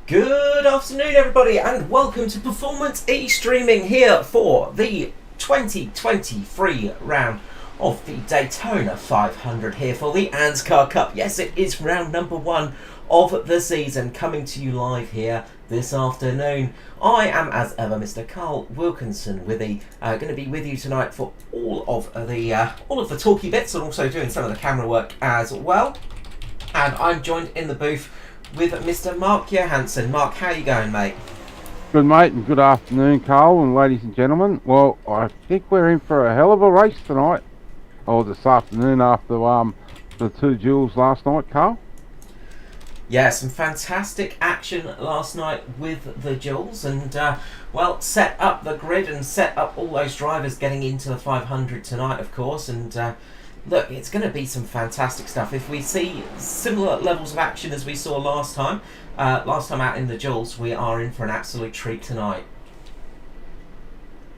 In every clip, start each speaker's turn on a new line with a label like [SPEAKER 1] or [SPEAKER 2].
[SPEAKER 1] Good afternoon, everybody, and welcome to Performance E-Streaming here for the 2023 round of the Daytona 500 here for the ANZCAR Cup. Yes, it is round number one of the season, coming to you live here this afternoon. I am, as ever, Mr. Carl Wilkinson, going to be with you tonight for all of the talky bits, and also doing some of the camera work as well. And I'm joined in the booth with Mr. Mark Johansson. Mark, how you going, mate?
[SPEAKER 2] Good, mate, and good afternoon, Carl, and ladies and gentlemen. Well, I think we're in for a hell of a race tonight, or this afternoon after the two duels last night, Carl.
[SPEAKER 1] Yeah, some fantastic action last night with the duels, and set up the grid and set up all those drivers getting into the 500 tonight, of course, and look, it's going to be some fantastic stuff. If we see similar levels of action as we saw last time out in the duels, we are in for an absolute treat tonight.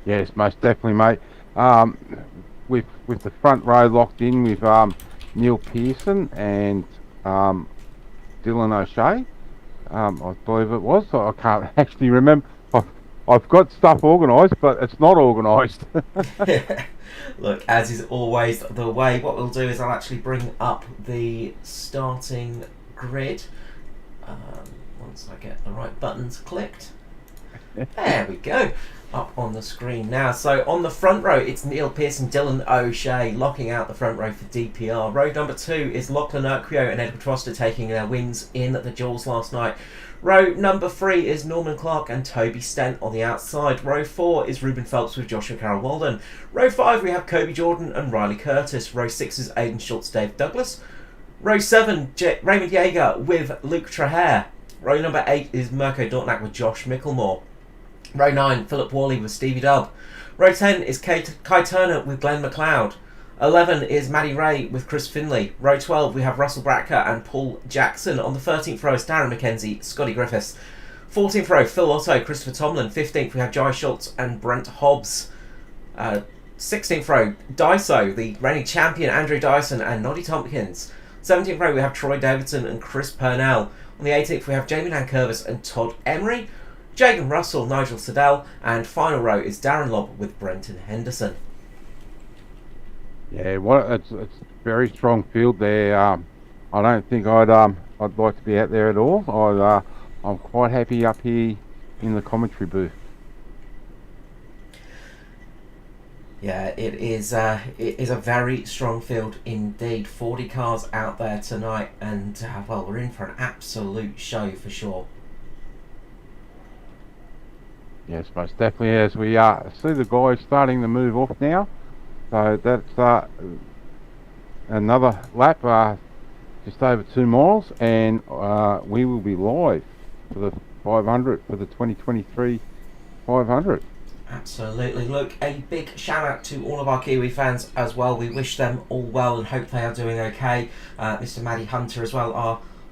[SPEAKER 2] Yes, most definitely, mate. With the front row locked in with Neil Pearson and Dylan O'Shea, I believe it was. I can't actually remember. I've got stuff organised, but it's not organised.
[SPEAKER 1] Look, as is always the way, what we'll do is I'll actually bring up the starting grid once I get the right buttons clicked. There we go, up on the screen now. So on the front row, it's Neil Pearson, Dylan O'Shea locking out the front row for DPR. Row number 2 is Lachlan Urquio and Edward Foster taking their wins in the duels last night. Row number 3 is Norman Clark and Toby Stent on the outside. Row 4 is Ruben Phelps with Joshua Carroll Walden. Row 5 we have Kobe Jordan and Riley Curtis. Row 6 is Aidan Schultz, Dave Douglas. Row 7, Raymond Yeager with Luke Trahair. Row number 8 is Mirko Dortnack with Josh Micklemore. Row 9, Philip Worley with Stevie Dubb. Row 10 is Kai Turner with Glenn McLeod. 11 is Maddie Ray with Chris Finley. Row 12 we have Russell Bracker and Paul Jackson. On the 13th row is Darren McKenzie, Scotty Griffiths. 14th row, Phil Otto, Christopher Tomlin. 15th we have Jai Schultz and Brent Hobbs. 16th row, Daiso, the reigning champion Andrew Dyson and Noddy Tompkins. 17th row we have Troy Davidson and Chris Purnell. On the 18th we have Jamie Nankervis and Todd Emery. Jagan Russell, Nigel Siddell, and final row is Darren Lobb with Brenton Henderson.
[SPEAKER 2] Yeah, it's a very strong field there. I don't think I'd like to be out there at all. I'm quite happy up here in the commentary booth.
[SPEAKER 1] Yeah, it is a very strong field indeed. 40 cars out there tonight, and we're in for an absolute show for sure.
[SPEAKER 2] Yes, most definitely. As we see the guys starting to move off now. So that's another lap, just over 2 miles, and we will be live for the 500, for the 2023 500.
[SPEAKER 1] Absolutely. Look, a big shout out to all of our Kiwi fans as well. We wish them all well and hope they are doing okay. Mr. Matty Hunter as well,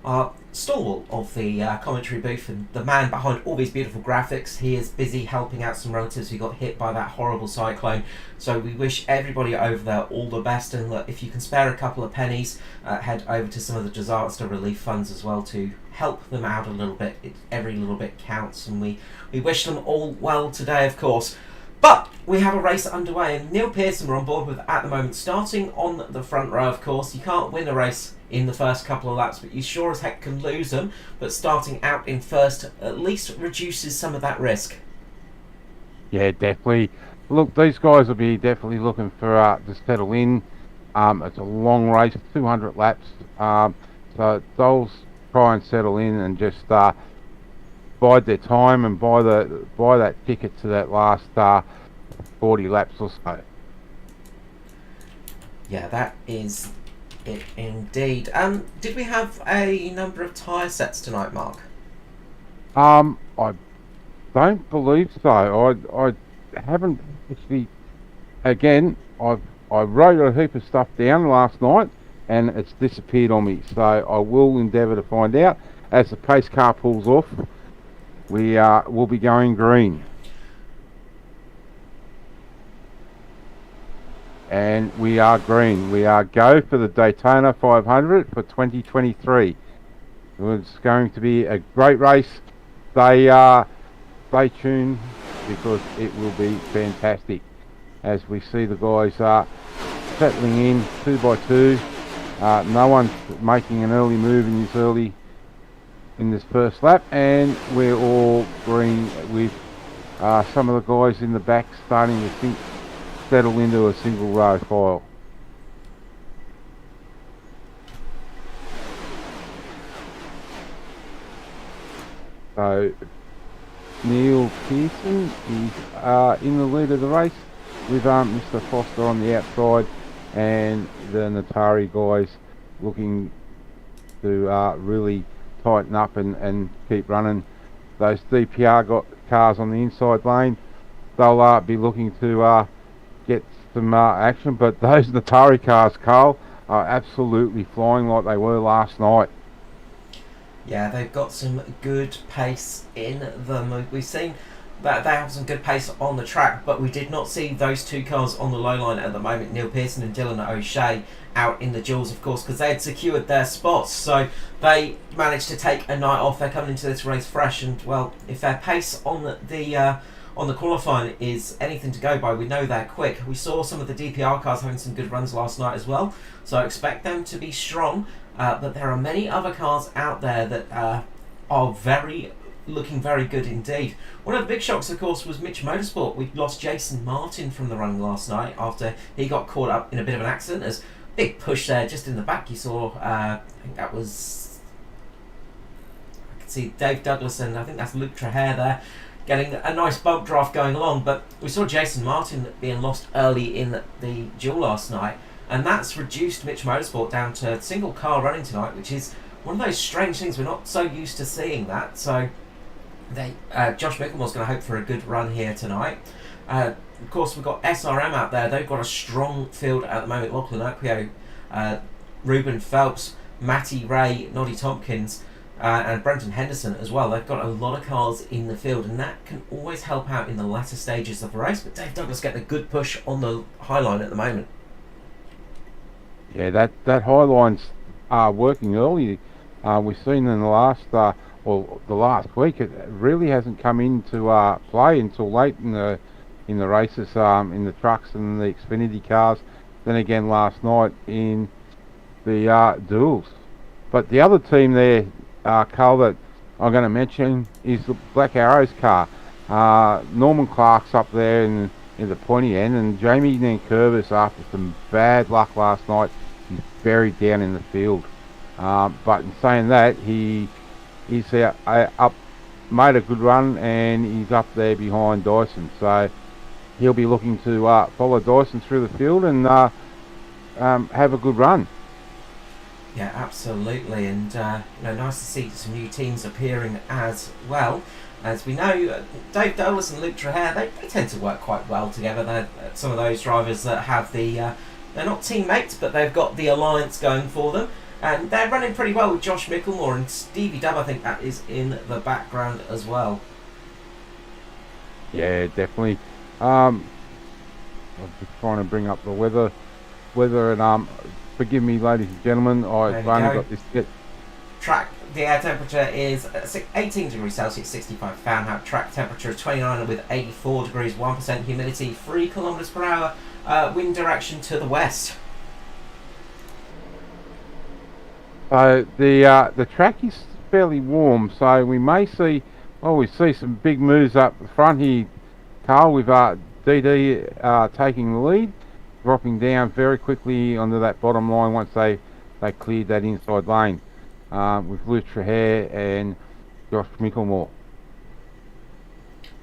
[SPEAKER 1] our stalwart of the commentary booth and the man behind all these beautiful graphics. He is busy helping out some relatives who got hit by that horrible cyclone. So we wish everybody over there all the best, and look, if you can spare a couple of pennies, head over to some of the disaster relief funds as well to help them out a little bit. Every little bit counts, and we wish them all well today, of course. But we have a race underway, and Neil Pearson we're on board with at the moment, starting on the front row, of course. You can't win a race in the first couple of laps, but you sure as heck can lose them. But starting out in first at least reduces some of that risk.
[SPEAKER 2] Yeah, definitely. Look, these guys will be definitely looking for to settle in. It's a long race, 200 laps. So they'll try and settle in and just bide their time and buy that ticket to that last 40 laps or so.
[SPEAKER 1] Yeah, that is it indeed. Did we have a number of tyre sets tonight, Mark?
[SPEAKER 2] I don't believe so. I haven't actually. Again, I wrote a heap of stuff down last night, and it's disappeared on me. So I will endeavour to find out as the pace car pulls off. We'll be going green. And we are green. We are go for the Daytona 500 for 2023. It's going to be a great race. stay tuned because it will be fantastic as we see the guys settling in 2 by 2. No one's making an early move in this first lap, and we're all green with some of the guys in the back starting to settle into a single row file. So Neil Pearson is in the lead of the race with Mr. Foster on the outside, and the Natari guys looking to really tighten up and keep running. Those DPR cars on the inside lane, they'll be looking to get some action, but those Natari cars, Carl, are absolutely flying like they were last night.
[SPEAKER 1] Yeah, they've got some good pace in them. We've seen that they have some good pace on the track, but we did not see those two cars on the low line at the moment, Neil Pearson and Dylan O'Shea, out in the duels, of course, because they had secured their spots. So they managed to take a night off. They're coming into this race fresh, and well, if their pace on the qualifying is anything to go by, we know they're quick. We saw some of the DPR cars having some good runs last night as well, so I expect them to be strong. But there are many other cars out there that are looking very good indeed. One of the big shocks, of course, was Mitch Motorsport. We lost Jason Martin from the run last night after he got caught up in a bit of an accident. There's a big push there just in the back. You saw, I think that was, I could see Dave Douglas, and I think that's Luke Trahere there, getting a nice bump draft going along. But we saw Jason Martin being lost early in the duel last night, and that's reduced Mitch Motorsport down to single car running tonight, which is one of those strange things. We're not so used to seeing that. So Josh Micklemore's going to hope for a good run here tonight. Of course, we've got SRM out there. They've got a strong field at the moment. Lachlan Okpio, Ruben Phelps, Matty Ray, Noddy Tompkins, and Brenton Henderson as well. They've got a lot of cars in the field, and that can always help out in the latter stages of the race. But Dave Douglas getting a good push on the high line at the moment.
[SPEAKER 2] Yeah, that high line's working early. We've seen in the last week, it really hasn't come into play until late in the races, in the trucks and the Xfinity cars. Then again last night in the duels. But the other team there, Carl, that I'm going to mention is the Black Arrows car. Norman Clark's up there in the pointy end, and Jamie Nankervis, after some bad luck last night, he's buried down in the field. But in saying that, he's up, made a good run, and he's up there behind Dyson. So he'll be looking to follow Dyson through the field and have a good run.
[SPEAKER 1] Yeah, absolutely, and nice to see some new teams appearing as well. As we know, Dave Douglas and Luke Trahere, they tend to work quite well together. They're some of those drivers that have they're not teammates, but they've got the alliance going for them. And they're running pretty well with Josh Micklemore and Stevie Dubb. I think that is in the background as well.
[SPEAKER 2] Yeah, definitely. I'm just trying to bring up the weather, and forgive me, ladies and gentlemen, I've only got this bit.
[SPEAKER 1] Track, the air temperature is 18 degrees Celsius, 65 Fahrenheit. Track temperature is 29 with 84 degrees, 1% humidity, 3 kilometers per hour, wind direction to the west.
[SPEAKER 2] So the track is fairly warm, so we may see some big moves up the front here, Carl, with DD taking the lead, dropping down very quickly onto that bottom line once they cleared that inside lane, with Luke Trahere and Josh Micklemore.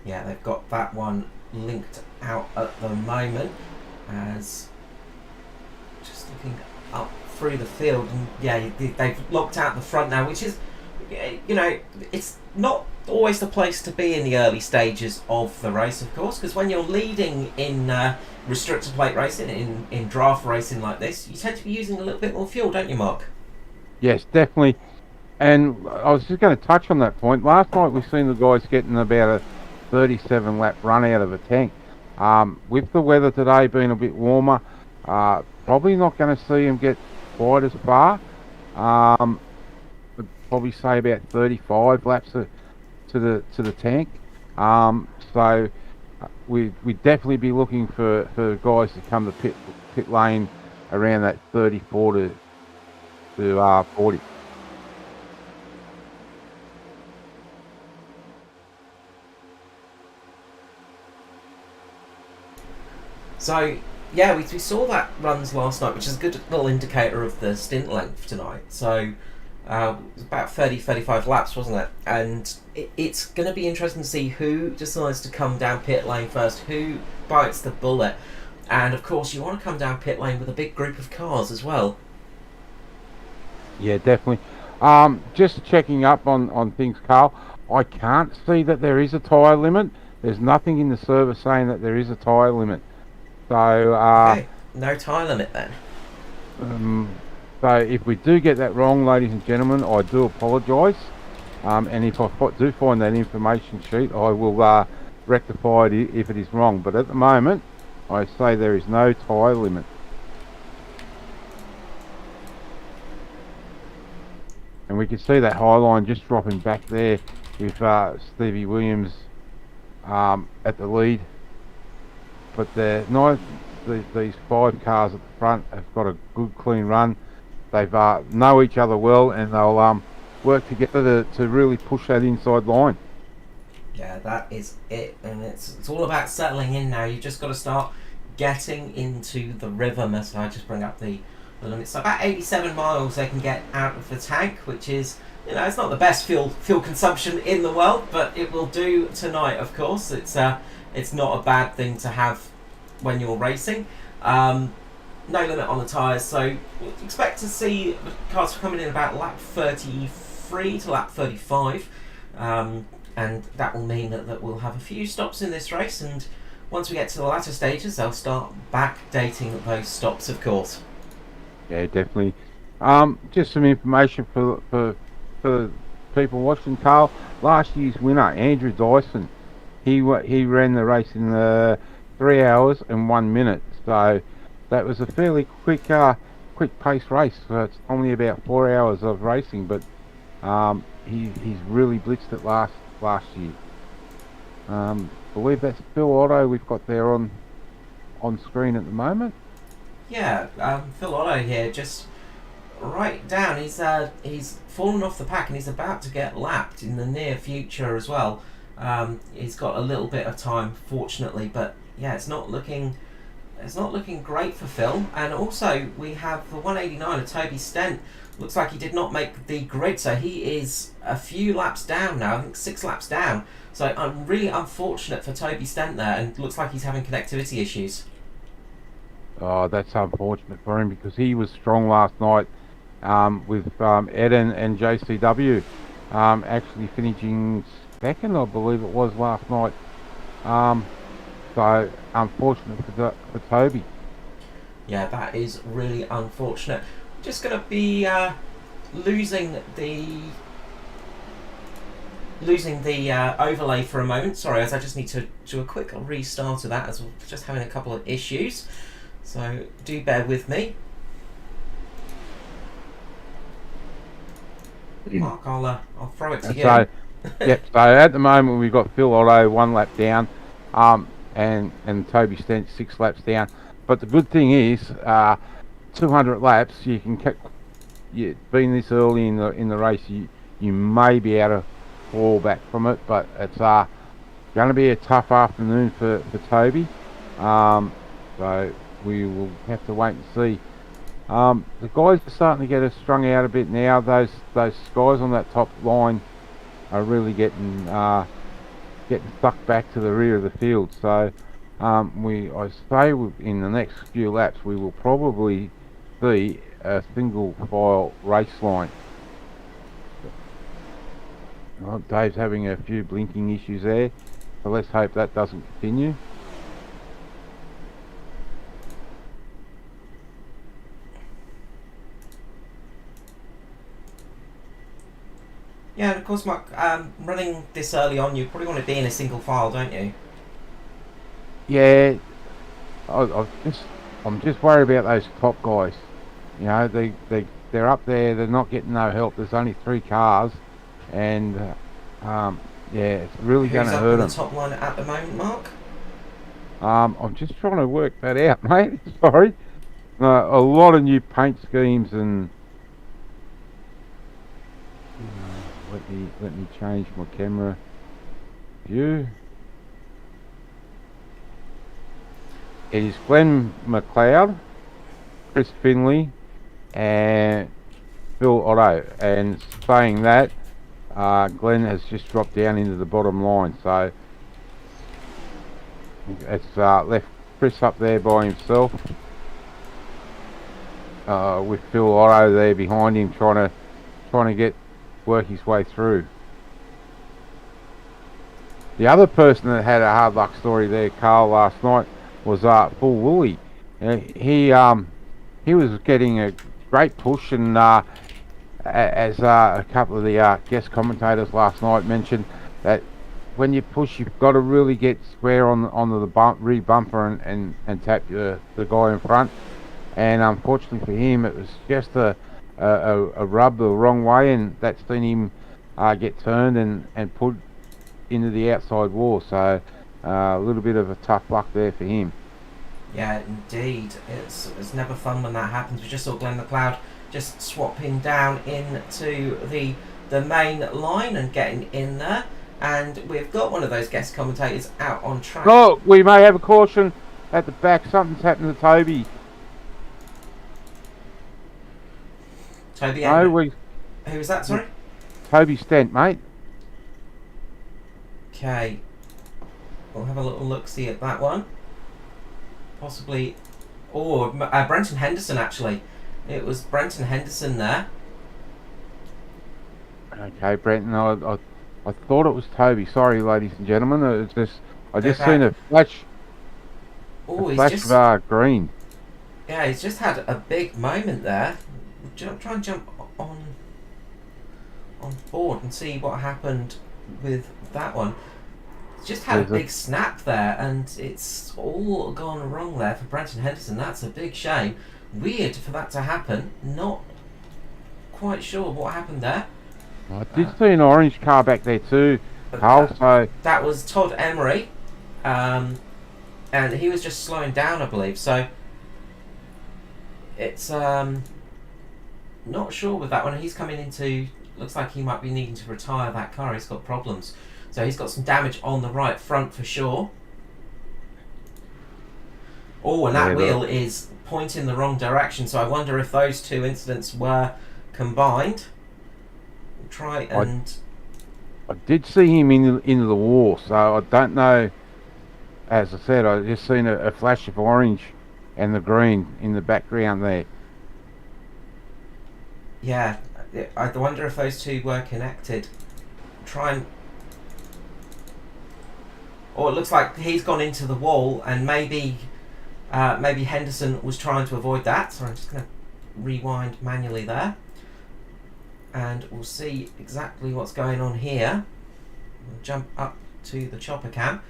[SPEAKER 1] Yeah, they've got that one linked out at the moment, as just looking up through the field, and yeah, they've locked out the front now, which is, it's not always the place to be in the early stages of the race, of course, because when you're leading in restrictor plate racing, in draft racing like this, you tend to be using a little bit more fuel, don't you, Mark?
[SPEAKER 2] Yes, definitely. And I was just going to touch on that point. Last night we've seen the guys getting about a 37 lap run out of a tank. With the weather today being a bit warmer, probably not going to see them get quite as far. I'd probably say about 35 laps to the tank. So we definitely be looking for guys to come to pit lane around that 34 to 40.
[SPEAKER 1] So, yeah, we saw that runs last night, which is a good little indicator of the stint length tonight. So, it was about 35 laps, wasn't it? And it's going to be interesting to see who decides to come down pit lane first, who bites the bullet. And, of course, you want to come down pit lane with a big group of cars as well.
[SPEAKER 2] Yeah, definitely. Just checking up on things, Carl. I can't see that there is a tyre limit. There's nothing in the service saying that there is a tyre limit. So,
[SPEAKER 1] Okay, no tyre limit then.
[SPEAKER 2] So if we do get that wrong, ladies and gentlemen, I do apologise. And if I do find that information sheet, I will rectify it if it is wrong. But at the moment, I say there is no tyre limit. And we can see that high line just dropping back there with Stevie Williams at the lead. But these 5 cars at the front have got a good clean run. They've know each other well, and they'll work together to really push that inside line.
[SPEAKER 1] Yeah, that is it, and it's all about settling in now. You've just got to start getting into the rhythm. As I just bring up the limit, so about 87 miles they can get out of the tank, which is, it's not the best fuel consumption in the world, but it will do tonight. Of course, it's not a bad thing to have when you're racing. No limit on the tyres, so expect to see the cars coming in about lap 33 to lap 35, and that will mean that we'll have a few stops in this race, and once we get to the latter stages they'll start backdating those stops, of course.
[SPEAKER 2] Yeah, definitely. Just some information for people watching, Carl. Last year's winner, Andrew Dyson, he ran the race in 3 hours and 1 minute, so that was a fairly quick pace race. So it's only about 4 hours of racing, but he's really blitzed it last year. I believe that's Phil Otto we've got there on screen at the moment.
[SPEAKER 1] Yeah, Phil Otto here, just right down. He's fallen off the pack and he's about to get lapped in the near future as well. He's got a little bit of time, fortunately, but yeah, it's not looking great for Phil. And also we have the 189 of Toby Stent. Looks like he did not make the grid, so he is a few laps down now. I think 6 laps down. So I'm really unfortunate for Toby Stent there, and looks like he's having connectivity issues.
[SPEAKER 2] Oh, that's unfortunate for him, because he was strong last night with Eden and JCW actually finishing second, I believe it was, last night. So unfortunate for Toby.
[SPEAKER 1] Yeah, that is really unfortunate. Just going to be losing the overlay for a moment. Sorry, as I just need to do a quick restart of that, as we're just having a couple of issues. So do bear with me. Mark, I'll throw it to you.
[SPEAKER 2] So, yep. So at the moment we've got Phil Otto 1 lap down, and Toby Stent 6 laps down. But the good thing is, 200 laps, you can being this early in the race, you may be able to fall back from it. But it's going to be a tough afternoon for Toby. So we will have to wait and see. The guys are starting to get us strung out a bit now. Those guys on that top line are really getting stuck back to the rear of the field. So I say in the next few laps we will probably see a single file race line. Well, Dave's having a few blinking issues there, so let's hope that doesn't continue.
[SPEAKER 1] Yeah, and of course, Mark, running this early on, you probably want to be in a single file, don't you?
[SPEAKER 2] Yeah, I'm just worried about those top guys. You know, they're up there. They're not getting no help. There's only 3 cars, and Yeah, it's really going
[SPEAKER 1] Who's
[SPEAKER 2] to
[SPEAKER 1] up in
[SPEAKER 2] hurt
[SPEAKER 1] the
[SPEAKER 2] him.
[SPEAKER 1] top line at the moment, Mark?
[SPEAKER 2] I'm just trying to work that out, mate. Sorry. A lot of new paint schemes and let me change my camera view. It is Glenn McLeod, Chris Finley, and Phil Otto. And saying that, Glenn has just dropped down into the bottom line, so it's left Chris up there by himself, with Phil Otto there behind him, trying to work his way through. The other person that had a hard luck story there, Carl, last night was Paul Woolley. He was getting a great push, and as a couple of the guest commentators last night mentioned, that when you push, you've got to really get square onto the rear bumper and tap the guy in front. And unfortunately for him, it was just a rub the wrong way, and that's seen him get turned and put into the outside wall. So a little bit of a tough luck there for him.
[SPEAKER 1] Yeah, indeed. It's never fun when that happens. We just saw Glenn McLeod just swapping down into the main line and getting in there. And we've got one of those guest commentators out on track.
[SPEAKER 2] Oh, we may have a caution at the back. Something's happened to Toby.
[SPEAKER 1] Toby, who was that, sorry?
[SPEAKER 2] Toby Stent, mate.
[SPEAKER 1] Okay. We'll have a little look-see at that one. Possibly... Oh, Brenton Henderson, actually. It was Brenton Henderson there.
[SPEAKER 2] Okay, Brenton, I thought it was Toby. Sorry, ladies and gentlemen. It's just I just seen a flash.
[SPEAKER 1] Oh,
[SPEAKER 2] a flash of green.
[SPEAKER 1] Yeah, he's just had a big moment there. Try and jump on board and see what happened with that one. He's just had a big snap there, and it's all gone wrong there for Brenton Henderson. That's a big shame. Weird for that to happen. Not quite sure what happened there.
[SPEAKER 2] I did see an orange car back there too, Carl.
[SPEAKER 1] That was Todd Emery, and he was just slowing down, I believe. So it's not sure with that one. He's coming into. Looks like he might be needing to retire that car. He's got problems. So he's got some damage on the right front for sure. Oh, and that wheel is pointing the wrong direction. So I wonder if those two incidents were combined. We'll try and...
[SPEAKER 2] I did see him into the wall, so I don't know. As I said, I just seen a flash of orange and the green in the background there.
[SPEAKER 1] Yeah, I wonder if those two were connected. Try and... Or it looks like he's gone into the wall, and maybe Henderson was trying to avoid that. So I'm just going to rewind manually there, and we'll see exactly what's going on here. We'll jump up to the chopper cam.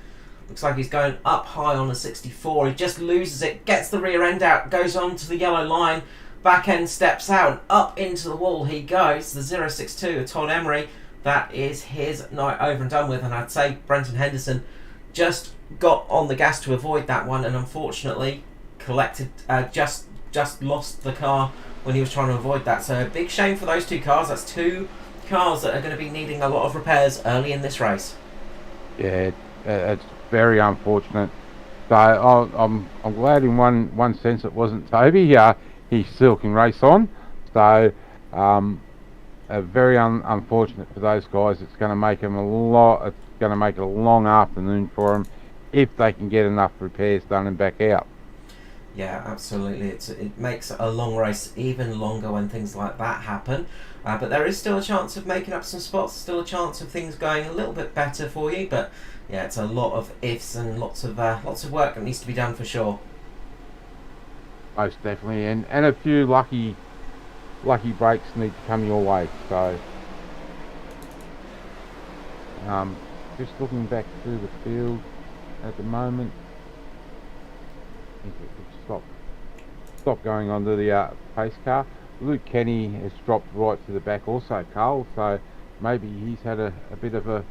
[SPEAKER 1] Looks like he's going up high on the 64. He just loses it, gets the rear end out, goes on to the yellow line, back end steps out, and up into the wall he goes. The 062 of Todd Emery. That is his night over and done with, and I'd say Brenton Henderson just got on the gas to avoid that one, and unfortunately just lost the car when he was trying to avoid that. So a big shame for those two cars. That's two cars that are going to be needing a lot of repairs early in this race.
[SPEAKER 2] Yeah, it's very unfortunate. So I'm glad in one sense it wasn't Toby. He still can race on. So very unfortunate for those guys. It's going to make them It's going to make it a long afternoon for them if they can get enough repairs done and back out.
[SPEAKER 1] Yeah, absolutely. It makes a long race even longer when things like that happen. But there is still a chance of making up some spots. Still a chance of things going a little bit better for you. But yeah, it's a lot of ifs and lots of work that needs to be done for sure.
[SPEAKER 2] Most definitely, and a few lucky breaks need to come your way. So just looking back through the field at the moment, I think it could stop going onto the pace car. Luke Kenny has dropped right to the back also, Carl, so maybe he's had a bit of a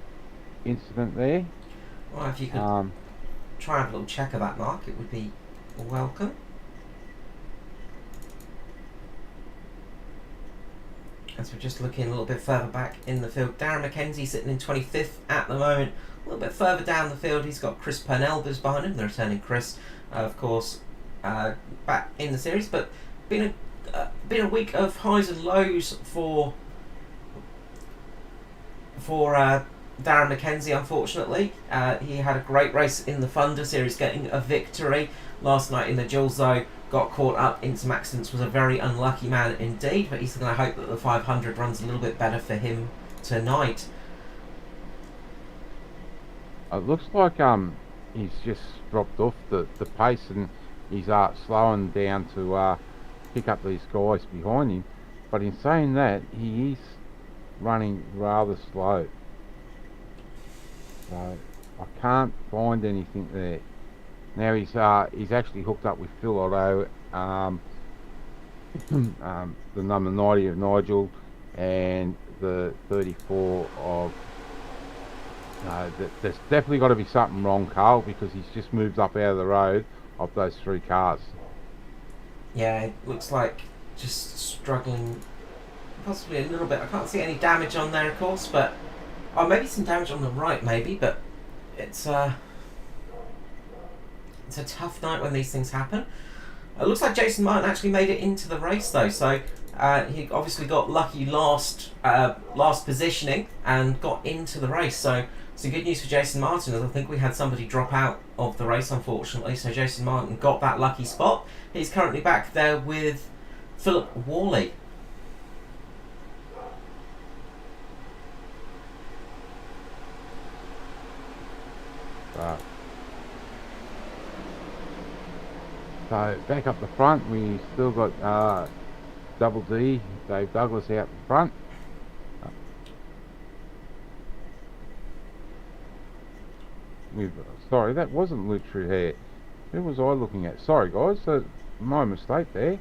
[SPEAKER 2] incident there.
[SPEAKER 1] Well, if you could try and have a little check of that, Mark, it would be welcome. As we're just looking a little bit further back in the field, Darren McKenzie sitting in 25th at the moment. A little bit further down the field, he's got Chris Pernelbers behind him, the returning Chris, of course, back in the series. But been a week of highs and lows for Darren McKenzie, unfortunately. He had a great race in the Thunder Series, getting a victory. Last night in the Jules, though, got caught up in some accidents, was a very unlucky man indeed, but he's going to hope that the 500 runs a little bit better for him tonight.
[SPEAKER 2] It looks like he's just dropped off the pace, and he's slowing down to pick up these guys behind him. But in saying that, he is running rather slow. So I can't find anything there. Now he's actually hooked up with Phil Otto, the number 90 of Nigel, and the 34 of. There's definitely got to be something wrong, Carl, because he's just moved up out of the road of those three cars.
[SPEAKER 1] Yeah, it looks like just struggling, possibly a little bit. I can't see any damage on there, of course, but maybe some damage on the right, maybe. But it's a tough night when these things happen. It looks like Jason Martin actually made it into the race, though, so he obviously got lucky last positioning and got into the race. So some good news for Jason Martin, as I think we had somebody drop out of the race, unfortunately. So Jason Martin got that lucky spot. He's currently back there with Philip Worley.
[SPEAKER 2] So back up the front, we still got Double D, Dave Douglas out the front. Sorry, that wasn't Luke Trujillo. Who was I looking at? Sorry guys, my mistake there.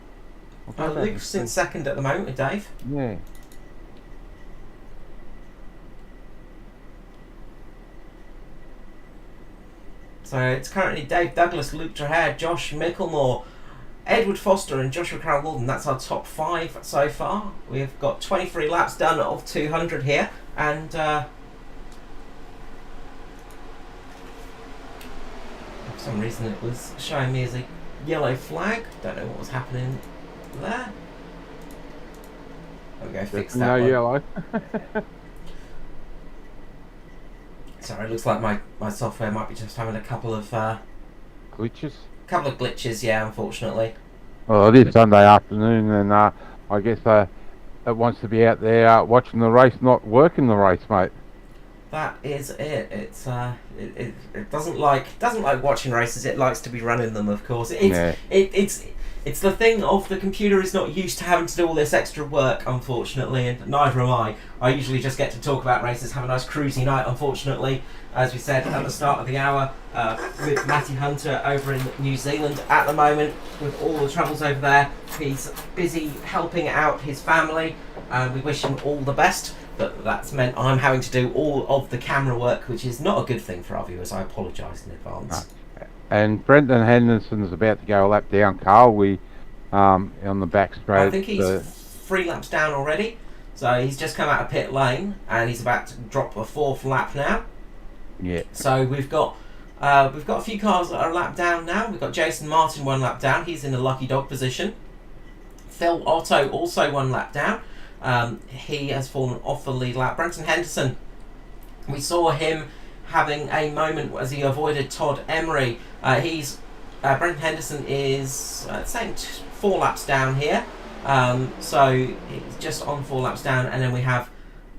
[SPEAKER 1] Luke's in second at the moment with Dave.
[SPEAKER 2] Yeah.
[SPEAKER 1] So it's currently Dave Douglas, Luke Trujillo, Josh Micklemore, Edward Foster and Joshua Carroll Walden. That's our top 5 so far. We've got 23 laps done of 200 here, and for some reason it was showing me as a yellow flag. Don't know what was happening there. There we go, fix that
[SPEAKER 2] no
[SPEAKER 1] one.
[SPEAKER 2] yellow.
[SPEAKER 1] Sorry, it looks like my software might be just having a couple of
[SPEAKER 2] Glitches?
[SPEAKER 1] couple of glitches, yeah, unfortunately.
[SPEAKER 2] Well, it is Sunday afternoon, and I guess it wants to be out there watching the race, not working the race, mate.
[SPEAKER 1] That is it. It's it doesn't like watching races. It likes to be running them, of course. It's the thing of the computer is not used to having to do all this extra work, unfortunately, and neither am I. I usually just get to talk about races, have a nice cruisy night, unfortunately. As we said at the start of the hour, with Matty Hunter over in New Zealand at the moment, with all the troubles over there. He's busy helping out his family. We wish him all the best, but that's meant I'm having to do all of the camera work, which is not a good thing for our viewers. I apologise in advance.
[SPEAKER 2] No. And Brendan Henderson's about to go a lap down, Carl. We on the back straight.
[SPEAKER 1] I think he's 3 laps down already. So he's just come out of pit lane and he's about to drop a 4th lap now.
[SPEAKER 2] Yeah.
[SPEAKER 1] So we've got a few cars that are a lap down now. We've got Jason Martin 1 lap down. He's in a lucky dog position. Phil Otto also 1 lap down. He has fallen off the lead lap. Brenton Henderson, we saw him having a moment as he avoided Todd Emery. Brenton Henderson is saying 4 laps down here. So he's just on 4 laps down, and then we have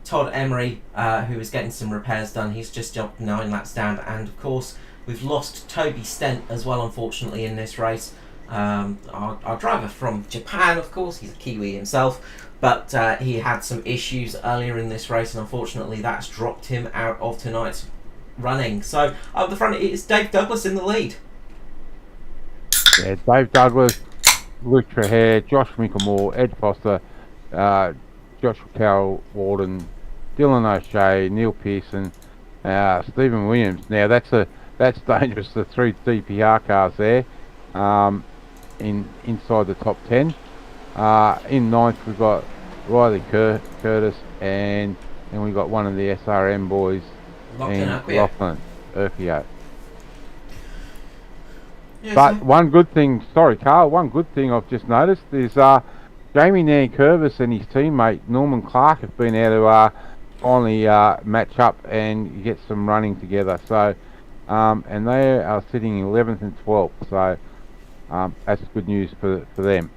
[SPEAKER 1] Todd Emery, who is getting some repairs done. He's just jumped 9 laps down, and of course we've lost Toby Stent as well, unfortunately, in this race. Our driver from Japan, of course, he's a Kiwi himself, but he had some issues earlier in this race, and unfortunately that's dropped him out of tonight's running. So up the front it is Dave Douglas in the lead.
[SPEAKER 2] Yeah, Dave Douglas, Luke Trujillo, Josh Micklemore, Ed Foster, Joshua Carroll Warden, Dylan O'Shea, Neil Pearson, Stephen Williams. Now that's dangerous. The 3 DPR cars there, inside the top 10. In ninth we've got Riley Curtis, and then we got one of the SRM boys, Lachlan Urquhart.
[SPEAKER 1] Yes,
[SPEAKER 2] But one good thing, sorry Carl, one good thing I've just noticed is Jamie Nankervis and his teammate Norman Clark have been able to finally match up and get some running together. So, and they are sitting in 11th and 12th. So that's good news for them.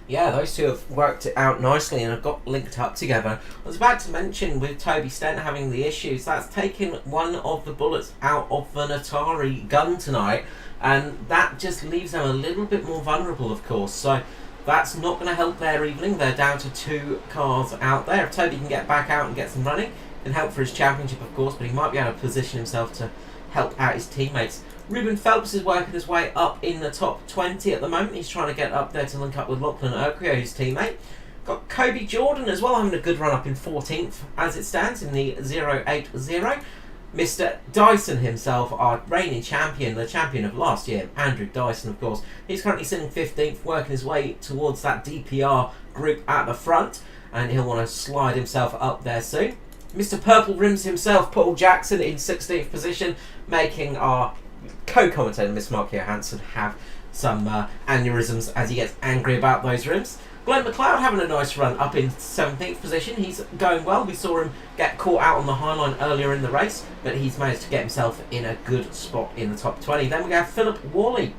[SPEAKER 1] Yeah, those two have worked it out nicely and have got linked up together. I was about to mention with Toby Stent having the issues, that's taken one of the bullets out of the Natari gun tonight, and that just leaves them a little bit more vulnerable, of course. So that's not going to help their evening. They're down to 2 cars out there. If Toby can get back out and get some running, it can help for his championship, of course, but he might be able to position himself to help out his teammates. Ruben Phelps is working his way up in the top 20 at the moment. He's trying to get up there to link up with Lachlan Urquhart, his teammate. Got Kobe Jordan as well, having a good run up in 14th as it stands in the 080. Mr. Dyson himself, our reigning champion, the champion of last year, Andrew Dyson, of course. He's currently sitting 15th, working his way towards that DPR group at the front, and he'll want to slide himself up there soon. Mr. Purple Rims himself, Paul Jackson, in 16th position, making our co-commentator, Miss Mark Johansson, have some aneurysms as he gets angry about those rims. Glenn McLeod having a nice run up in 17th position. He's going well. We saw him get caught out on the high line earlier in the race, but he's managed to get himself in a good spot in the top 20. Then we have Philip Worley,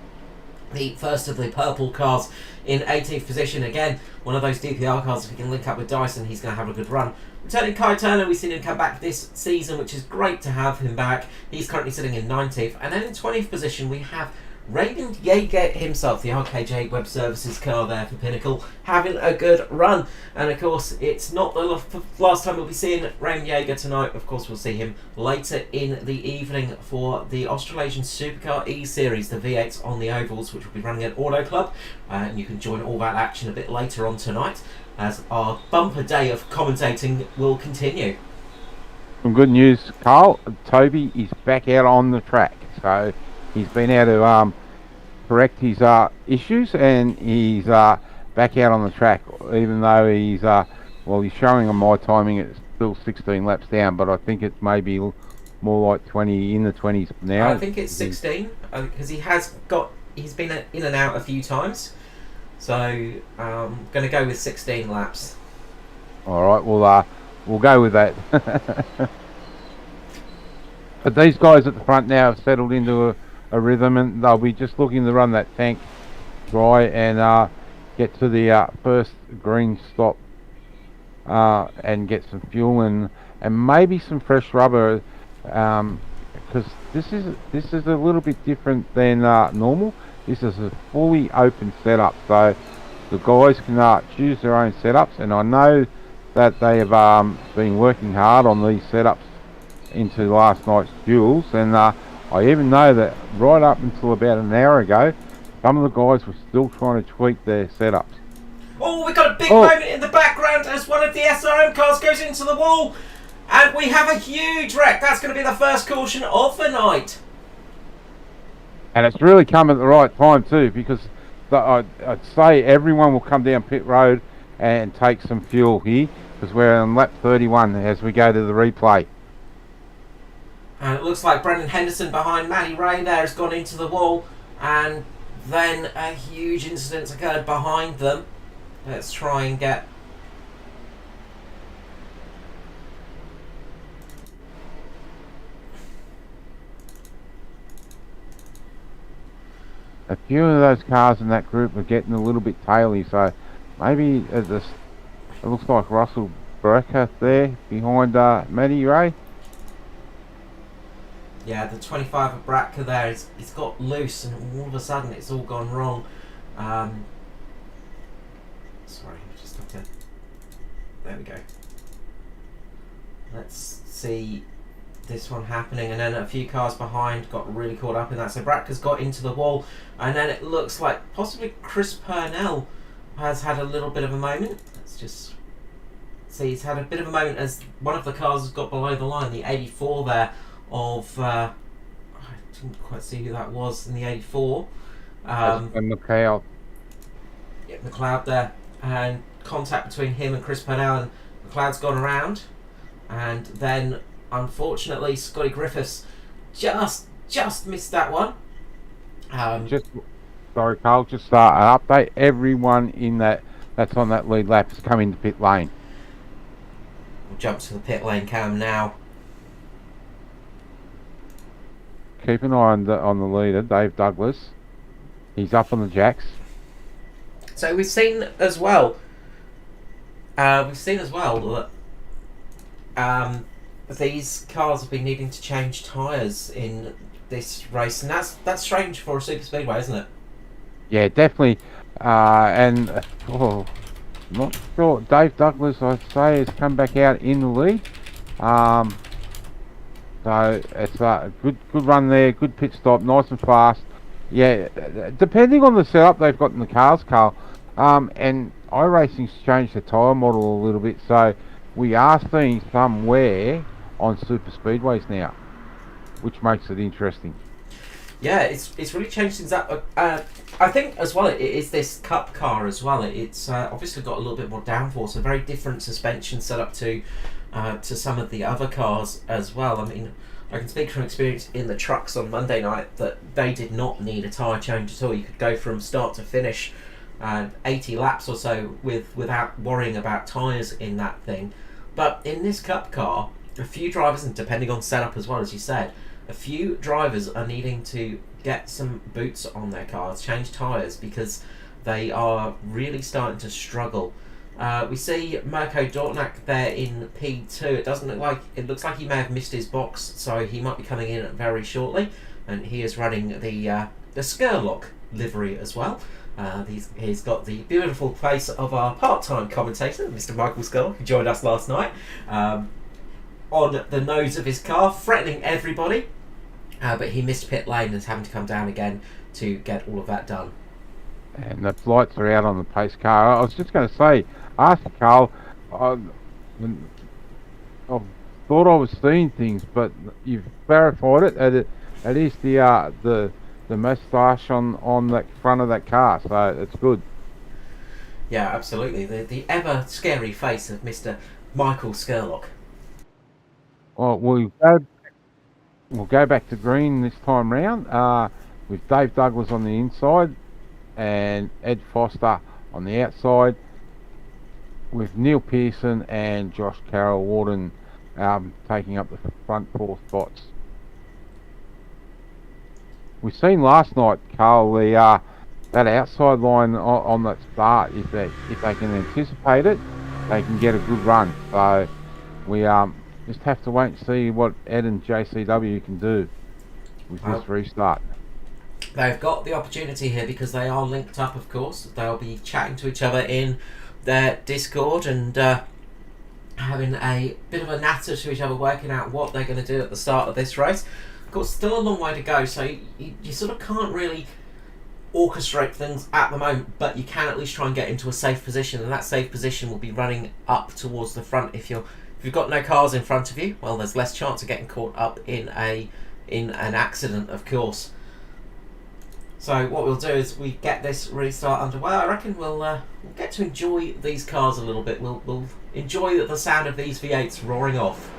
[SPEAKER 1] the first of the purple cars, in 18th position. Again, one of those DPR cars. If he can link up with Dyson, he's going to have a good run. Returning Kai Turner, we've seen him come back this season, which is great to have him back. He's currently sitting in 19th. And then in 20th position, we have Raymond Yeager himself, the RKJ Web Services car there for Pinnacle, having a good run. And of course, it's not the last time we'll be seeing Raymond Yeager tonight. Of course, we'll see him later in the evening for the Australasian Supercar E-Series, the V8s on the ovals, which will be running at Auto Club. And you can join all that action a bit later on tonight, as our bumper day of commentating will continue.
[SPEAKER 2] Some good news, Carl. Toby is back out on the track, so he's been able to correct his issues, and he's back out on the track. Even though he's he's showing on my timing, it's still 16 laps down, but I think it's maybe more like 20, in the 20s now.
[SPEAKER 1] I think it's 16 because he's been in and out a few times. So I'm going to go with 16 laps.
[SPEAKER 2] All right, we'll go with that. But these guys at the front now have settled into a rhythm, and they'll be just looking to run that tank dry and get to the first green stop and get some fuel and maybe some fresh rubber, because this is a little bit different than normal. This is a fully open setup, so the guys can choose their own setups, and I know that they have been working hard on these setups into last night's duels, and I even know that right up until about an hour ago, some of the guys were still trying to tweak their setups.
[SPEAKER 1] Oh, we've got a big moment in the background as one of the SRM cars goes into the wall, and we have a huge wreck. That's going to be the first caution of the night.
[SPEAKER 2] And it's really come at the right time too, because I'd say everyone will come down pit road and take some fuel here, because we're on lap 31 as we go to the replay.
[SPEAKER 1] And it looks like Brendan Henderson behind Matty Ray there has gone into the wall, and then a huge incident occurred behind them. Let's try and get...
[SPEAKER 2] A few of those cars in that group are getting a little bit taily, so maybe it looks like Russell Brecker there behind Matty Ray.
[SPEAKER 1] Yeah, the 25 of Bratka there, it's got loose, and all of a sudden it's all gone wrong. Sorry, I just have to... There we go. Let's see this one happening, and then a few cars behind got really caught up in that. So Bratka's got into the wall, and then it looks like possibly Chris Purnell has had a little bit of a moment. Let's just see he's had a bit of a moment as one of the cars has got below the line, the 84 there of I didn't quite see who that was in the 84.
[SPEAKER 2] And McLeod.
[SPEAKER 1] Yeah, McLeod there, and contact between him and Chris Purnell, and McLeod's gone around, and then unfortunately Scotty Griffiths just missed that one.
[SPEAKER 2] Sorry, Carl. Just an update. Everyone in that's on that lead lap has come into pit lane.
[SPEAKER 1] We'll jump to the pit lane cam now.
[SPEAKER 2] Keep an eye on the leader, Dave Douglas. He's up on the jacks.
[SPEAKER 1] So we've seen as well that these cars have been needing to change tyres in this race, and that's strange for a super speedway, isn't it?
[SPEAKER 2] Yeah, definitely. And not sure. Dave Douglas, I'd say, has come back out in the lead. So it's a good run there, good pit stop, nice and fast. Yeah, depending on the setup they've got in the cars, Carl. And iRacing's changed the tyre model a little bit, so we are seeing some wear on super speedways now, which makes it interesting.
[SPEAKER 1] Yeah, it's really changed things up. I think as well it is this Cup car as well. It's obviously got a little bit more downforce, a very different suspension setup to some of the other cars as well. I mean, I can speak from experience in the trucks on Monday night that they did not need a tyre change at all. You could go from start to finish 80 laps or so without worrying about tyres in that thing. But in this Cup car, a few drivers, and depending on setup as well, as you said, a few drivers are needing to get some boots on their cars, change tyres, because they are really starting to struggle. We see Mirko Dortnak there in P2. It looks like he may have missed his box, so he might be coming in very shortly. And he is running the Skurlock livery as well. He's got the beautiful face of our part-time commentator, Mr. Michael Skurlock, who joined us last night. On the nose of his car, threatening everybody, but he missed pit lane and is having to come down again to get all of that done.
[SPEAKER 2] And the lights are out on the pace car. I was just going to say, ask Carl, I thought I was seeing things, but you've verified it. It is the moustache on that front of that car, so it's good.
[SPEAKER 1] Yeah, absolutely. The ever scary face of Mr. Michael Skurlock.
[SPEAKER 2] Well, we'll go back to green this time round with Dave Douglas on the inside and Ed Foster on the outside, with Neil Pearson and Josh Carroll Warden taking up the front four spots. We've seen last night, Carl, that outside line on that start. If they can anticipate it, they can get a good run. So we just have to wait and see what Ed and JCW can do with this restart.
[SPEAKER 1] They've got the opportunity here because they are linked up, of course. They'll be chatting to each other in their Discord and having a bit of a natter to each other, working out what they're going to do at the start of this race. Of course, still a long way to go, so you sort of can't really orchestrate things at the moment, but you can at least try and get into a safe position, and that safe position will be running up towards the front. If you've got no cars in front of you, well, there's less chance of getting caught up in an accident, of course. So what we'll do is we get this restart underway. I reckon we'll get to enjoy these cars a little bit. We'll enjoy the sound of these V8s roaring off.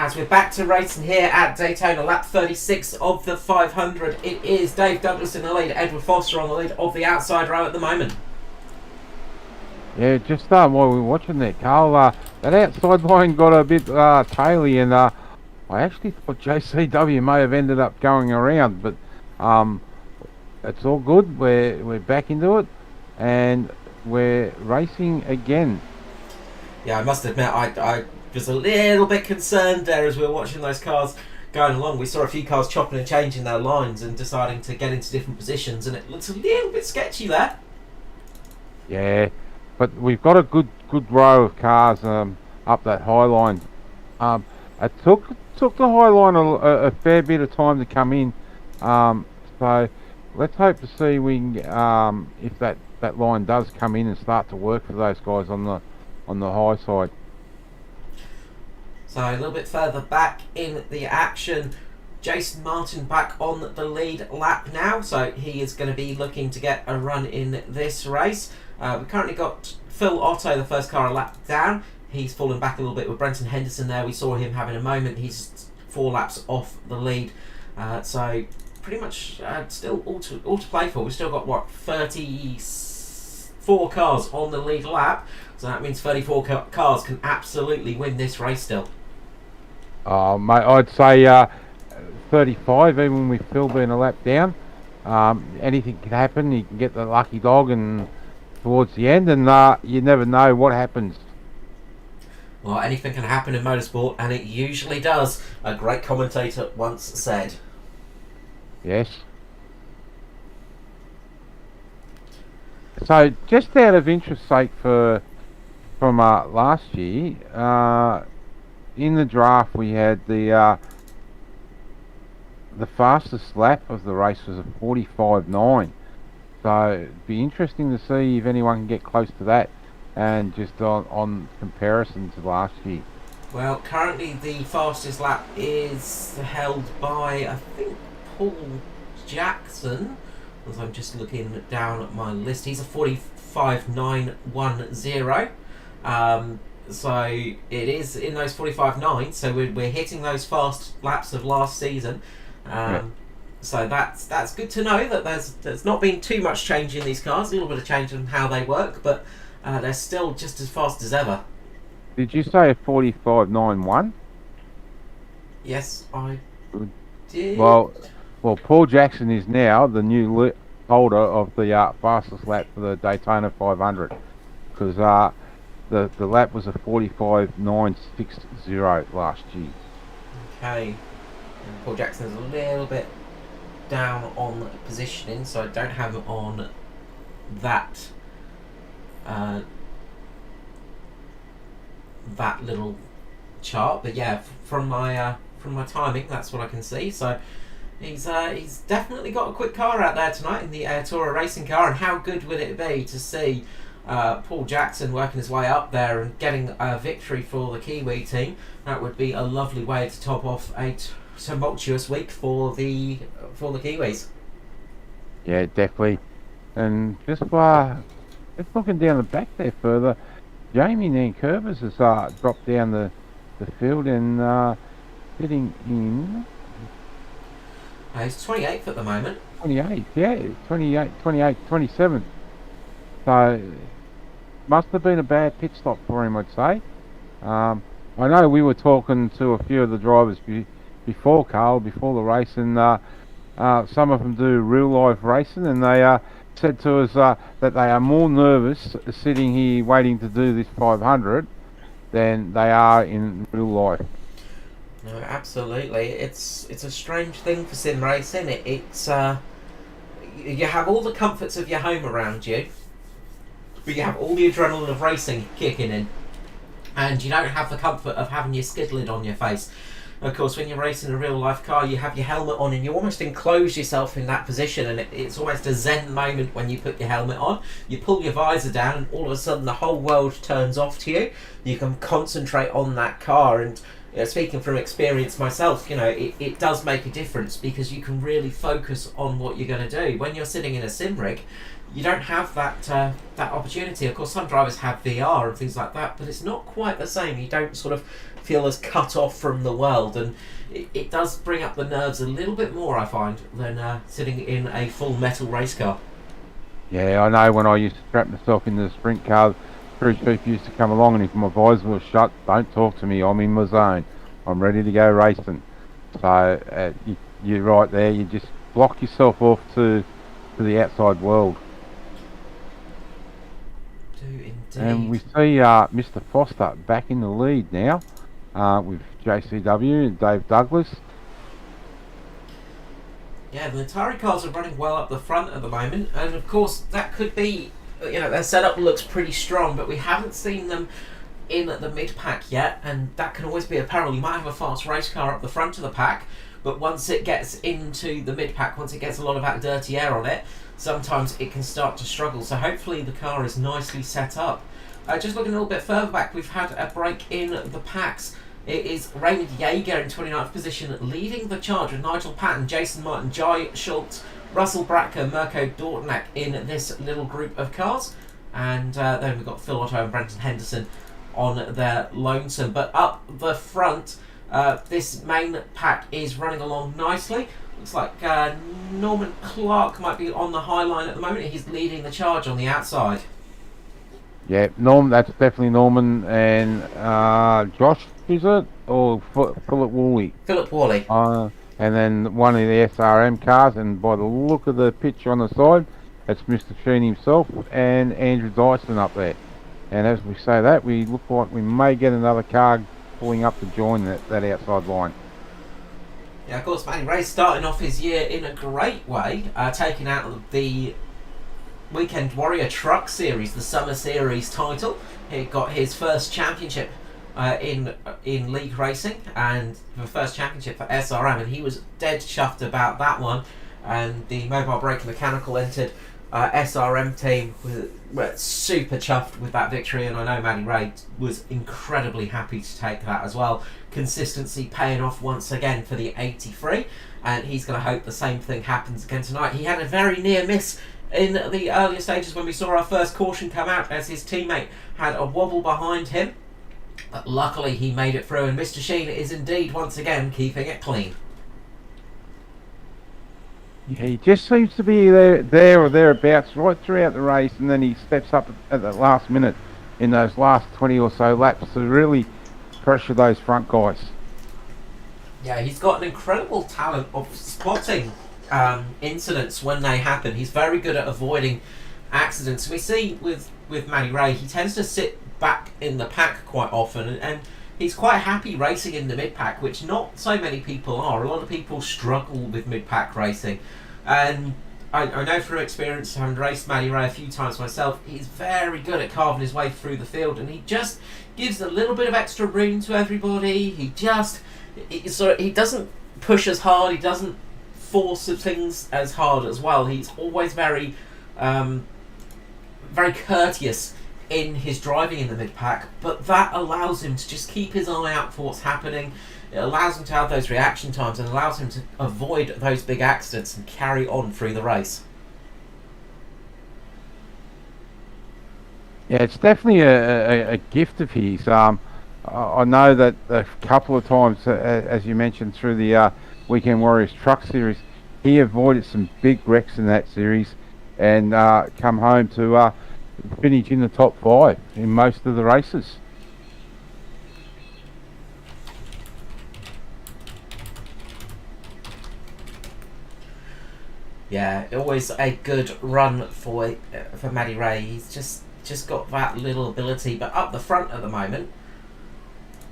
[SPEAKER 1] As we're back to racing here at Daytona, lap 36 of the 500. It is Dave Douglas in the lead, Edward Foster on the lead of the outside row at the moment.
[SPEAKER 2] Yeah, just while we were watching that, Carl, that outside line got a bit taily, and I actually thought JCW may have ended up going around, but it's all good. We're back into it, and we're racing again.
[SPEAKER 1] Yeah, I must admit, I was a little bit concerned there as we were watching those cars going along. We saw a few cars chopping and changing their lines and deciding to get into different positions, and it looks a little bit sketchy there.
[SPEAKER 2] Yeah, but we've got a good row of cars up that high line. It took the high line a fair bit of time to come in, so let's hope to see if that line does come in and start to work for those guys on the high side.
[SPEAKER 1] So a little bit further back in the action, Jason Martin back on the lead lap now, so he is going to be looking to get a run in this race. We've currently got Phil Otto, the first car, a lap down. He's fallen back a little bit with Brenton Henderson there. We saw him having a moment. He's 4 laps off the lead. So pretty much still all to play for. We've still got, 34 cars on the lead lap. So that means 34 cars can absolutely win this race still.
[SPEAKER 2] Mate, I'd say 35, even with Phil being a lap down. Anything can happen. You can get the lucky dog and towards the end, and you never know what happens.
[SPEAKER 1] Well, anything can happen in motorsport, and it usually does. A great commentator once said.
[SPEAKER 2] Yes. So, just out of interest sake from last year, in the draft we had the fastest lap of the race was a 45.9. So it'd be interesting to see if anyone can get close to that, and just on comparison to last year.
[SPEAKER 1] Well, currently the fastest lap is held by, I think, Paul Jackson. As I'm just looking down at my list, he's a 45.910. So it is in those 45.9. So we're hitting those fast laps of last season.
[SPEAKER 2] Yeah.
[SPEAKER 1] So that's good to know that there's not been too much change in these cars. A little bit of change in how they work, but they're still just as fast as ever.
[SPEAKER 2] Did you say a 45.91?
[SPEAKER 1] Yes, I
[SPEAKER 2] Good.
[SPEAKER 1] did.
[SPEAKER 2] Well, Paul Jackson is now the new holder of the fastest lap for the Daytona 500, because the lap was a 45.960 last year.
[SPEAKER 1] Okay. And Paul Jackson is a little bit down on positioning, so I don't have him on that that little chart. But yeah, from my timing, that's what I can see. So he's definitely got a quick car out there tonight in the Toro racing car. And how good would it be to see Paul Jackson working his way up there and getting a victory for the Kiwi team? That would be a lovely way to top off a tumultuous week for the Kiwis.
[SPEAKER 2] Yeah, definitely. And just looking down the back there further, Jamie Nankervis has dropped down the field and sitting in.
[SPEAKER 1] He's 28th at the moment.
[SPEAKER 2] 28th, yeah, 28, 27th. So must have been a bad pit stop for him, I'd say. I know we were talking to a few of the drivers before the race, and some of them do real life racing, and they said to us that they are more nervous sitting here waiting to do this 500 than they are in real life.
[SPEAKER 1] No, absolutely. It's a strange thing for sim racing. It's you have all the comforts of your home around you, but you have all the adrenaline of racing kicking in, and you don't have the comfort of having your skid lid on your face. Of course, when you're racing a real life car, you have your helmet on and you almost enclose yourself in that position, and it's almost a zen moment when you put your helmet on. You pull your visor down and all of a sudden the whole world turns off to you. You can concentrate on that car, and speaking from experience myself, it does make a difference because you can really focus on what you're going to do. When you're sitting in a sim rig, you don't have that opportunity. Of course, some drivers have VR and things like that, but it's not quite the same. You don't sort of feel as cut off from the world, and it does bring up the nerves a little bit more, I find, than sitting in a full metal race car.
[SPEAKER 2] Yeah, I know when I used to strap myself into the sprint car, crew chief used to come along, and if my visor was shut, don't talk to me, I'm in my zone. I'm ready to go racing. So you're right there, you just block yourself off to the outside world.
[SPEAKER 1] Do indeed.
[SPEAKER 2] And we see Mr. Foster back in the lead now with JCW and Dave Douglas.
[SPEAKER 1] Yeah, the Atari cars are running well up the front at the moment, and of course that could be, their setup looks pretty strong, but we haven't seen them in the mid-pack yet, and that can always be a peril. You might have a fast race car up the front of the pack, but once it gets into the mid-pack, once it gets a lot of that dirty air on it, sometimes it can start to struggle. So hopefully the car is nicely set up. Just looking a little bit further back, we've had a break in the packs. It is Raymond Jaeger in 29th position, leading the charge with Nigel Patton, Jason Martin, Jai Schultz, Russell Bracker, Mirko Dortnack in this little group of cars. And then we've got Phil Otto and Brenton Henderson on their lonesome. But up the front, this main pack is running along nicely. Looks like Norman Clark might be on the high line at the moment. He's leading the charge on the outside.
[SPEAKER 2] Yeah, that's definitely Norman and Josh, is it? Or Philip Woolley?
[SPEAKER 1] Philip Woolley.
[SPEAKER 2] And then one of the SRM cars, and by the look of the picture on the side, it's Mr. Sheen himself and Andrew Dyson up there. And as we say that, we look like we may get another car pulling up to join that outside line.
[SPEAKER 1] Yeah, of course, Matty Ray's starting off his year in a great way, taking out the Weekend Warrior Truck Series, the Summer Series title. He got his first championship in league racing, and the first championship for SRM, and he was dead chuffed about that one. And the Mobile Brake Mechanical entered SRM team were super chuffed with that victory, and I know Matty Ray was incredibly happy to take that as well. Consistency paying off once again for the 83, and he's going to hope the same thing happens again tonight. He had a very near miss in the earlier stages when we saw our first caution come out, as his teammate had a wobble behind him, but luckily he made it through, and Mr. Sheen is indeed once again keeping it clean.
[SPEAKER 2] Yeah, he just seems to be there or thereabouts right throughout the race, and then he steps up at the last minute in those last 20 or so laps to really pressure those front guys.
[SPEAKER 1] Yeah, he's got an incredible talent of spotting incidents when they happen. He's very good at avoiding accidents. We see with Matty Ray, he tends to sit back in the pack quite often, and he's quite happy racing in the mid-pack, which not so many people are. A lot of people struggle with mid-pack racing, and I know from experience, having raced Matty Ray a few times myself, he's very good at carving his way through the field, and he just gives a little bit of extra room to everybody. He doesn't push as hard, he doesn't force things as hard as well. He's always very very courteous in his driving in the mid-pack, but that allows him to just keep his eye out for what's happening. It allows him to have those reaction times and allows him to avoid those big accidents and carry on through the race.
[SPEAKER 2] Yeah, it's definitely a gift of his. I know that a couple of times, as you mentioned, through the Weekend Warriors Truck Series, he avoided some big wrecks in that series and come home to finish in the top 5 in most of the races.
[SPEAKER 1] Yeah, always a good run for Matty Ray. He's just got that little ability, but up the front at the moment,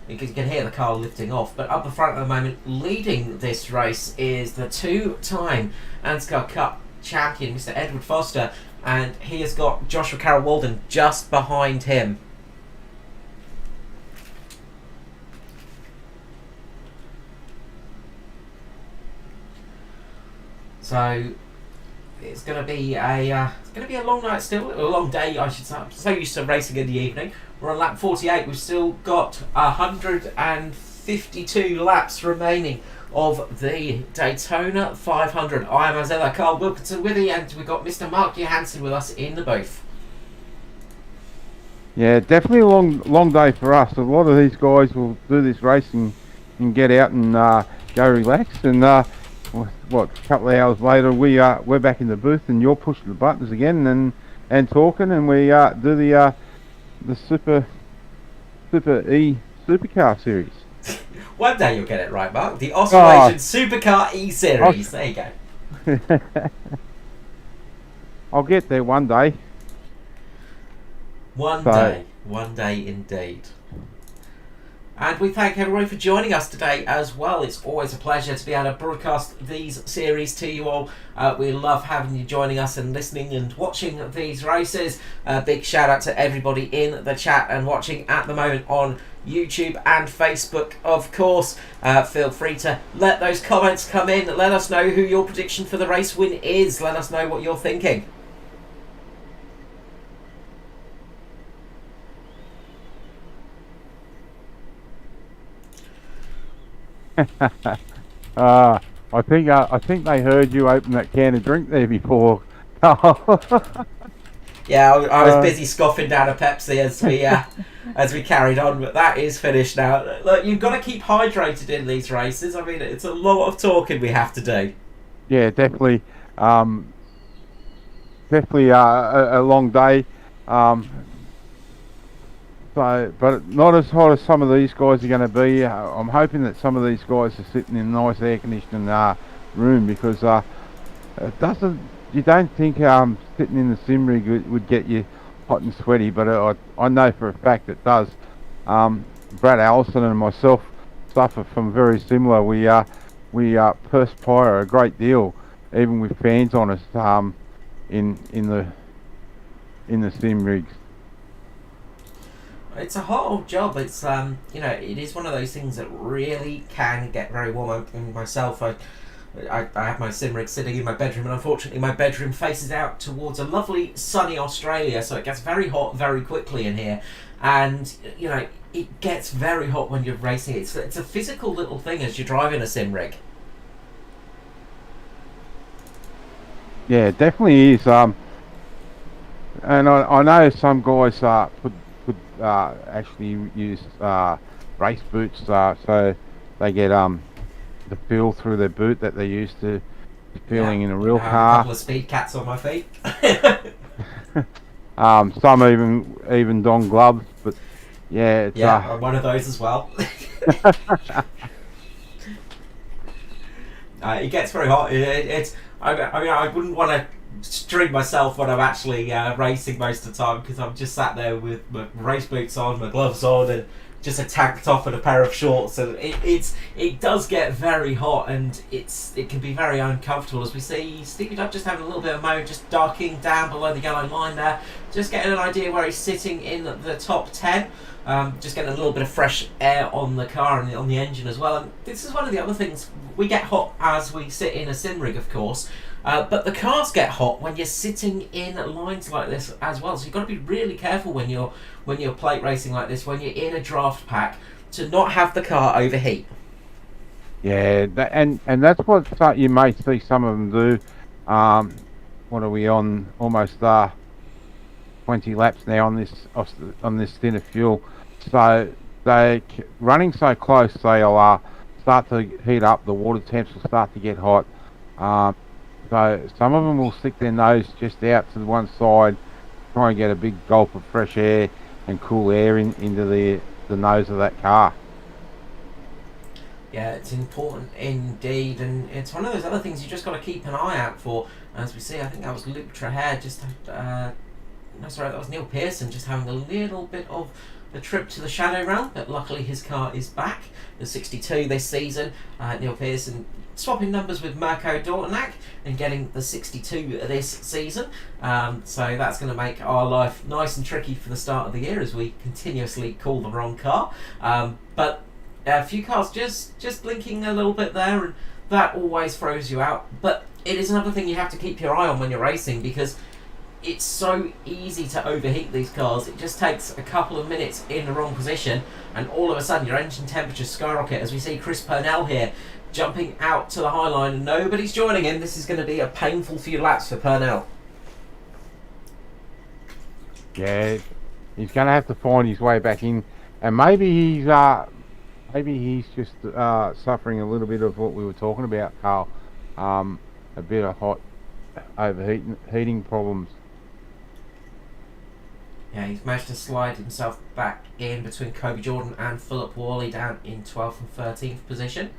[SPEAKER 1] because you can hear the car lifting off, but up the front at the moment, leading this race is the 2-time ANZCAR Cup champion, Mr. Edward Foster, and he has got Joshua Carroll Walden just behind him. So it's going to be a long night still, a long day I should say. I'm so used to racing in the evening. We're on lap 48. We've still got 130 52 laps remaining of the Daytona 500. I am ANZCAR Carl Wilkinson with you, and we've got Mr. Mark Johansson with us in the booth.
[SPEAKER 2] Yeah, definitely a long day for us. A lot of these guys will do this racing and get out and go relax. And a couple of hours later, we're back in the booth, and you're pushing the buttons again and talking, and we do the Super E Supercar Series.
[SPEAKER 1] One day you'll get it right, Mark. The Australasian Supercar E Series. There you go.
[SPEAKER 2] I'll get there one day.
[SPEAKER 1] One day indeed. And we thank everybody for joining us today as well. It's always a pleasure to be able to broadcast these series to you all. We love having you joining us and listening and watching these races. Big shout out to everybody in the chat and watching at the moment on YouTube and Facebook, of course. Feel free to let those comments come in. Let us know who your prediction for the race win is. Let us know what you're thinking.
[SPEAKER 2] I think they heard you open that can of drink there before.
[SPEAKER 1] Yeah, I was busy scoffing down a Pepsi as we carried on, but that is finished now. Look, you've got to keep hydrated in these races. I mean, it's a lot of talking we have to do.
[SPEAKER 2] Yeah, definitely. Definitely a long day. But not as hot as some of these guys are going to be. I'm hoping that some of these guys are sitting in a nice air-conditioned room, because you don't think sitting in the sim rig would get you hot and sweaty, but I know for a fact it does. Brad Allison and myself suffer from very similar. We perspire a great deal, even with fans on us in the sim rigs.
[SPEAKER 1] It's a hot old job. It's it is one of those things that really can get very warm. Myself, I have my sim rig sitting in my bedroom, and unfortunately my bedroom faces out towards a lovely sunny Australia, so it gets very hot very quickly in here. And it gets very hot when you're racing. It's a physical little thing as you're driving a sim rig.
[SPEAKER 2] Yeah, it definitely is. And I know some guys could actually use race boots, so they get the feel through their boot that they're used to feeling in a real car.
[SPEAKER 1] A couple of speed cats on my feet.
[SPEAKER 2] Some even don gloves, but yeah,
[SPEAKER 1] I'm one of those as well. It gets very hot. I wouldn't want to stream myself when I'm actually racing most of the time, because I'm just sat there with my race boots on, my gloves on, and just a tank top and a pair of shorts, and it does get very hot, and it can be very uncomfortable. As we see Stevie Dubb just having a little bit of mode, just darking down below the yellow line there, just getting an idea where he's sitting in the top 10. Just getting a little bit of fresh air on the car and on the engine as well. And this is one of the other things. We get hot as we sit in a sim rig, of course, but the cars get hot when you're sitting in lines like this as well. So you've got to be really careful when you're plate racing like this, when you're in a draft pack, to not have the car overheat.
[SPEAKER 2] Yeah, and that's what you may see some of them do. What are we on? Almost 20 laps now on this thinner fuel. So they running so close, they'll start to heat up. The water temps will start to get hot. So some of them will stick their nose just out to the one side, try and get a big gulp of fresh air and cool air into the nose of that car.
[SPEAKER 1] Yeah, it's important indeed, and it's one of those other things you just got to keep an eye out for. As we see, I think that was Luke Traher that was Neil Pearson just having a little bit of a trip to the shadow realm, but luckily his car is back. The 62 this season. Neil Pearson swapping numbers with Mirko Dortnack and getting the 62 this season. So that's going to make our life nice and tricky for the start of the year as we continuously call the wrong car. But a few cars just blinking a little bit there, and that always throws you out. But it is another thing you have to keep your eye on when you're racing, because it's so easy to overheat these cars. It just takes a couple of minutes in the wrong position, and all of a sudden your engine temperature skyrocket. As we see Chris Purnell here jumping out to the high line, and nobody's joining him. This is going to be a painful few laps for Purnell.
[SPEAKER 2] Yeah, he's going to have to find his way back in, and maybe he's just suffering a little bit of what we were talking about, Carl. A bit of hot heating problems.
[SPEAKER 1] Yeah, he's managed to slide himself back in between Kobe Jordan and Philip Worley down in 12th and 13th position.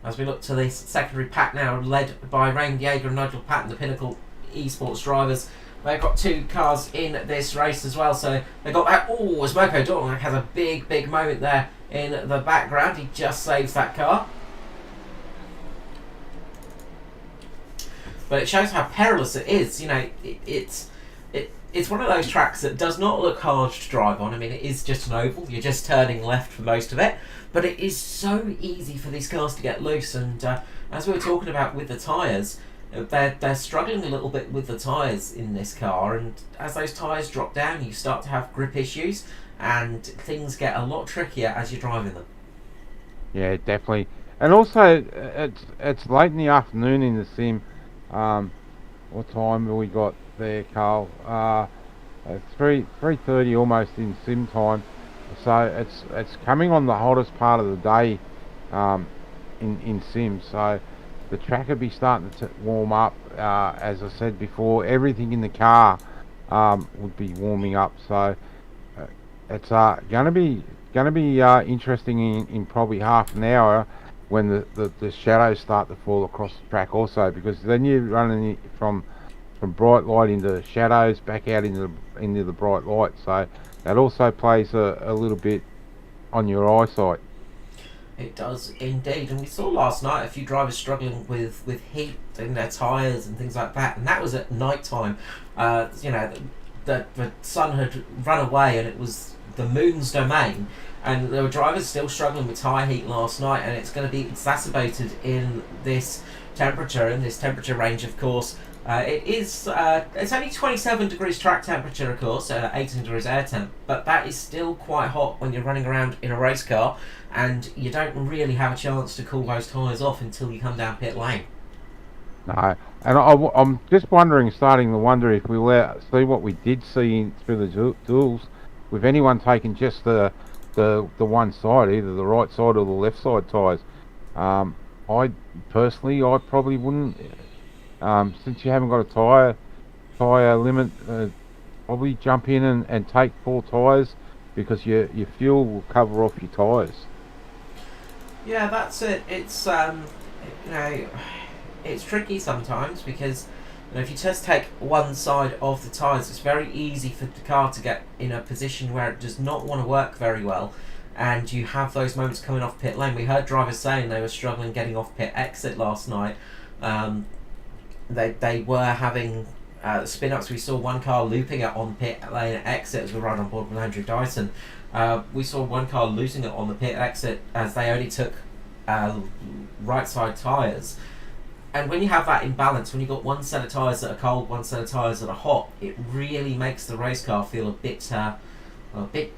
[SPEAKER 1] As we look to the secondary pack now, led by Rain Yeager and Nigel Patton, the Pinnacle Esports drivers. They've got 2 cars in this race as well, so they got that. Oh, as Moko Dortmund has a big moment there in the background. He just saves that car. But it shows how perilous it is. You know, it's one of those tracks that does not look hard to drive on. I mean, it is just an oval. You're just turning left for most of it. But it is so easy for these cars to get loose. And as we were talking about with the tyres, they're struggling a little bit with the tyres in this car. And as those tyres drop down, you start to have grip issues. And things get a lot trickier as you're driving them.
[SPEAKER 2] Yeah, definitely. And also, it's late in the afternoon in the sim. What time have we got there, Carl? 3:30 almost in sim time. So it's coming on the hottest part of the day in sim. So the track will be starting to warm up. As I said before, everything in the car would be warming up. So it's going to be interesting in probably half an hour, when the shadows start to fall across the track also, because then you're running from bright light into shadows, back out into the bright light. So that also plays a little bit on your eyesight.
[SPEAKER 1] It does indeed, and we saw last night a few drivers struggling with heat in their tyres and things like that, and that was at night time. You know, the sun had run away and it was the moon's domain, and there were drivers still struggling with tyre heat last night, and it's going to be exacerbated in this temperature range, of course. It's only 27 degrees track temperature, of course, 18 degrees air temp, but that is still quite hot when you're running around in a race car, and you don't really have a chance to cool those tyres off until you come down pit lane.
[SPEAKER 2] No, and I'm just starting to wonder if we'll see what we did see through the duels, with anyone taking just the one side, either the right side or the left side tyres. I probably wouldn't, since you haven't got a tyre limit, probably jump in and take 4 tyres, because your fuel will cover off your tyres.
[SPEAKER 1] Yeah, that's it. It's you know, it's tricky sometimes, because if you just take one side of the tyres, it's very easy for the car to get in a position where it does not want to work very well, and you have those moments coming off pit lane. We heard drivers saying they were struggling getting off pit exit last night. They were having spin-ups. We saw one car looping it on pit lane exit as we ride on board with Andrew Dyson. We saw one car losing it on the pit exit as they only took right side tyres. And when you have that imbalance, when you've got one set of tyres that are cold, one set of tyres that are hot, it really makes the race car feel a bit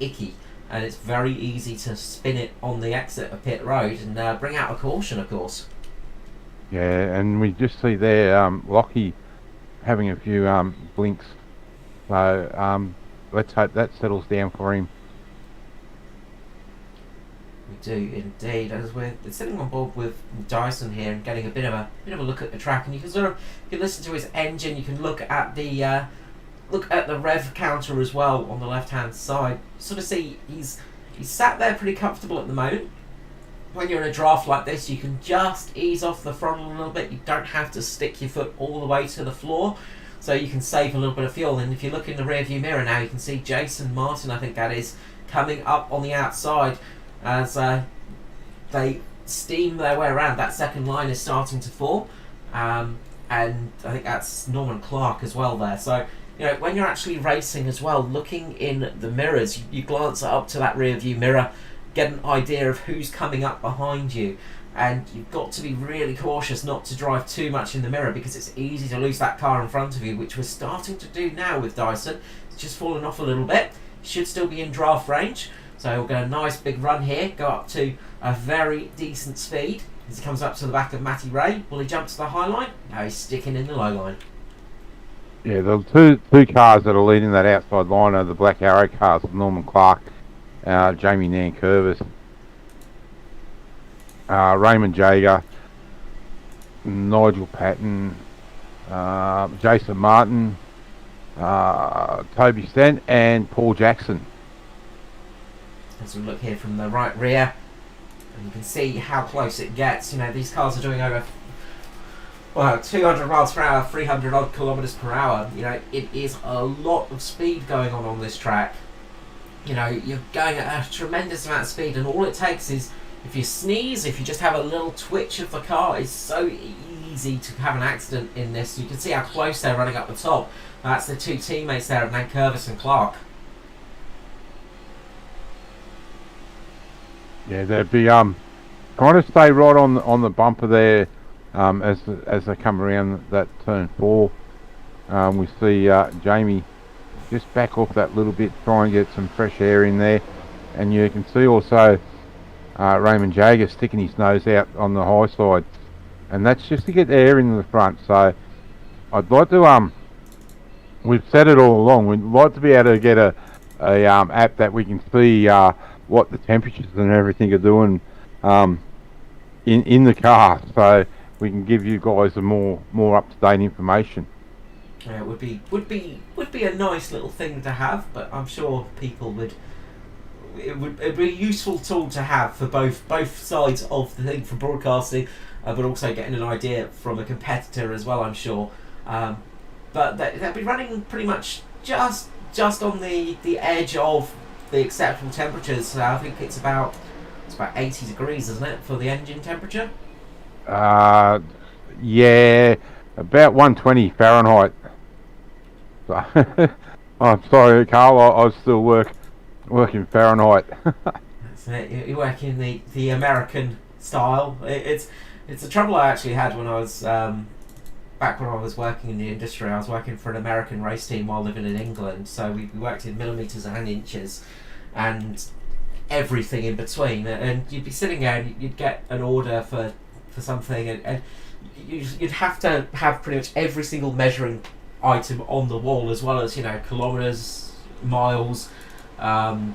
[SPEAKER 1] icky, and it's very easy to spin it on the exit of pit road and bring out a caution, of course.
[SPEAKER 2] Yeah, and we just see there Lockie having a few blinks, so let's hope that settles down for him.
[SPEAKER 1] We do indeed, as we're sitting on board with Dyson here and getting a bit of a look at the track, and you can listen to his engine. You can look at the rev counter as well on the left hand side. Sort of see he's sat there pretty comfortable at the moment. When you're in a draft like this, you can just ease off the throttle a little bit. You don't have to stick your foot all the way to the floor, so you can save a little bit of fuel. And if you look in the rear view mirror now, you can see Jason Martin, I think that is, coming up on the outside as they steam their way around. That second line is starting to form, and I think that's Norman Clark as well there. So when you're actually racing as well, looking in the mirrors, you glance up to that rear view mirror, get an idea of who's coming up behind you, and you've got to be really cautious not to drive too much in the mirror, because it's easy to lose that car in front of you, which we're starting to do now with Dyson. It's just fallen off a little bit. Should still be in draft range, so we'll get a nice big run here, go up to a very decent speed as he comes up to the back of Matty Ray. Will he jump to the high line? No, he's sticking in the low line.
[SPEAKER 2] Yeah, the two cars that are leading that outside line are the Black Arrow cars of Norman Clark, Jamie Nankervis, Raymond Jager, Nigel Patton, Jason Martin, Toby Stent, and Paul Jackson.
[SPEAKER 1] As we look here from the right rear, and you can see how close it gets. You know, these cars are doing over 200 miles per hour, 300 odd kilometers per hour. You know, it is a lot of speed going on this track. You know, you're going at a tremendous amount of speed, and all it takes is, if you sneeze, if you just have a little twitch of the car, it's so easy to have an accident in this. You can see how close they're running up the top. That's the two teammates there of Nankervis and Clark.
[SPEAKER 2] Yeah, they'd be trying to stay right on the bumper there as they come around that turn 4. We see Jamie just back off that little bit, try and get some fresh air in there, and you can see also Raymond Jager sticking his nose out on the high side, and that's just to get air into the front. So I'd like to we've said it all along, we'd like to be able to get a app that we can see what the temperatures and everything are doing in the car, so we can give you guys a more up to date information.
[SPEAKER 1] Yeah, it would be a nice little thing to have, but I'm sure people would. It'd be a useful tool to have for both sides of the thing, for broadcasting, but also getting an idea from a competitor as well, I'm sure. But they'll be running pretty much just on the edge of the acceptable temperatures. I think it's about 80 degrees, isn't it, for the engine temperature?
[SPEAKER 2] Yeah, about 120 Fahrenheit. So, I'm sorry, Carl, I still work in Fahrenheit.
[SPEAKER 1] That's it. You work in the American style. It's the trouble I actually had when I was back when I was working in the industry. I was working for an American race team while living in England, so we worked in millimetres and inches and everything in between. And you'd be sitting there and you'd get an order for something, and you'd have to have pretty much every single measuring item on the wall, as well as, you know, kilometres, miles, Fahrenheit,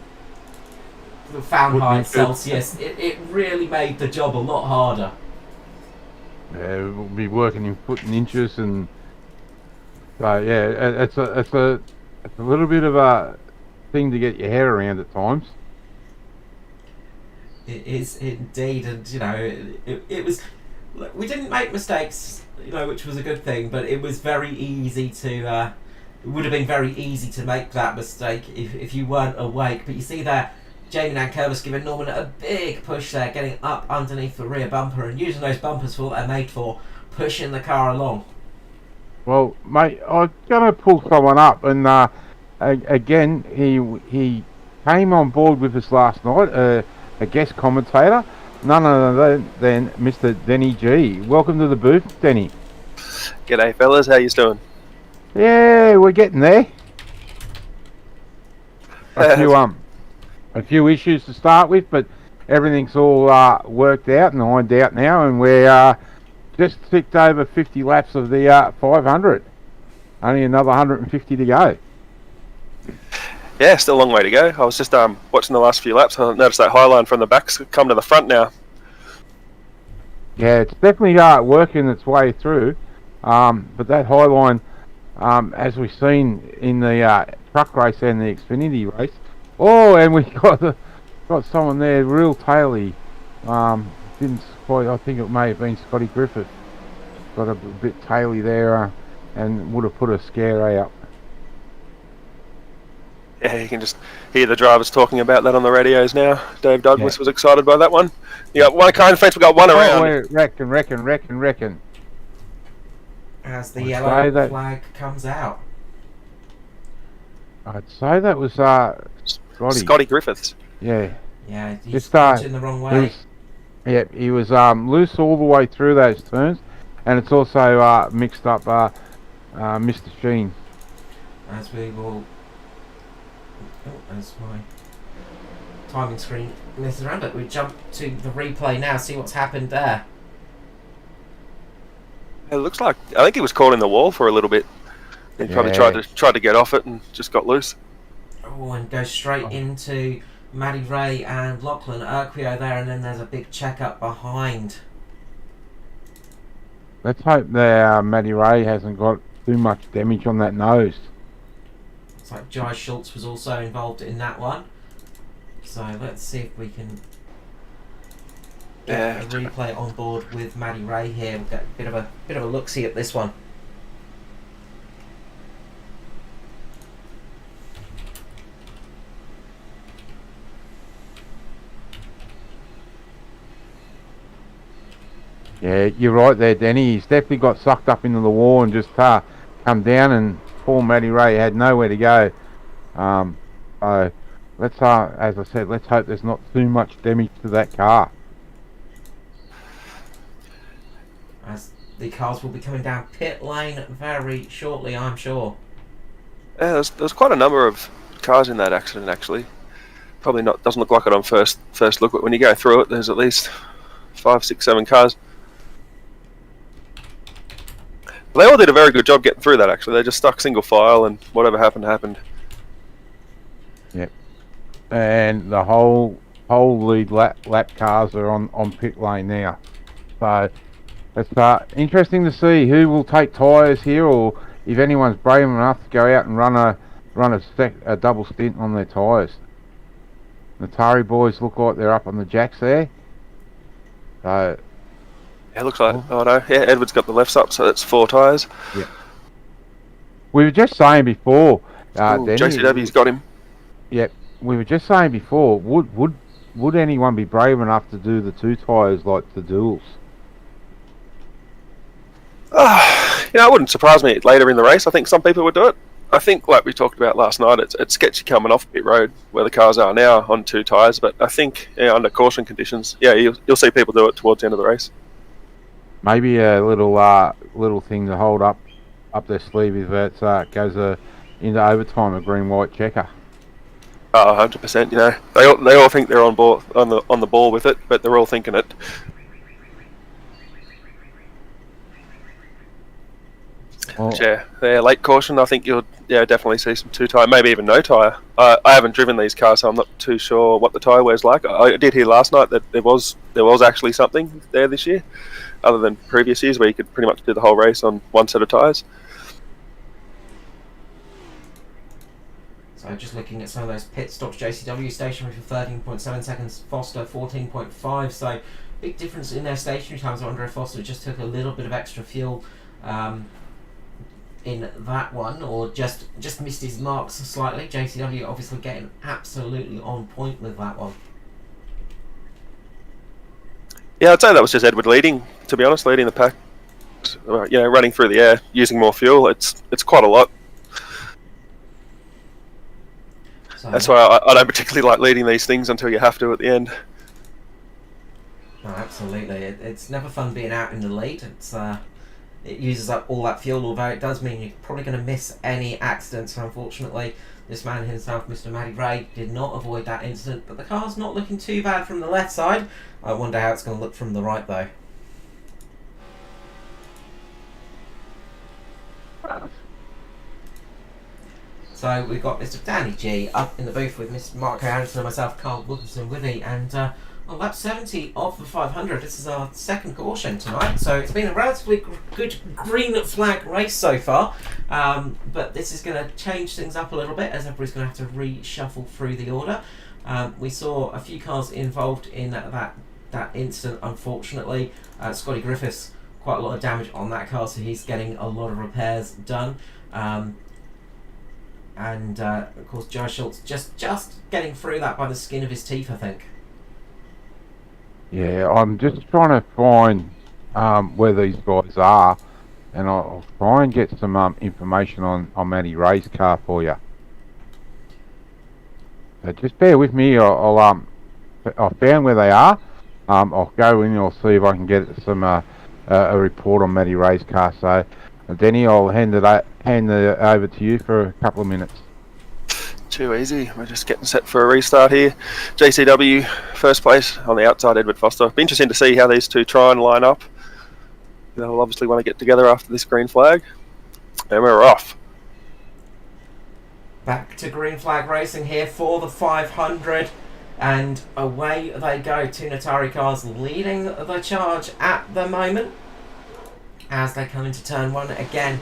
[SPEAKER 1] Celsius. It really made the job a lot harder.
[SPEAKER 2] Yeah, we'll be working in foot and inches, and so yeah, it's a little bit of a thing to get your head around at times.
[SPEAKER 1] It is indeed, and you know, it was. We didn't make mistakes, you know, which was a good thing, but it was very easy to. It would have been very easy to make that mistake if you weren't awake. But you see there, Jamie Nankervis giving Norman a big push there, getting up underneath the rear bumper and using those bumpers for what they're made for, pushing the car along. Well,
[SPEAKER 2] mate, I'm gonna pull someone up, and again, he came on board with us last night, a guest commentator, none other than Mr. Denny G. Welcome to the booth, Denny.
[SPEAKER 3] G'day, fellas. How you doing?
[SPEAKER 2] Yeah, we're getting there. A few issues to start with, but everything's all worked out and ironed out now, and we're just ticked over 50 laps of the 500. Only another 150 to go.
[SPEAKER 3] Yeah, still a long way to go. I was just watching the last few laps. I noticed that high line from the back's come to the front now.
[SPEAKER 2] Yeah, it's definitely working its way through, but that high line, as we've seen in the truck race and the Xfinity race. Oh, and we got someone there real taily. Didn't quite. I think it may have been Scotty Griffith. Got a bit taily there, and would have put a scare out.
[SPEAKER 3] Yeah, you can just hear the drivers talking about that on the radios now. Dave Douglas was excited by that one. You got one car in front, we got one around.
[SPEAKER 2] Reckon.
[SPEAKER 1] As the yellow flag comes out.
[SPEAKER 2] I'd say that was Scotty
[SPEAKER 3] Griffiths.
[SPEAKER 2] Yeah.
[SPEAKER 1] Yeah, he's punching the wrong way.
[SPEAKER 2] Yep, he was loose all the way through those turns, and it's also mixed up Mr. Sheen.
[SPEAKER 1] As we will... as my timing screen messes around, but we jump to the replay now, see what's happened there.
[SPEAKER 3] It looks like I think he was caught in the wall for a little bit. He probably tried to get off it and just got loose.
[SPEAKER 1] Oh, and goes straight into Maddie Ray and Lachlan Urquio there, and then there's a big check-up behind.
[SPEAKER 2] Let's hope that Maddie Ray hasn't got too much damage on that nose.
[SPEAKER 1] Looks like Jai Schultz was also involved in that one. So let's see if we can get a replay on board with Maddie Ray here. We'll get a bit of a look-see at this one.
[SPEAKER 2] Yeah, you're right there, Denny. He's definitely got sucked up into the wall and just come down, and poor Matty Ray had nowhere to go. So let's, as I said, let's hope there's not too much damage to that car.
[SPEAKER 1] As the cars will be coming down pit lane very shortly, I'm sure.
[SPEAKER 3] Yeah, there's quite a number of cars in that accident actually. Probably not doesn't look like it on first look, but when you go through it, there's at least 5, 6, 7 cars. They all did a very good job getting through that actually. They just stuck single file and whatever happened happened.
[SPEAKER 2] Yep. And the whole lead lap cars are on pit lane now. So it's interesting to see who will take tyres here, or if anyone's brave enough to go out and run a double stint on their tyres. The Tari boys look like they're up on the jacks there. So
[SPEAKER 3] it looks like yeah, Edward's got the lefts up, so that's 4 tyres.
[SPEAKER 2] Yeah. We were just saying before,
[SPEAKER 3] JCW's got him.
[SPEAKER 2] Yep. We were just saying before, would anyone be brave enough to do the 2 tyres like the duels?
[SPEAKER 3] It wouldn't surprise me later in the race. I think some people would do it. I think, like we talked about last night, it's sketchy coming off pit road where the cars are now on 2 tyres. But I think under caution conditions, you'll see people do it towards the end of the race.
[SPEAKER 2] Maybe a little thing to hold up their sleeve if it goes into overtime, a green-white checker.
[SPEAKER 3] 100%. They all think they're on the ball with it, but they're all thinking it.
[SPEAKER 2] Well,
[SPEAKER 3] late caution. I think you'll definitely see some 2 tyre, maybe even no tyre. I haven't driven these cars, so I'm not too sure what the tyre wear's like. I did hear last night that there was actually something there this year, other than previous years where you could pretty much do the whole race on one set of tyres.
[SPEAKER 1] So just looking at some of those pit stops, JCW stationary for 13.7 seconds, Foster 14.5. So big difference in their stationary times. I wonder if Foster just took a little bit of extra fuel in that one, or just missed his marks slightly. JCW obviously getting absolutely on point with that one.
[SPEAKER 3] Yeah, I'd say that was just Edward leading, to be honest, leading the pack. Running through the air, using more fuel. It's quite a lot. So that's why I don't particularly like leading these things until you have to at the end.
[SPEAKER 1] No, absolutely. It's never fun being out in the lead. It uses up all that fuel, although it does mean you're probably going to miss any accidents. So unfortunately, this man himself, Mr. Matty Ray, did not avoid that incident. But the car's not looking too bad from the left side. I wonder how it's going to look from the right, though. So we've got Mr. Danny G up in the booth with Mr. Marco Harrison and myself, Carl Wilkinson, with me, and on lap 70 of the 500, this is our second caution tonight. So it's been a relatively good green flag race so far, but this is going to change things up a little bit as everybody's going to have to reshuffle through the order. We saw a few cars involved in that incident, unfortunately. Scotty Griffiths, quite a lot of damage on that car, so he's getting a lot of repairs done. And of course, Jai Schultz just getting through that by the skin of his teeth, I think.
[SPEAKER 2] Yeah, I'm just trying to find where these guys are, and I'll try and get some information on Matty Ray's car for you. So just bear with me. I found where they are. I'll go in and I'll see if I can get some a report on Matty Ray's car. So, Denny, I'll hand it over to you for a couple of minutes.
[SPEAKER 3] Too easy. We're just getting set for a restart here. GCW first place on the outside, Edward Foster. Be interesting to see how these two try and line up. They'll obviously want to get together after this green flag. And we're off.
[SPEAKER 1] Back to green flag racing here for the 500. And away they go. Two Natari cars leading the charge at the moment as they come into turn one again.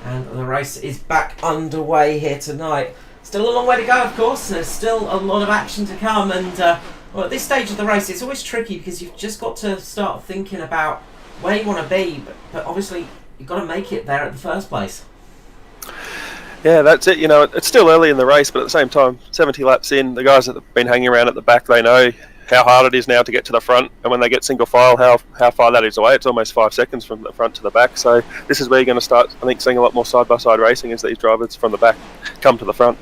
[SPEAKER 1] And the race is back underway here tonight. Still a long way to go, of course. There's still a lot of action to come. And well, at this stage of the race, it's always tricky because you've just got to start thinking about where you want to be. But obviously, you've got to make it there at the first place.
[SPEAKER 3] Yeah, that's it. You know, it's still early in the race, but at the same time, 70 laps in, the guys that have been hanging around at the back, they know how hard it is now to get to the front. And when they get single file, how far that is away. It's almost 5 seconds from the front to the back. So this is where you're going to start, I think, seeing a lot more side-by-side racing as these drivers from the back come to the front.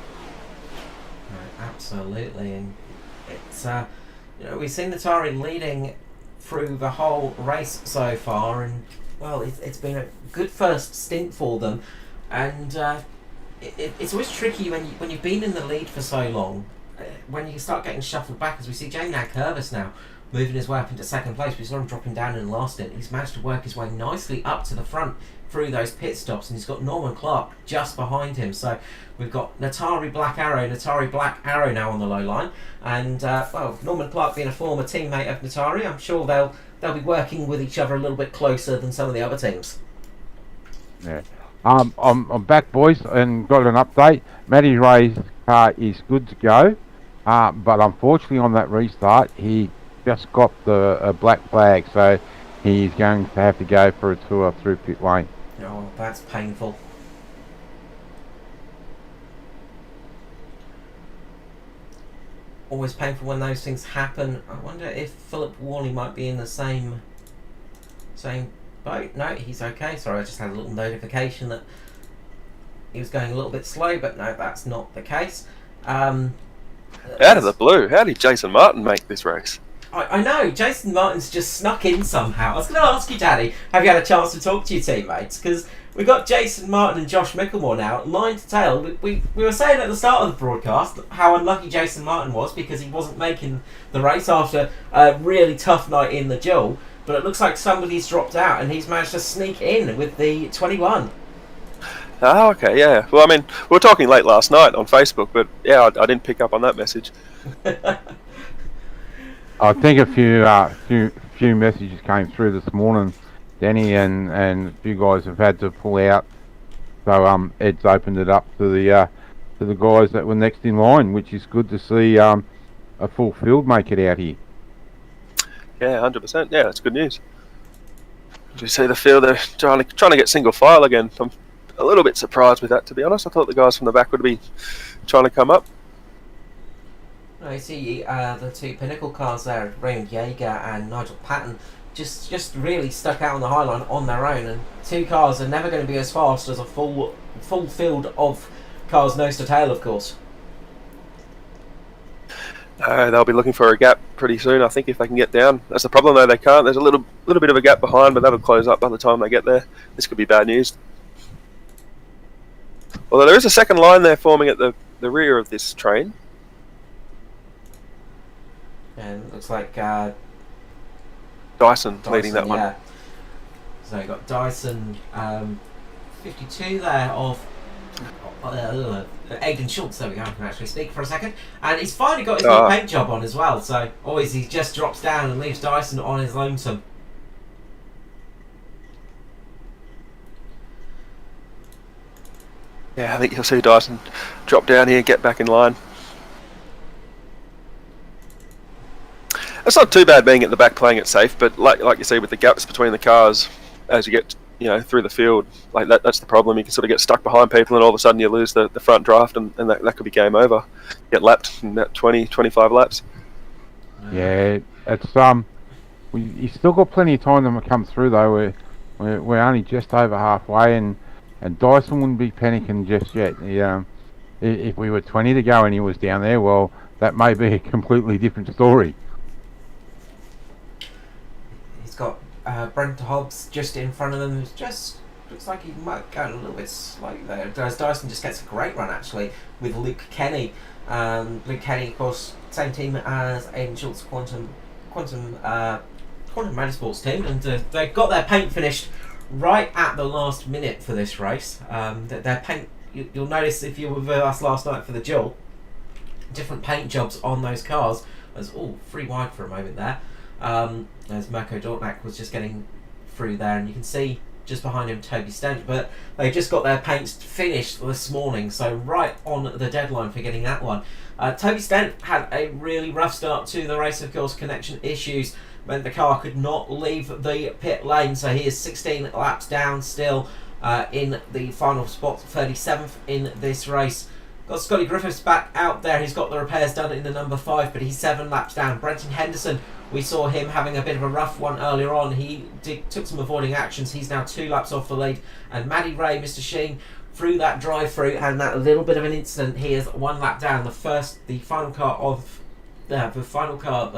[SPEAKER 1] Absolutely. And it's, you know, we've seen the Natari leading through the whole race so far. And, well, it's been a good first stint for them. And it's always tricky when you've been in the lead for so long, when you start getting shuffled back, as we see Jay Curvis now moving his way up into second place. We saw him dropping down in the last stint. He's managed to work his way nicely up to the front through those pit stops, and he's got Norman Clark just behind him. So we've got Natari Black Arrow now on the low line, and well, Norman Clark being a former teammate of Natari, I'm sure they'll be working with each other a little bit closer than some of the other teams.
[SPEAKER 2] Yeah. I'm back, boys, and got an update. Matty Ray's car is good to go, but unfortunately on that restart, he just got the black flag, so he's going to have to go for a tour through pit lane.
[SPEAKER 1] Oh, that's painful. Always painful when those things happen. I wonder if Philip Worley might be in the same boat. No, he's okay. Sorry, I just had a little notification that he was going a little bit slow, but no, that's not the case.
[SPEAKER 3] Out of the blue, how did Jason Martin make this race?
[SPEAKER 1] I know, Jason Martin's just snuck in somehow. I was going to ask you, Daddy, have you had a chance to talk to your teammates? Because we've got Jason Martin and Josh Micklemore now, line to tail. We were saying at the start of the broadcast how unlucky Jason Martin was because he wasn't making the race after a really tough night in the duel. But it looks like somebody's dropped out and he's managed to sneak in with the 21.
[SPEAKER 3] Oh, okay, yeah. Well, I mean, we were talking late last night on Facebook, but yeah, I didn't pick up on that message.
[SPEAKER 2] I think a few messages came through this morning, Danny, and a few guys have had to pull out. So Ed's opened it up to the guys that were next in line, which is good to see a full field make it out here.
[SPEAKER 3] Yeah, 100%. Yeah, that's good news. As you see the field, they're trying to get single file again. I'm a little bit surprised with that, to be honest. I thought the guys from the back would be trying to come up.
[SPEAKER 1] I see the two Pinnacle cars there, Raymond Yeager and Nigel Patton, just really stuck out on the high line on their own, and two cars are never going to be as fast as a full field of cars nose to tail, of course.
[SPEAKER 3] They'll be looking for a gap pretty soon, I think, if they can get down. That's the problem, though. They can't. There's a little bit of a gap behind, but that'll close up by the time they get there. This could be bad news. Although there is a second line there forming at the rear of this train.
[SPEAKER 1] And it looks like
[SPEAKER 3] Dyson leading that one.
[SPEAKER 1] Yeah. So you've got Dyson, 52 there of Aidan Schultz. There we go, I can actually speak for a second. And he's finally got his new paint job on as well, so always he just drops down and leaves Dyson on his lonesome.
[SPEAKER 3] Yeah, I think you'll see Dyson drop down here and get back in line. It's not too bad being at the back playing it safe, but like you see with the gaps between the cars as you get through the field, like that's the problem. You can sort of get stuck behind people and all of a sudden you lose the front draft and that could be game over. Get lapped in that 20-25 laps.
[SPEAKER 2] Yeah, it's you still got plenty of time to come through though. We're only just over halfway and Dyson wouldn't be panicking just yet. If we were 20 to go and he was down there, well, that may be a completely different story.
[SPEAKER 1] Brent Hobbs just in front of them. Just looks like he might go a little bit slow there. Dyson just gets a great run actually with Luke Kenny. Luke Kenny, of course, same team as Aiden Schultz Quantum Motorsports team, and they got their paint finished right at the last minute for this race. Their paint, you'll notice if you were with us last night for the duel, different paint jobs on those cars. There's free wide for a moment there. As Mirko Dortnak was just getting through there, and you can see just behind him Toby Stent, but they just got their paints finished this morning, so right on the deadline for getting that one. Toby Stent had a really rough start to the race, of course. Connection issues meant the car could not leave the pit lane, so he is 16 laps down still in the final spot, 37th in this race. Got Scotty Griffiths back out there. He's got the repairs done in the number 5, but he's 7 laps down. Brenton Henderson, we saw him having a bit of a rough one earlier on. He took some avoiding actions. He's now 2 laps off the lead. And Maddie Ray, Mr. Sheen, through that drive-through and that little bit of an incident, he is 1 lap down. The final car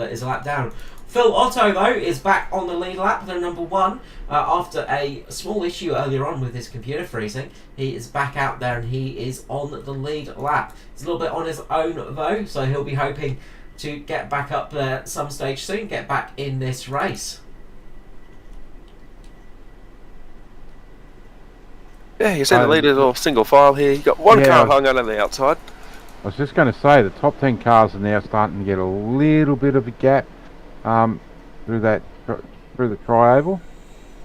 [SPEAKER 1] is a lap down. Phil Otto, though, is back on the lead lap, the number 1, after a small issue earlier on with his computer freezing. He is back out there and he is on the lead lap. He's a little bit on his own, though, so he'll be hoping to get back up there some stage soon, get back in this race.
[SPEAKER 3] Yeah, you see the leaders all single file here. You've got one car hung out on the outside.
[SPEAKER 2] I was just going to say, the top 10 cars are now starting to get a little bit of a gap through the tri-oval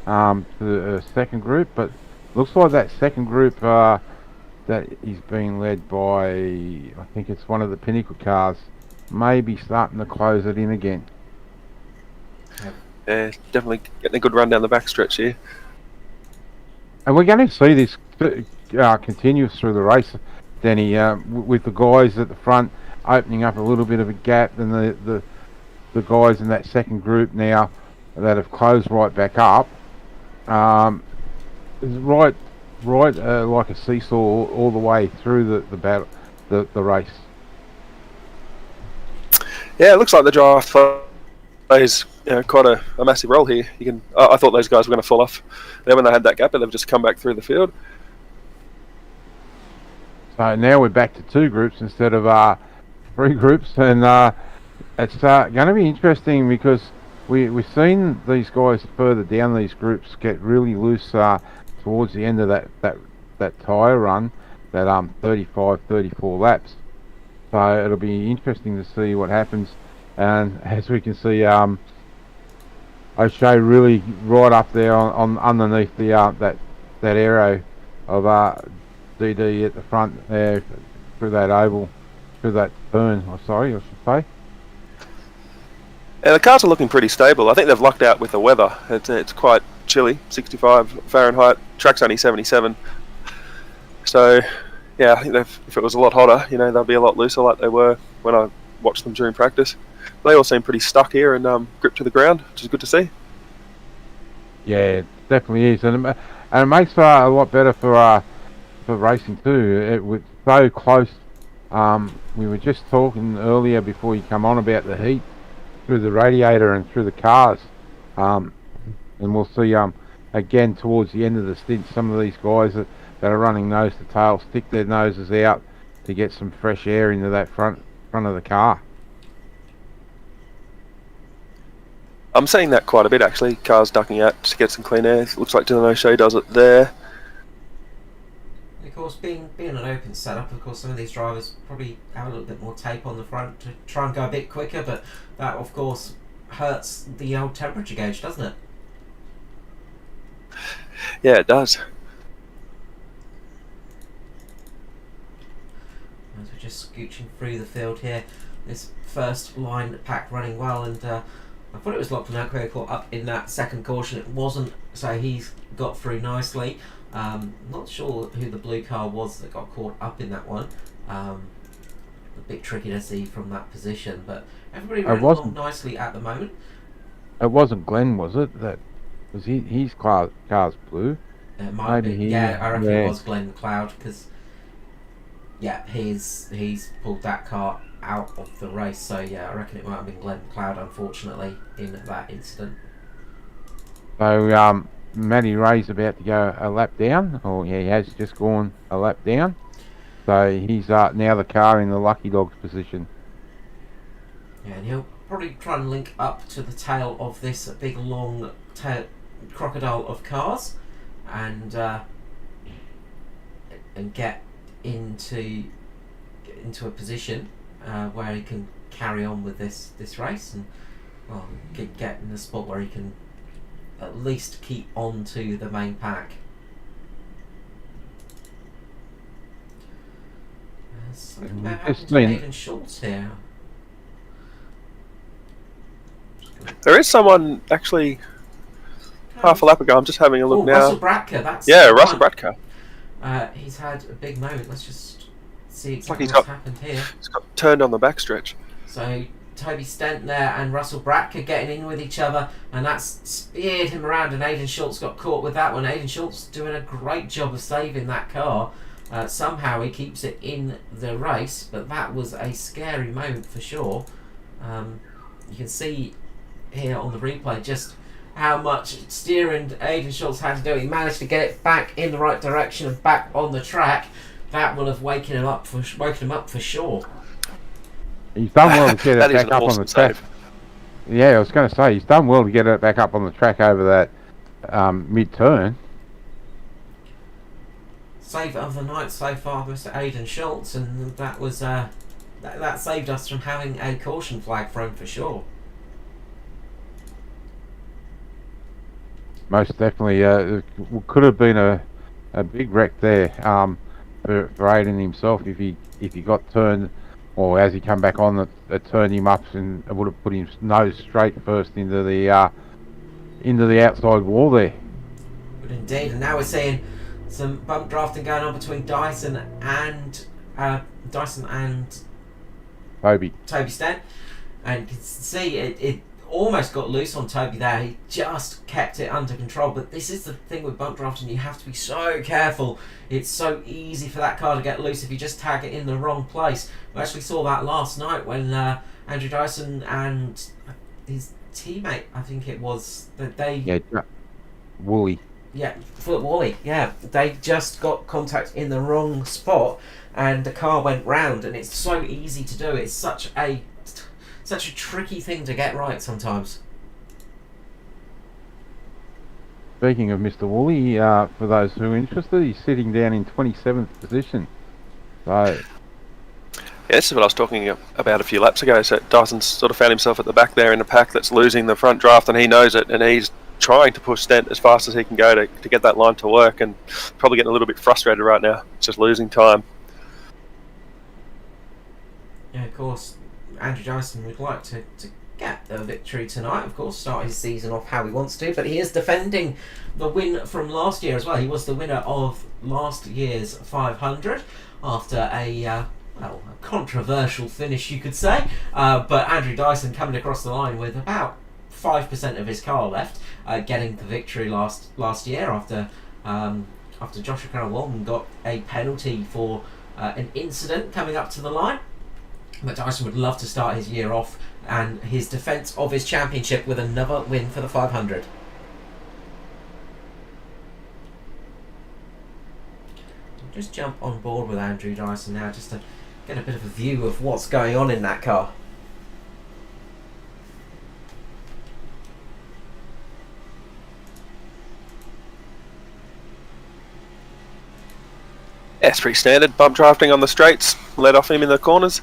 [SPEAKER 2] to the second group, but looks like that second group that is being led by, I think it's one of the Pinnacle cars, maybe starting to close it in again.
[SPEAKER 3] Yeah, definitely getting a good run down the backstretch here.
[SPEAKER 2] And we're going to see this continue through the race, Danny, with the guys at the front opening up a little bit of a gap, and the guys in that second group now that have closed right back up, is right like a seesaw all the way through the battle, the race.
[SPEAKER 3] Yeah, it looks like the draft plays quite a massive role here. I thought those guys were going to fall off there when they had that gap, but they've just come back through the field.
[SPEAKER 2] So now we're back to 2 groups instead of 3 groups, and it's going to be interesting because we've seen these guys further down these groups get really loose towards the end of that tyre run, that 35, 34 laps. So it'll be interesting to see what happens, and as we can see, O'Shea really right up there on underneath the that aero of DD at the front there through that oval, through that turn. I should say.
[SPEAKER 3] Yeah, the cars are looking pretty stable. I think they've lucked out with the weather. It's quite chilly, 65 Fahrenheit. Track's only 77. So, yeah, I think if it was a lot hotter, they'll be a lot looser like they were when I watched them during practice. They all seem pretty stuck here and gripped to the ground, which is good to see.
[SPEAKER 2] Yeah, it definitely is, and it makes a lot better for racing too. It was so close. We were just talking earlier before you come on about the heat through the radiator and through the cars, and we'll see again towards the end of the stint some of these guys that are running nose to tail stick their noses out to get some fresh air into that front of the car.
[SPEAKER 3] I'm seeing that quite a bit actually. Cars ducking out to get some clean air. It looks like Dylan O'Shea does it there.
[SPEAKER 1] Of course, being an open setup, of course, some of these drivers probably have a little bit more tape on the front to try and go a bit quicker, but that, of course, hurts the old temperature gauge, doesn't it?
[SPEAKER 3] Yeah, it does.
[SPEAKER 1] As we're just scooching through the field here, this first line pack running well, and I thought it was Lachlan Oakway caught up in that second caution. It wasn't, so he's got through nicely. Not sure who the blue car was that got caught up in that one. A bit tricky to see from that position, but everybody ran along nicely at the moment.
[SPEAKER 2] It wasn't Glenn, was it? That was his car's blue.
[SPEAKER 1] It might be. Yeah, I reckon it was Glenn McLeod because he's pulled that car out of the race. So yeah, I reckon it might have been Glenn McLeod, unfortunately, in that incident.
[SPEAKER 2] So Matty Ray's about to go a lap down, or yeah, he has just gone a lap down. So he's now the car in the lucky dog's position.
[SPEAKER 1] Yeah, and he'll probably try and link up to the tail of this big long crocodile of cars, and get into a position where he can carry on with this race, and well, get in a spot where he can at least keep on to the main pack. Something about happened to Aidan Schultz here.
[SPEAKER 3] There is someone actually half a lap ago. I'm just having a look now.
[SPEAKER 1] Russell Bratker, that's
[SPEAKER 3] Russell Bratker.
[SPEAKER 1] He's had a big moment. Let's just see exactly
[SPEAKER 3] Like
[SPEAKER 1] what's happened here.
[SPEAKER 3] He's got turned on the backstretch.
[SPEAKER 1] So Toby Stent there and Russell Bratker getting in with each other, and that's speared him around, and Aidan Schultz got caught with that one. Aidan Schultz doing a great job of saving that car. Somehow he keeps it in the race, but that was a scary moment for sure. You can see here on the replay just how much steering Aidan Schultz had to do. He managed to get it back in the right direction and back on the track. That will have woken him up for sure.
[SPEAKER 2] He's done well to get it back up on the track. Yeah, I was going to say, he's done well to get it back up on the track over that mid-turn.
[SPEAKER 1] Save of the night so far, Mr. Aidan Schultz, and that was that saved us from having a caution flag thrown for sure.
[SPEAKER 2] Most definitely, it could have been a big wreck there for Aidan himself if he got turned, or as he come back on, it turned him up and it would have put his nose straight first into the outside wall there.
[SPEAKER 1] But indeed, and now we're seeing some bump drafting going on between Dyson and
[SPEAKER 2] Toby
[SPEAKER 1] Stent, and you can see it almost got loose on Toby there. He just kept it under control, but this is the thing with bump drafting, you have to be so careful. It's so easy for that car to get loose if you just tag it in the wrong place. We actually saw that last night when Andrew Dyson and his teammate, I think it was, that they...
[SPEAKER 2] Wooly.
[SPEAKER 1] Yeah, Wooly, yeah. They just got contact in the wrong spot and the car went round, and it's so easy to do. It's such a tricky thing to get right sometimes.
[SPEAKER 2] Speaking of Mr. Woolley, for those who are interested, he's sitting down in 27th position. So,
[SPEAKER 3] yeah, this is what I was talking about a few laps ago. So Dyson's sort of found himself at the back there in a pack that's losing the front draft, and he knows it, and he's trying to push Stent as fast as he can go to get that line to work, and probably getting a little bit frustrated right now, just losing time.
[SPEAKER 1] Yeah, of course, Andrew Dyson would like to get a victory tonight, of course, start his season off how he wants to, but he is defending the win from last year as well. He was the winner of last year's 500 after a controversial finish, you could say, but Andrew Dyson coming across the line with about 5% of his car left, getting the victory last year after Joshua Carroll-Walton got a penalty for an incident coming up to the line. But Dyson would love to start his year off and his defence of his championship with another win for the 500. I'll just jump on board with Andrew Dyson now just to get a bit of a view of what's going on in that car.
[SPEAKER 3] Yeah, it's pretty standard. Bump drafting on the straights, let off him in the corners.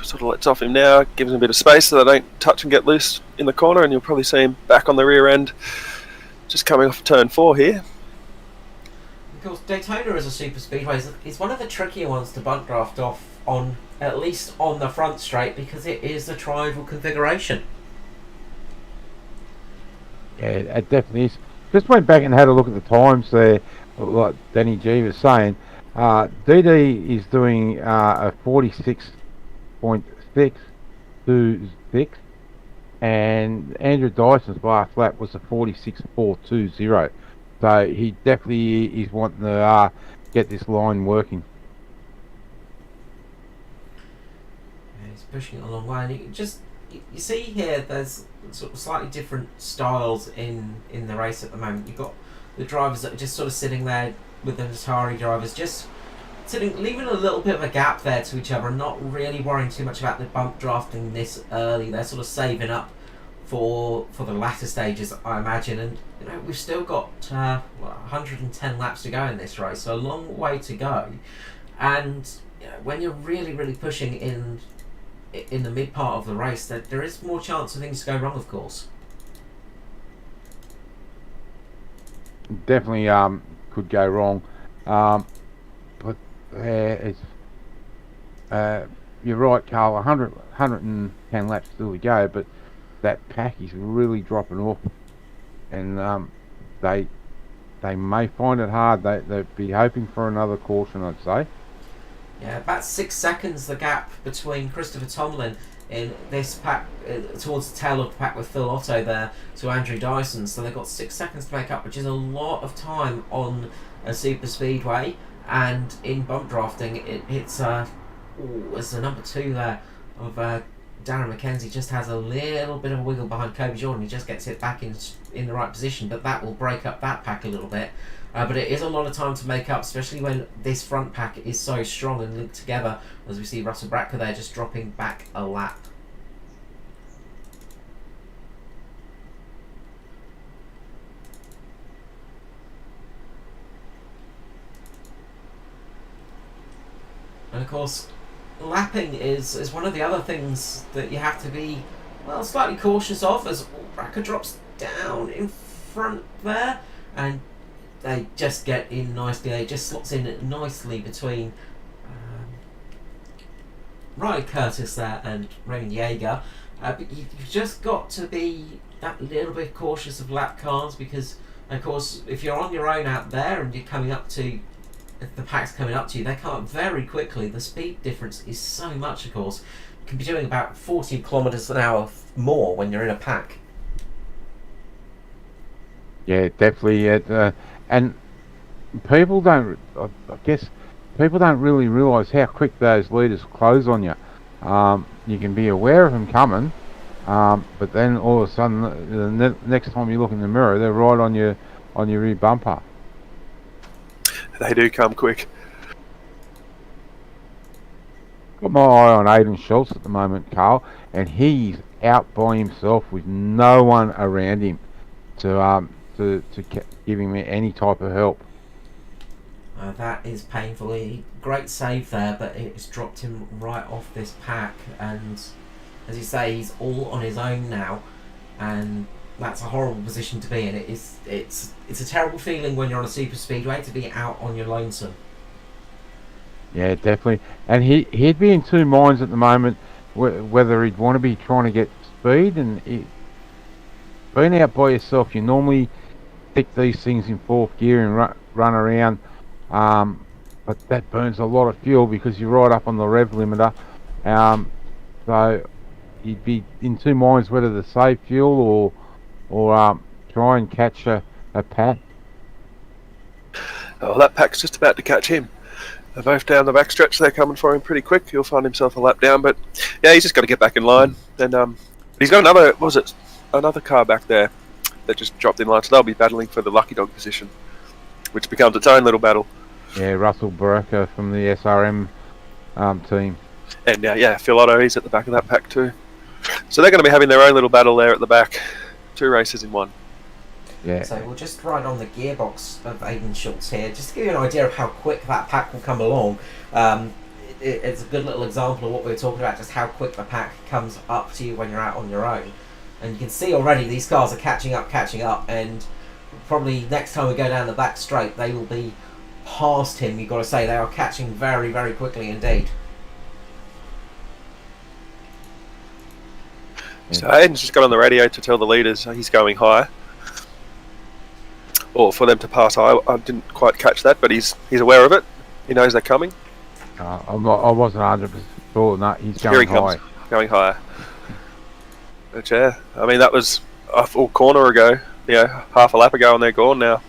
[SPEAKER 3] Sort of lets off him now, gives him a bit of space so they don't touch and get loose in the corner, and you'll probably see him back on the rear end just coming off turn 4 here.
[SPEAKER 1] Of course, Daytona as a super speedway is one of the trickier ones to bump draft off on, at least on the front straight, because it is a tri-oval configuration.
[SPEAKER 2] yeah, it definitely is. Just went back and had a look at the times there, like Danny G was saying. DD is doing a 46.626, and Andrew Dyson's last lap was a 46.420. So he definitely is wanting to get this line working.
[SPEAKER 1] Yeah, he's pushing it a long way, and you see here, there's sort of slightly different styles in the race at the moment. You've got the drivers that are just sort of sitting there with the Atari drivers, just sitting, leaving a little bit of a gap there to each other, and not really worrying too much about the bump drafting this early. They're sort of saving up for the latter stages, I imagine. And we've still got 110 laps to go in this race, so a long way to go. And when you're really pushing in the mid part of the race, there is more chance of things to go wrong, of course.
[SPEAKER 2] Definitely could go wrong, but it's you're right, Carl. 110 laps still to go, but that pack is really dropping off, and they may find it hard. They'd be hoping for another caution, I'd say.
[SPEAKER 1] Yeah, about 6 seconds the gap between Christopher Tomlin in this pack towards the tail of the pack with Phil Otto there to Andrew Dyson. So they've got 6 seconds to make up, which is a lot of time on a super speedway. And in bump drafting, it's the number 2 there of Darren McKenzie just has a little bit of a wiggle behind Kobe Jordan. He just gets it back in the right position, but that will break up that pack a little bit. But it is a lot of time to make up, especially when this front pack is so strong and linked together, as we see Russell Bracker there just dropping back a lap. And of course, lapping is one of the other things that you have to be, well, slightly cautious of, as Bracker drops down in front there, and they just get in nicely. They just slots in nicely between Riley Curtis there and Raymond Yeager. But you've just got to be that little bit cautious of lap cars, because, of course, if you're on your own out there and you're coming up to, if the pack's coming up to you, they come up very quickly. The speed difference is so much, of course. You can be doing about 40 kilometres an hour more when you're in a pack.
[SPEAKER 2] Yeah, definitely. And people don't, I guess, people don't really realise how quick those leaders close on you. You can be aware of them coming, but then all of a sudden, the next time you look in the mirror, they're right on your rear bumper.
[SPEAKER 3] They do come quick.
[SPEAKER 2] Got my eye on Aidan Schultz at the moment, Carl, and he's out by himself with no one around him to give him any type of help.
[SPEAKER 1] That is painful. Great save there, but it's dropped him right off this pack. And as you say, he's all on his own now, and that's a horrible position to be in. It's a terrible feeling when you're on a super speedway to be out on your lonesome.
[SPEAKER 2] Yeah, definitely. And he'd be in two minds at the moment whether he'd want to be trying to get speed, and being out by yourself, you normally stick these things in fourth gear and run around, but that burns a lot of fuel because you're right up on the rev limiter. So you'd be in two minds whether to save fuel or try and catch a pack.
[SPEAKER 3] Oh, that pack's just about to catch him. They're both down the backstretch. They're coming for him pretty quick. He'll find himself a lap down, but yeah, he's just got to get back in line. And he's got another car back there that just dropped in line, so they'll be battling for the lucky dog position, which becomes its own little battle.
[SPEAKER 2] Yeah, Russell Baraka from the SRM team.
[SPEAKER 3] And yeah, Phil Otto, he's at the back of that pack too. So they're going to be having their own little battle there at the back. 2 races in one.
[SPEAKER 2] Yeah.
[SPEAKER 1] So we'll just ride on the gearbox of Aidan Schultz here, just to give you an idea of how quick that pack will come along. It's a good little example of what we were talking about, just how quick the pack comes up to you when you're out on your own. And you can see already these cars are catching up, and probably next time we go down the back straight, they will be past him. You've got to say, they are catching very, very quickly indeed.
[SPEAKER 3] So Aidan's just got on the radio to tell the leaders he's going high, or for them to pass high. I didn't quite catch that, but he's aware of it. He knows they're coming.
[SPEAKER 2] I wasn't 100% sure. No, he's going
[SPEAKER 3] Here he
[SPEAKER 2] high.
[SPEAKER 3] comes, going higher. But yeah, I mean that was a full corner ago. Half a lap ago, and they're gone now.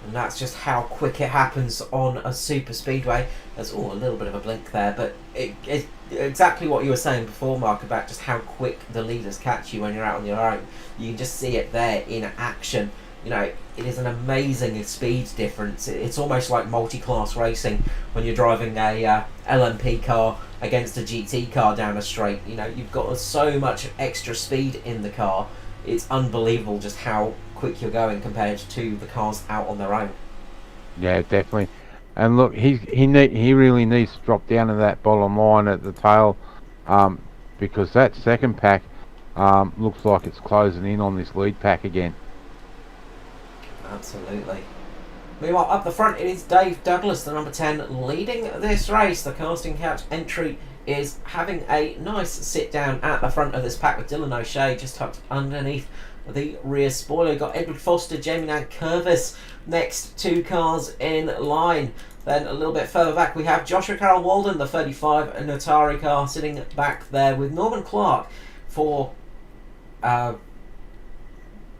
[SPEAKER 1] And that's just how quick it happens on a super speedway. There's a little bit of a blink there, but it's exactly what you were saying before, Mark, about just how quick the leaders catch you when you're out on your own. You can just see it there in action. You know, it is an amazing speed difference. It's almost like multi-class racing when you're driving a LMP car against a GT car down a straight. You know, you've got so much extra speed in the car. It's unbelievable just how quick you're going compared to the cars out on their own.
[SPEAKER 2] Yeah, definitely. And look, he really needs to drop down to that bottom line at the tail, because that second pack looks like it's closing in on this lead pack again.
[SPEAKER 1] Absolutely. Meanwhile, up the front, it is Dave Douglas, the number 10, leading this race. The casting couch entry is having a nice sit down at the front of this pack with Dylan O'Shea just tucked underneath the rear spoiler. We've got Edward Foster, Jamie Nankervis, next 2 cars in line. Then a little bit further back we have Joshua Carroll Walden, the 35 Natari car, sitting back there with Norman Clark for
[SPEAKER 2] Black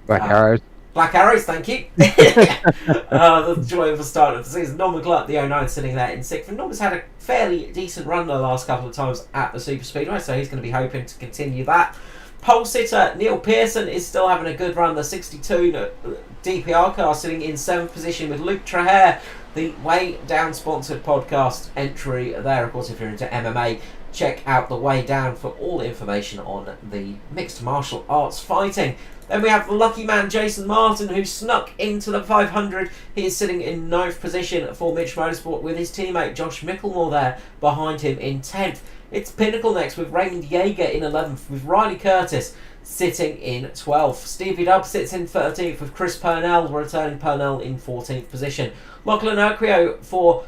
[SPEAKER 2] Arrows.
[SPEAKER 1] Black Arrows, thank you. The joy of the start of the season. Norman Clark, the 09, sitting there in 6th. And Norman's had a fairly decent run the last couple of times at the Super Speedway, so he's going to be hoping to continue that. Pole sitter Neil Pearson is still having a good run. The 62 DPR car sitting in 7th position with Luke Traher, the Way Down sponsored podcast entry there. Of course, if you're into MMA, check out the Way Down for all information on the mixed martial arts fighting. Then we have the lucky man Jason Martin, who snuck into the 500. He is sitting in 9th position for Mitch Motorsport with his teammate Josh Micklemore there behind him in 10th. It's Pinnacle next with Raymond Yeager in 11th, with Riley Curtis sitting in 12th. Stevie Dubb sits in 13th with Chris Purnell, returning Purnell in 14th position. Lachlan Urquio for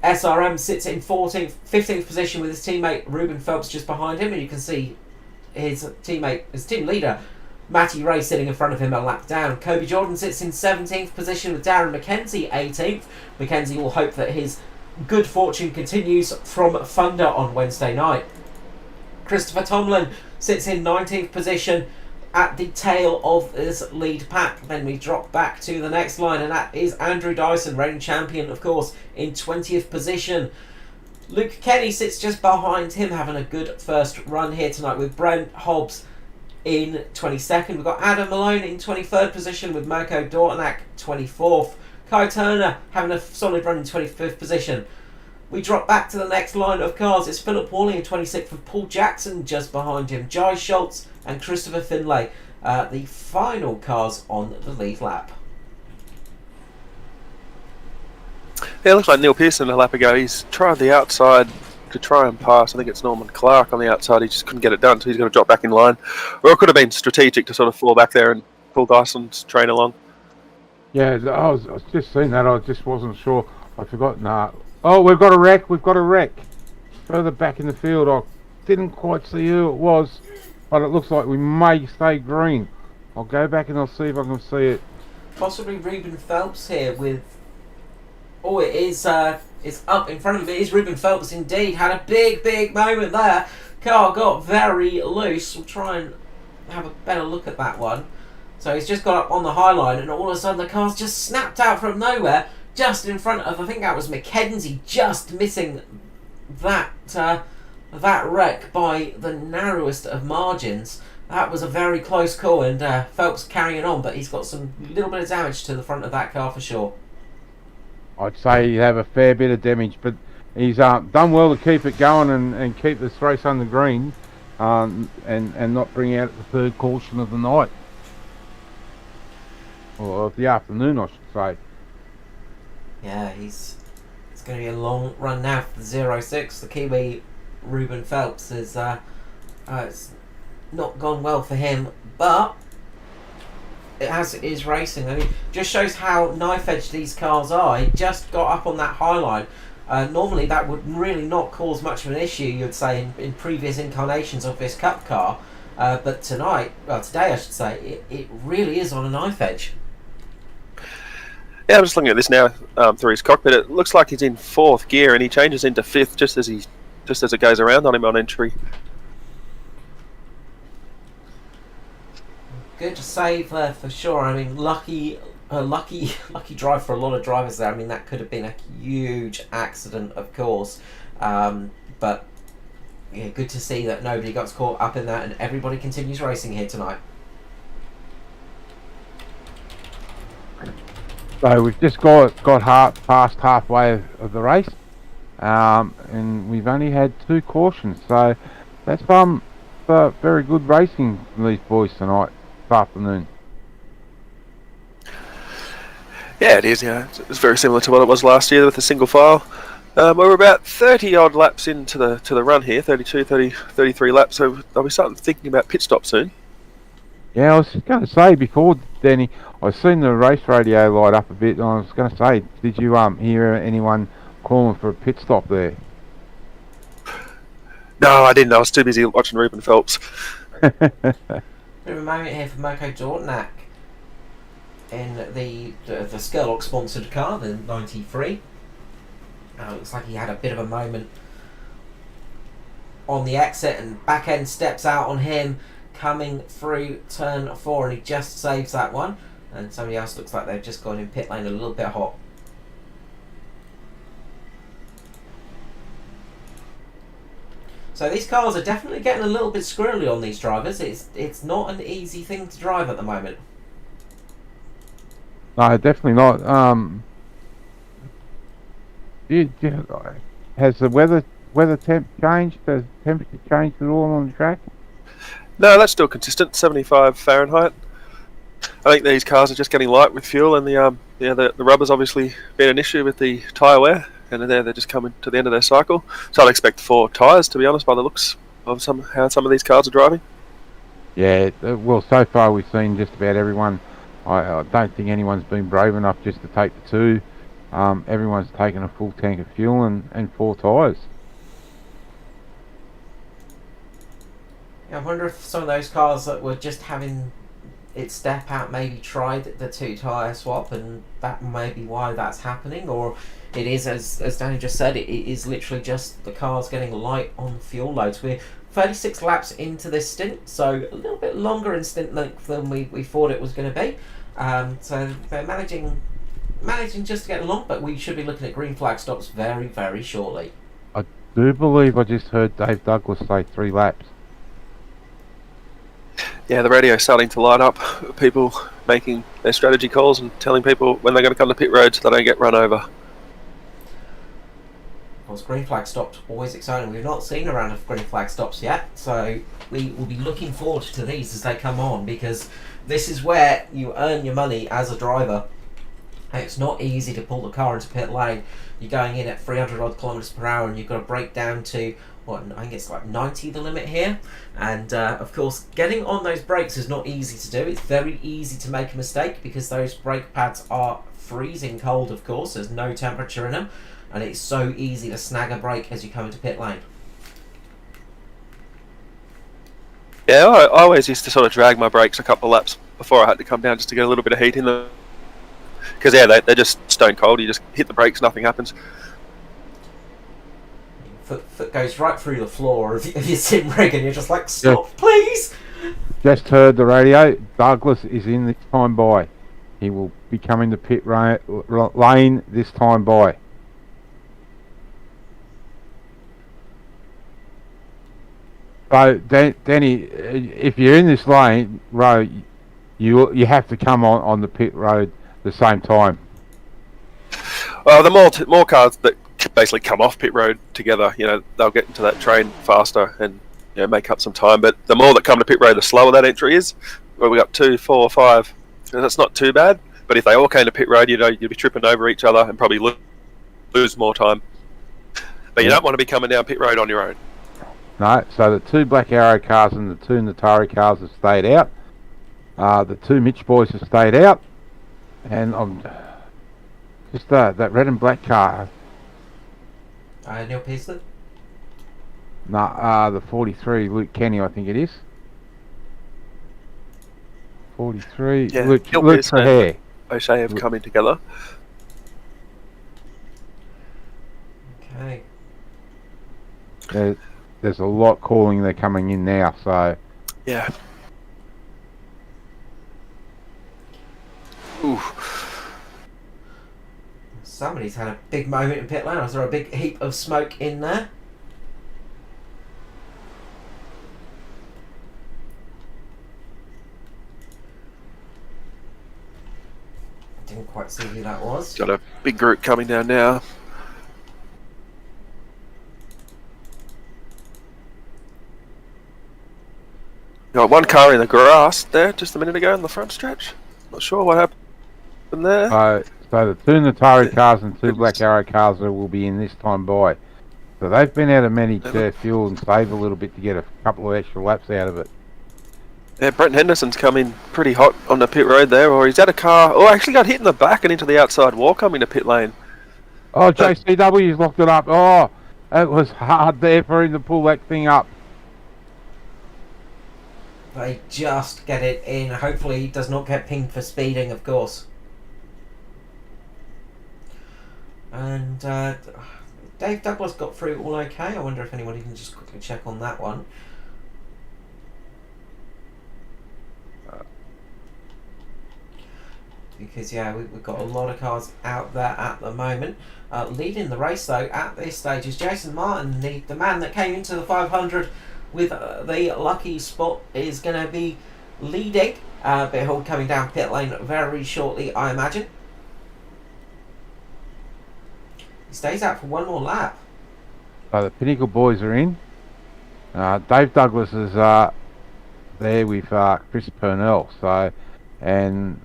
[SPEAKER 1] SRM sits in 15th position with his teammate Ruben Phelps just behind him, and you can see his team leader Matty Ray sitting in front of him a lap down. Kobe Jordan sits in 17th position with Darren McKenzie 18th. McKenzie will hope that his good fortune continues from Thunder on Wednesday night. Christopher Tomlin sits in 19th position at the tail of this lead pack. Then we drop back to the next line, and that is Andrew Dyson, reigning champion, of course, in 20th position. Luke Kenny sits just behind him, having a good first run here tonight with Brent Hobbs in 22nd. We've got Adam Malone in 23rd position with Mirko Dortnak 24th. Kai Turner having a solid run in 25th position. We drop back to the next line of cars. It's Philip Worley in 26th with Paul Jackson just behind him. Jai Schultz and Christopher Finlay, the final cars on the lead lap.
[SPEAKER 3] Yeah, it looks like Neil Pearson a lap ago. He's tried the outside to try and pass. I think it's Norman Clark on the outside. He just couldn't get it done, so he's going to drop back in line. Or it could have been strategic to sort of fall back there and pull Dyson's train along.
[SPEAKER 2] Yeah, I was just seeing that. I just wasn't sure. I forgot. Nah. Oh, we've got a wreck. Further back in the field. I didn't quite see who it was, but it looks like we may stay green. I'll go back and I'll see if I can see it.
[SPEAKER 1] Possibly Ruben Phelps here with... Oh, it is... it's up in front of him. It is Ruben Phelps indeed. Had a big moment there. Car got very loose. We'll try and have a better look at that one. So he's just got up on the high line, and all of a sudden the car's just snapped out from nowhere, just in front of, I think that was McKenzie, just missing that wreck by the narrowest of margins. That was a very close call, and Phelps carrying on, but he's got some little bit of damage to the front of that car for sure.
[SPEAKER 2] I'd say he'd have a fair bit of damage, but he's done well to keep it going and keep this race under green, and not bring out the third caution of the night. Or of the afternoon, I should say.
[SPEAKER 1] Yeah, it's going to be a long run now for the 06. The Kiwi Ruben Phelps is it's not gone well for him, but as it is racing, I mean, just shows how knife edge these cars are. He just got up on that high line. Normally that would really not cause much of an issue, you'd say, in previous incarnations of this Cup car, but today I should say, it really is on a knife edge.
[SPEAKER 3] Yeah, I'm just looking at this now through his cockpit. It looks like he's in 4th gear, and he changes into 5th just as it goes around on him on entry.
[SPEAKER 1] Good save there for sure. I mean, lucky a lucky drive for a lot of drivers there. I mean, that could have been a huge accident, of course, but yeah, good to see that nobody got caught up in that, and everybody continues racing here tonight.
[SPEAKER 2] So we've just got past halfway of the race, and we've only had 2 cautions. So that's very good racing from these boys tonight, this afternoon.
[SPEAKER 3] Yeah, it is. Yeah, it's very similar to what it was last year with the single file. We're about 30 odd laps into the run here, 32, 30, 33 laps. So I'll be starting thinking about pit stop soon.
[SPEAKER 2] Yeah, I was just going to say before, Danny, I've seen the race radio light up a bit, and I was going to say, did you hear anyone calling for a pit stop there?
[SPEAKER 3] No, I didn't. I was too busy watching Ruben Phelps.
[SPEAKER 1] Bit of a moment here for Mirko Dortnak in the Skurlock sponsored car, the 93. Looks like he had a bit of a moment on the exit, and back end steps out on him coming through turn 4, and he just saves that one. And somebody else looks like they've just gone in pit lane a little bit hot. So these cars are definitely getting a little bit squirrely on these drivers. It's not an easy thing to drive at the moment.
[SPEAKER 2] No, definitely not. Has the weather temp changed? Has the temperature changed at all on the track?
[SPEAKER 3] No, that's still consistent, 75 Fahrenheit. I think these cars are just getting light with fuel, and the rubber's obviously been an issue with the tyre wear, and they're just coming to the end of their cycle. So I'd expect 4 tyres, to be honest, by the looks of how some of these cars are driving.
[SPEAKER 2] Yeah, well, so far we've seen just about everyone. I don't think anyone's been brave enough just to take the 2. Everyone's taken a full tank of fuel and 4 tyres.
[SPEAKER 1] I wonder if some of those cars that were just having it step out maybe tried the 2 tyre swap, and that may be why that's happening, or it is, as Danny just said, it is literally just the cars getting light on fuel loads. We're 36 laps into this stint, so a little bit longer in stint length than we thought it was going to be. So they're managing just to get along, but we should be looking at green flag stops very, very shortly.
[SPEAKER 2] I do believe I just heard Dave Douglas say 3 laps.
[SPEAKER 3] Yeah, the radio's starting to light up. People making their strategy calls and telling people when they're going to come to pit road so they don't get run over.
[SPEAKER 1] Of course, green flag stops, always exciting. We've not seen a round of green flag stops yet, so we will be looking forward to these as they come on, because this is where you earn your money as a driver. And it's not easy to pull the car into pit lane. You're going in at 300 odd kilometers per hour, and you've got to brake down to I think it's like 90 the limit here, and of course getting on those brakes is not easy to do. It's very easy to make a mistake because those brake pads are freezing cold, of course, there's no temperature in them, and it's so easy to snag a brake as you come into pit lane.
[SPEAKER 3] Yeah, I always used to sort of drag my brakes a couple of laps before I had to come down just to get a little bit of heat in them, because they're just stone cold. You just hit the brakes, nothing happens.
[SPEAKER 1] Foot goes right through the floor of your sim rig, and you're just like, stop, please!
[SPEAKER 2] Just heard the radio. Douglas is in this time by. He will be coming to pit lane this time by. So, Danny, if you're in this lane road, you have to come on the pit road the same time.
[SPEAKER 3] Well, the more cars that basically come off pit road together, they'll get into that train faster and make up some time. But the more that come to pit road, the slower that entry is. Well, we got 2, 4, 5, and that's not too bad. But if they all came to pit road, you'd be tripping over each other and probably lose more time. But you don't want to be coming down pit road on your own.
[SPEAKER 2] No, so the 2 Black Arrow cars and the 2 Natari cars have stayed out. The 2 Mitch boys have stayed out, and I'm just that red and black car.
[SPEAKER 1] Neil Pearson?
[SPEAKER 2] No, the 43 Luke Kenny, I think it is. 43
[SPEAKER 3] Yeah,
[SPEAKER 2] Luke Hair.
[SPEAKER 3] O'Shea have come in together.
[SPEAKER 1] Okay.
[SPEAKER 2] There's a lot calling. They're coming in now, so
[SPEAKER 3] yeah. Ooh.
[SPEAKER 1] Somebody's had a big moment in pit lane. I saw a big heap of smoke in there. Didn't quite see who that was.
[SPEAKER 3] Got a big group coming down now. Got one car in the grass there just a minute ago in the front stretch. Not sure what happened there.
[SPEAKER 2] So the 2 Natari cars and 2 Black Arrow cars will be in this time by. So they've been able to manage their fuel and save a little bit to get a couple of extra laps out of it.
[SPEAKER 3] Yeah, Brent Henderson's come in pretty hot on the pit road there, or he's had a car, or actually got hit in the back and into the outside wall coming to pit lane.
[SPEAKER 2] Oh, JCW's locked it up. Oh, it was hard there for him to pull that thing up.
[SPEAKER 1] They just get it in. Hopefully he does not get pinged for speeding, of course. And Dave Douglas got through all okay. I wonder if anybody can just quickly check on that one. Because, yeah, we've got a lot of cars out there at the moment. Leading the race, though, at this stage is Jason Martin, the man that came into the 500 with the lucky spot, is going to be leading. But he'll be coming down pit lane very shortly, I imagine. He stays out for one more lap.
[SPEAKER 2] So the Pinnacle boys are in. Dave Douglas is there with Chris Purnell. So, and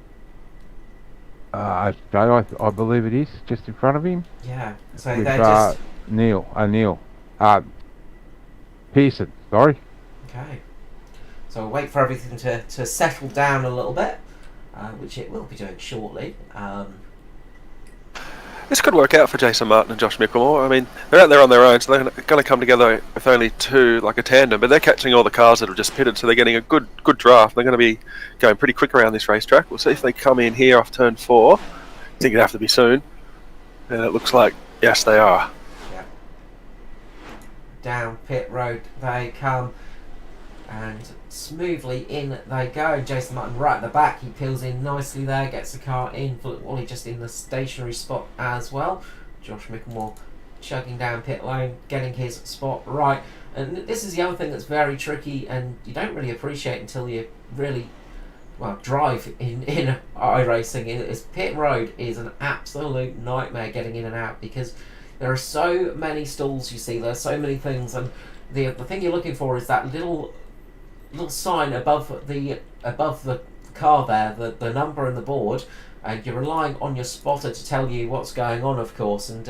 [SPEAKER 2] I believe it is just in front of him.
[SPEAKER 1] Yeah. So
[SPEAKER 2] with
[SPEAKER 1] they're just
[SPEAKER 2] Neil Pearson. Sorry.
[SPEAKER 1] okay. So we'll wait for everything to settle down a little bit, which it will be doing shortly.
[SPEAKER 3] This could work out for Jason Martin and Josh Micklemore. I mean, they're out there on their own, so they're going to come together with only two, like a tandem, but they're catching all the cars that have just pitted, so they're getting a good draft. They're going to be going pretty quick around this racetrack. We'll see if they come in here off turn 4. I think it'd have to be soon. And it looks like, yes, they are.
[SPEAKER 1] Yeah. Down pit road they come, and smoothly in they go. Jason Martin right at the back, he peels in nicely there, gets the car in. Philip Wally just in the stationary spot as well. Josh Micklemore chugging down pit lane, getting his spot right. And this is the other thing that's very tricky, and you don't really appreciate until you really drive in iRacing. Is pit road is an absolute nightmare getting in and out, because there are so many stalls you see, there's so many things, and the thing you're looking for is that little sign above the car there, the number and the board, and you're relying on your spotter to tell you what's going on, of course, and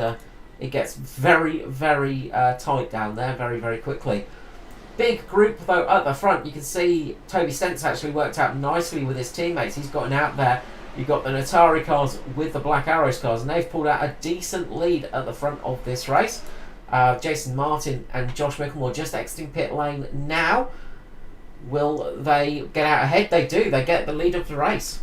[SPEAKER 1] it gets very, very tight down there very, very quickly. Big group though at the front. You can see Toby Stentz actually worked out nicely with his teammates. He's gotten out there. You've got the Natari cars with the Black Arrows cars, and they've pulled out a decent lead at the front of this race. Jason Martin and Josh Micklemore just exiting pit lane now. Will they get out ahead? They do. They get the lead of the race.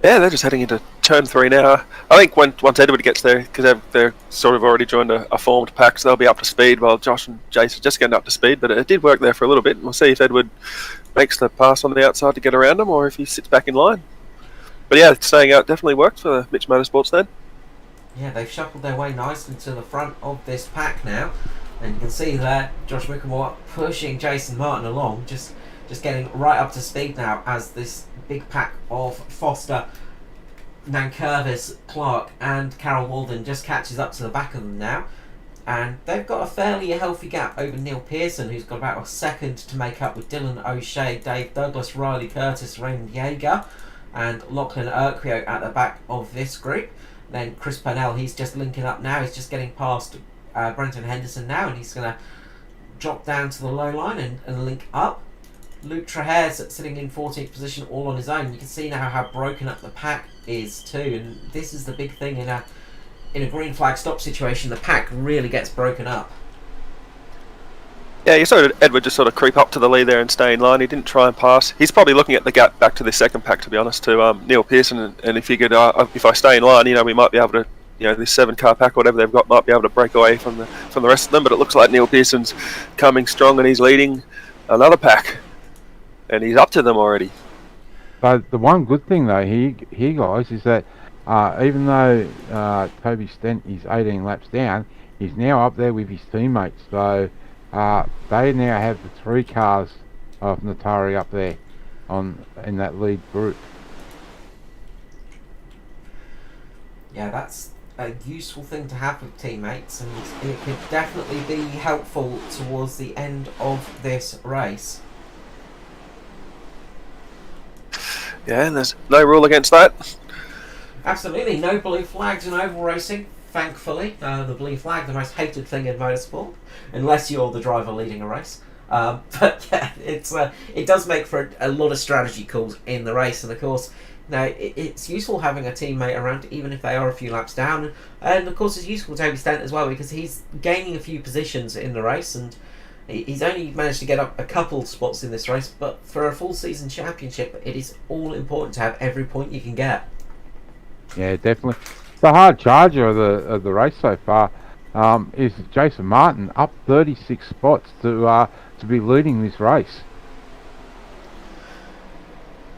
[SPEAKER 3] Yeah, they're just heading into turn 3 now. I think once Edward gets there, because they're sort of already joined a formed pack, so they'll be up to speed, while Josh and Jason are just getting up to speed. But it did work there for a little bit. We'll see if Edward makes the pass on the outside to get around them, or if he sits back in line. But yeah, staying out definitely worked for Mitch Motorsports then.
[SPEAKER 1] Yeah, they've shuffled their way nicely to the front of this pack now. And you can see there, Josh Micklemore pushing Jason Martin along, just getting right up to speed now, as this big pack of Foster, Nankervis, Clark and Carol Walden just catches up to the back of them now. And they've got a fairly healthy gap over Neil Pearson, who's got about a second to make up with Dylan O'Shea, Dave Douglas, Riley Curtis, Raymond Yeager and Lachlan Urquio at the back of this group. Then Chris Purnell, he's just linking up now. He's just getting past Brenton Henderson now, and he's going to drop down to the low line and link up. Luke Trahare's sitting in 14th position all on his own. You can see now how broken up the pack is too, and this is the big thing in a green flag stop situation. The pack really gets broken up.
[SPEAKER 3] Yeah, you saw Edward just sort of creep up to the lead there and stay in line. He didn't try and pass. He's probably looking at the gap back to the second pack, to be honest, to Neil Pearson, and he figured if I stay in line, we might be able to, this 7-car pack or whatever they've got might be able to break away from the rest of them. But it looks like Neil Pearson's coming strong, and he's leading another pack, and he's up to them already.
[SPEAKER 2] But the one good thing though here guys is that even though Toby Stent is 18 laps down, he's now up there with his teammates. So they now have the 3 cars of Natari up there in that lead group.
[SPEAKER 1] Yeah, that's a useful thing to have with teammates, and it could definitely be helpful towards the end of this race.
[SPEAKER 3] Yeah, and there's no rule against that.
[SPEAKER 1] Absolutely, no blue flags in oval racing, thankfully. The blue flag, the most hated thing in motorsport, unless you're the driver leading a race. But yeah, it does make for a lot of strategy calls in the race, and of course, now it's useful having a teammate around, even if they are a few laps down. And of course, it's useful to Toby Stent as well, because he's gaining a few positions in the race, and he's only managed to get up a couple spots in this race. But for a full season championship, it is all important to have every point you can get.
[SPEAKER 2] Yeah, definitely. The hard charger of the race so far is Jason Martin, up 36 spots to be leading this race.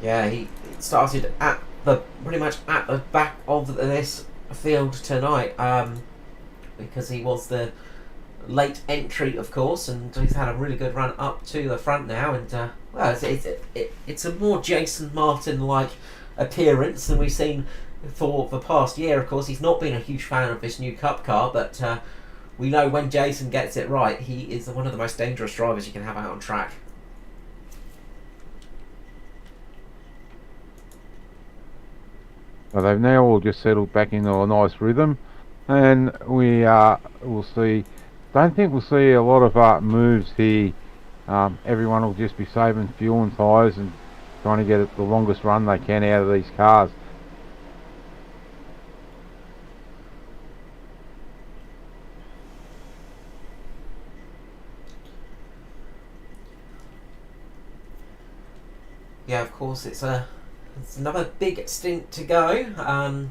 [SPEAKER 1] Yeah, he started pretty much at the back of this field tonight, because he was the late entry, of course, and he's had a really good run up to the front now. And well, it's a more Jason Martin-like appearance than we've seen for the past year. Of course, he's not been a huge fan of this new Cup car, but we know when Jason gets it right, he is one of the most dangerous drivers you can have out on track.
[SPEAKER 2] Well, they've now all just settled back into a nice rhythm, and we'll see. Don't think we'll see a lot of moves here. Everyone will just be saving fuel and tyres and trying to get the longest run they can out of these cars.
[SPEAKER 1] Yeah, of course, it's another big stint to go.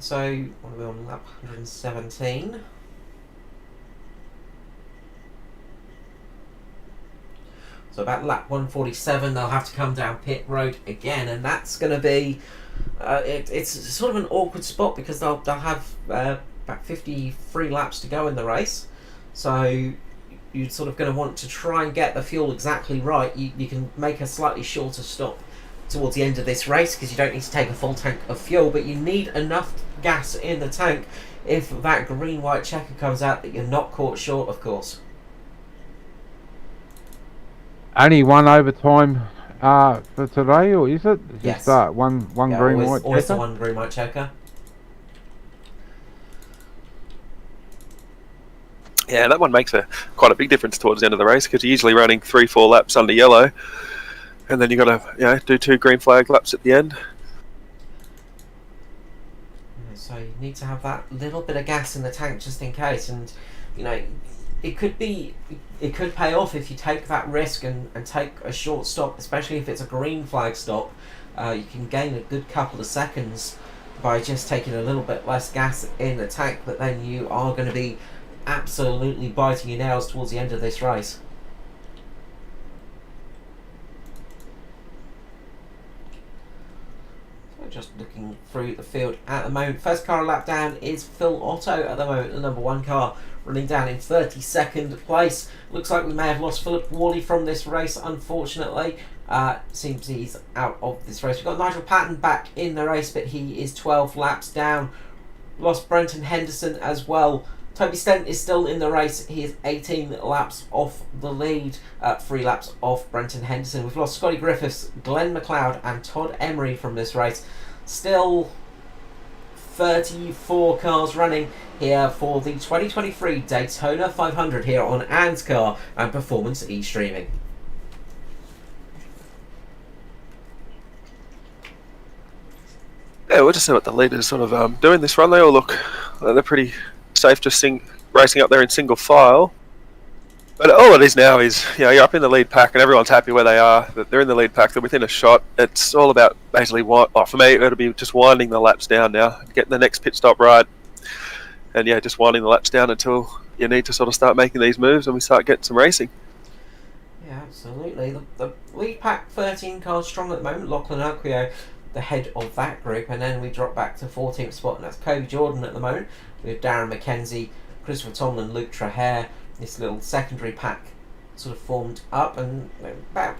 [SPEAKER 1] So what are we on, lap 117? So about lap 147, they'll have to come down pit road again, and that's going to be it's sort of an awkward spot, because they'll have about 53 laps to go in the race. So you're sort of going to want to try and get the fuel exactly right. You can make a slightly shorter stop towards the end of this race, because you don't need to take a full tank of fuel, but you need enough gas in the tank if that green-white checker comes out that you're not caught short, of course.
[SPEAKER 2] Only one overtime for today, or is it?
[SPEAKER 1] Yes.
[SPEAKER 2] Just one green-white
[SPEAKER 1] always
[SPEAKER 2] checker?
[SPEAKER 1] the one green-white checker.
[SPEAKER 3] Yeah, that one makes quite a big difference towards the end of the race, because you're usually running 3-4 laps under yellow, and then you've got to do 2 green flag laps at the end.
[SPEAKER 1] So you need to have that little bit of gas in the tank just in case, and it could pay off if you take that risk and take a short stop, especially if it's a green flag stop. You can gain a good couple of seconds by just taking a little bit less gas in the tank, but then you are going to be absolutely biting your nails towards the end of this race. Just looking through the field at the moment. First car lap down is Phil Otto at the moment, the number 1 car, running down in 32nd place. Looks like we may have lost Philip Worley from this race, unfortunately. Seems he's out of this race. We've got Nigel Patton back in the race, but he is 12 laps down. Lost Brenton Henderson as well. Toby Stent is still in the race. He is 18 laps off the lead, 3 laps off Brenton Henderson. We've lost Scotty Griffiths, Glenn McLeod and Todd Emery from this race. Still 34 cars running here for the 2023 Daytona 500 here on ANZCAR and Performance e-streaming.
[SPEAKER 3] Yeah, we'll just see what the leaders sort of doing this run. They all look they're pretty safe, just racing up there in single file. But all it is now is, you're up in the lead pack and everyone's happy where they are. They're in the lead pack, they're within a shot. It's all about basically, for me, it'll be just winding the laps down now, getting the next pit stop right. And just winding the laps down until you need to sort of start making these moves and we start getting some racing.
[SPEAKER 1] Yeah, absolutely. The lead pack, 13 cars strong at the moment. Lachlan Alquio, the head of that group, and then we drop back to 14th spot, and that's Kobe Jordan at the moment, with Darren McKenzie, Christopher Tomlin, Luke Trahair. This little secondary pack sort of formed up, and about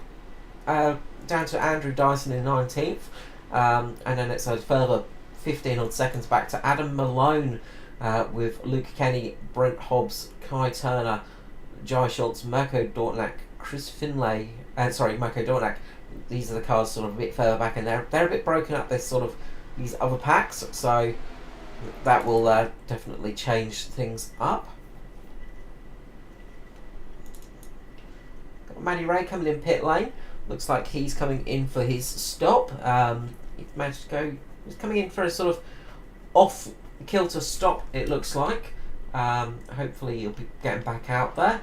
[SPEAKER 1] down to Andrew Dyson in 19th, and then it's a further 15 odd seconds back to Adam Malone, with Luke Kenny, Brent Hobbs, Kai Turner, Jai Schultz, Mirko Dortnack, Chris Finlay, Mirko Dortnack. These are the cars sort of a bit further back, and they're a bit broken up. There's sort of these other packs, so that will definitely change things up. Got Matty Ray coming in pit lane. Looks like he's coming in for his stop. He managed to go. He's coming in for a sort of off kilter stop, it looks like. Hopefully he'll be getting back out there.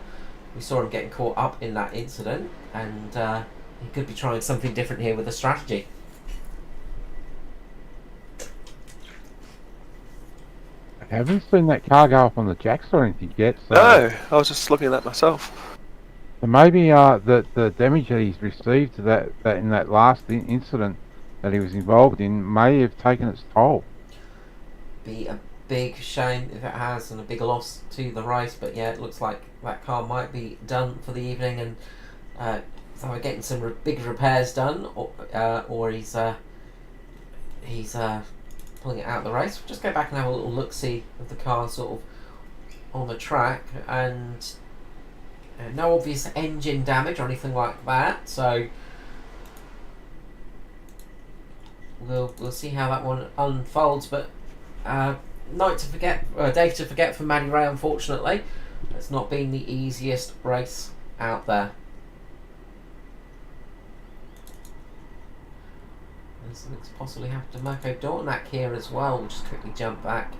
[SPEAKER 1] We saw him getting caught up in that incident, and he could be trying something different here with a strategy.
[SPEAKER 2] I haven't seen that car go up on the jacks or anything yet. So
[SPEAKER 3] No, I was just looking at that myself.
[SPEAKER 2] so maybe the damage that he's received that in that last incident that he was involved in may have taken its toll.
[SPEAKER 1] Be a big shame if it has, and a big loss to the race, but yeah, it looks like that car might be done for the evening, and so we're getting some big repairs done, or he's pulling it out of the race. We'll just go back and have a little look-see of the car sort of on the track, and no obvious engine damage or anything like that, so we'll see how that one unfolds. But night to forget, day to forget for Matty Ray, unfortunately. It's not been the easiest race out there. Something's possibly happened to Mirko Dortnack here as well. We'll just quickly jump back,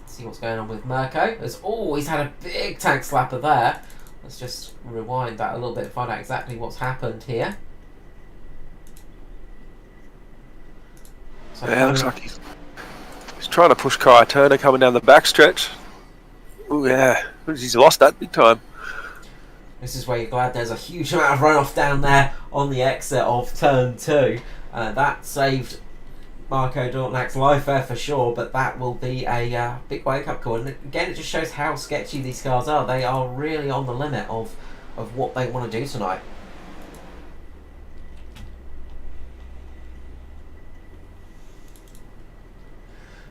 [SPEAKER 1] see what's going on with Mirko. There's always had a big tank slapper there. Let's just rewind that a little bit and find out exactly what's happened here. So
[SPEAKER 3] Yeah, looks like he's trying to push Kai Turner coming down the backstretch. Oh yeah, he's lost that big time.
[SPEAKER 1] This is where you're glad there's a huge amount of runoff down there on the exit of turn 2. That saved Mirko Dortnack's life there for sure, but that will be a big wake-up call. And again, it just shows how sketchy these cars are. They are really on the limit of what they want to do tonight.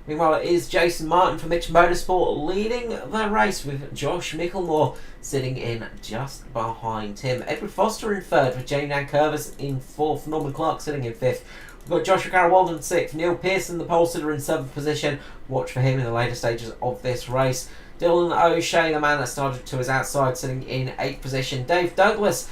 [SPEAKER 1] Meanwhile, it is Jason Martin from Mitch Motorsport leading the race, with Josh Micklemore sitting in just behind him. Edward Foster in third, with Jamie Nankervis in fourth. Norman Clark sitting in fifth. We've got Joshua Carroll-Walden in sixth. Neil Pearson, the pole sitter, in seventh position. Watch for him in the later stages of this race. Dylan O'Shea, the man that started to his outside, sitting in eighth position. Dave Douglas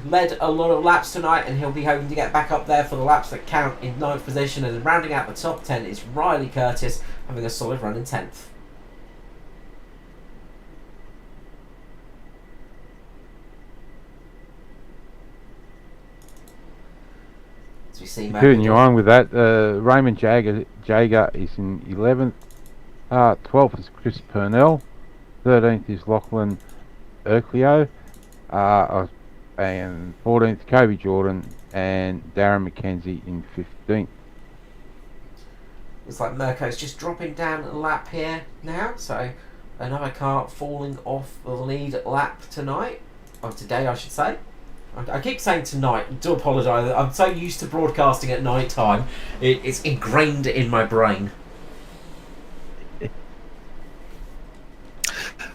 [SPEAKER 1] led a lot of laps tonight, and he'll be hoping to get back up there for the laps that count, in 9th position. And rounding out the top 10 is Riley Curtis, having a solid run in 10th. As we see,
[SPEAKER 2] Continuing on with that, Raymond Jager is in 11th, 12th is Chris Purnell, 13th is Lachlan Urquio, and 14th Kobe Jordan, and Darren McKenzie in 15th.
[SPEAKER 1] Looks like Mirko's just dropping down a lap here now, so another car falling off the lead lap tonight, or today I should say. I keep saying tonight, I do apologise, I'm so used to broadcasting at night time, it's ingrained in my brain.
[SPEAKER 3] Yeah,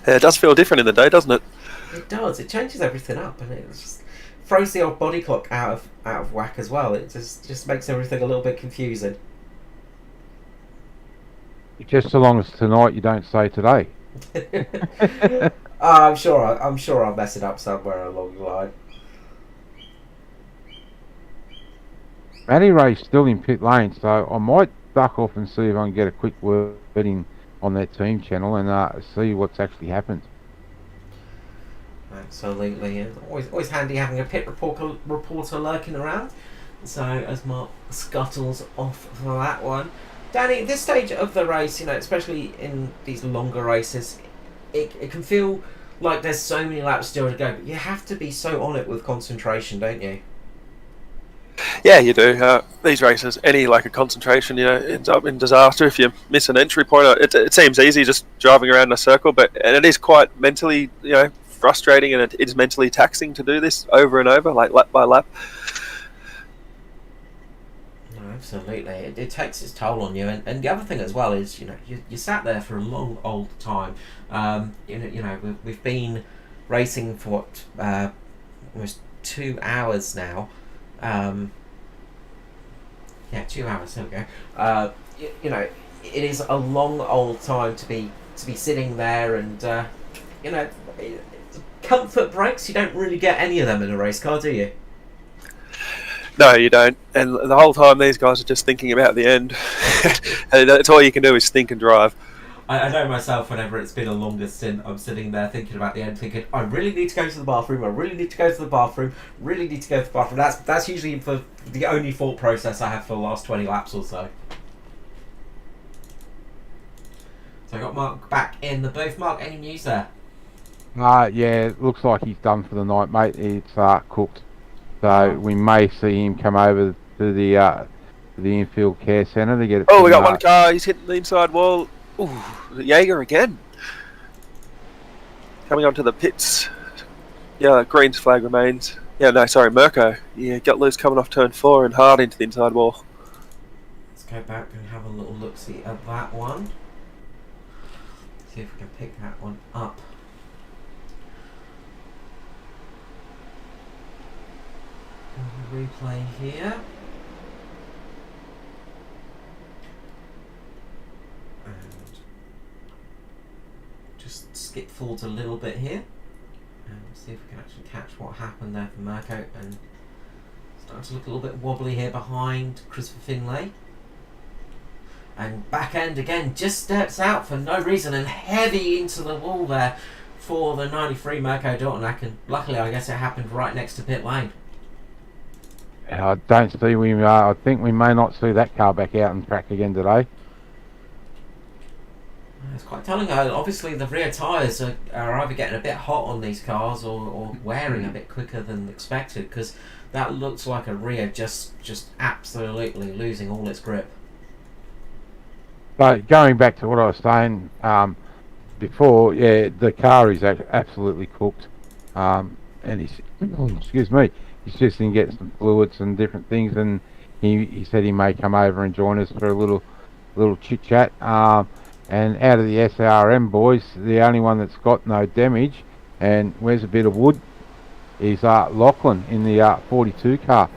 [SPEAKER 3] it does feel different in the day, doesn't it?
[SPEAKER 1] It does. It changes everything up, and it just throws the old body clock out of whack as well. It just makes everything a little bit confusing.
[SPEAKER 2] Just so long as tonight you don't say today.
[SPEAKER 1] I'm sure I'll mess it up somewhere along the line.
[SPEAKER 2] Matty Ray's still in pit lane, so I might duck off and see if I can get a quick word in on their team channel and see what's actually happened.
[SPEAKER 1] Absolutely, and always handy having a pit reporter lurking around. So as Mark scuttles off for that one, Danny, at this stage of the race, especially in these longer races, it can feel like there's so many laps still to go, but you have to be so on it with concentration, don't you?
[SPEAKER 3] Yeah, you do. These races, any lack of concentration, ends up in disaster if you miss an entry point. It seems easy just driving around in a circle, and it is quite mentally, frustrating, and it is mentally taxing to do this over and over, like lap by lap.
[SPEAKER 1] No, absolutely, it takes its toll on you, and the other thing as well is you sat there for a long old time. We've been racing for almost 2 hours now. 2 hours. There we go. It is a long old time to be sitting there, and comfort breaks. You don't really get any of them in a race car, do you?
[SPEAKER 3] No, you don't. And the whole time, these guys are just thinking about the end. And that's all you can do is think and drive.
[SPEAKER 1] I know myself, whenever it's been a longer stint, I'm sitting there thinking about the end, thinking, I really need to go to the bathroom, I really need to go to the bathroom, really need to go to the bathroom. That's usually for the only thought process I have for the last 20 laps or so. So I got Mark back in the booth. Mark, any news there?
[SPEAKER 2] Yeah, it looks like he's done for the night, mate. It's cooked. So we may see him come over to the infield care centre to get it.
[SPEAKER 3] Oh, we got one car. He's hitting the inside wall. Ooh, Jaeger again. Coming onto the pits. Yeah, Green's flag remains. Yeah, no, sorry, Mirko. Yeah, got loose coming off turn 4 and hard into the inside wall.
[SPEAKER 1] Let's go back and have a little look-see at that one. See if we can pick that one up. Replay here. And just skip forward a little bit here. And see if we can actually catch what happened there for Mirko. And starting to look a little bit wobbly here behind Christopher Finlay. And back end again, just steps out for no reason and heavy into the wall there for the 93 Mirko Dortnack. And luckily, I guess it happened right next to pit lane.
[SPEAKER 2] I don't see I think we may not see that car back out on track again today.
[SPEAKER 1] It's quite telling. Obviously, the rear tyres are either getting a bit hot on these cars or wearing a bit quicker than expected, because that looks like a rear just absolutely losing all its grip.
[SPEAKER 2] But going back to what I was saying before, yeah, the car is absolutely cooked, and he's excuse me. He's just in getting some fluids and different things, and he said he may come over and join us for a little chit chat. And out of the SRM boys, the only one that's got no damage and wears a bit of wood is Lachlan in the 42 car.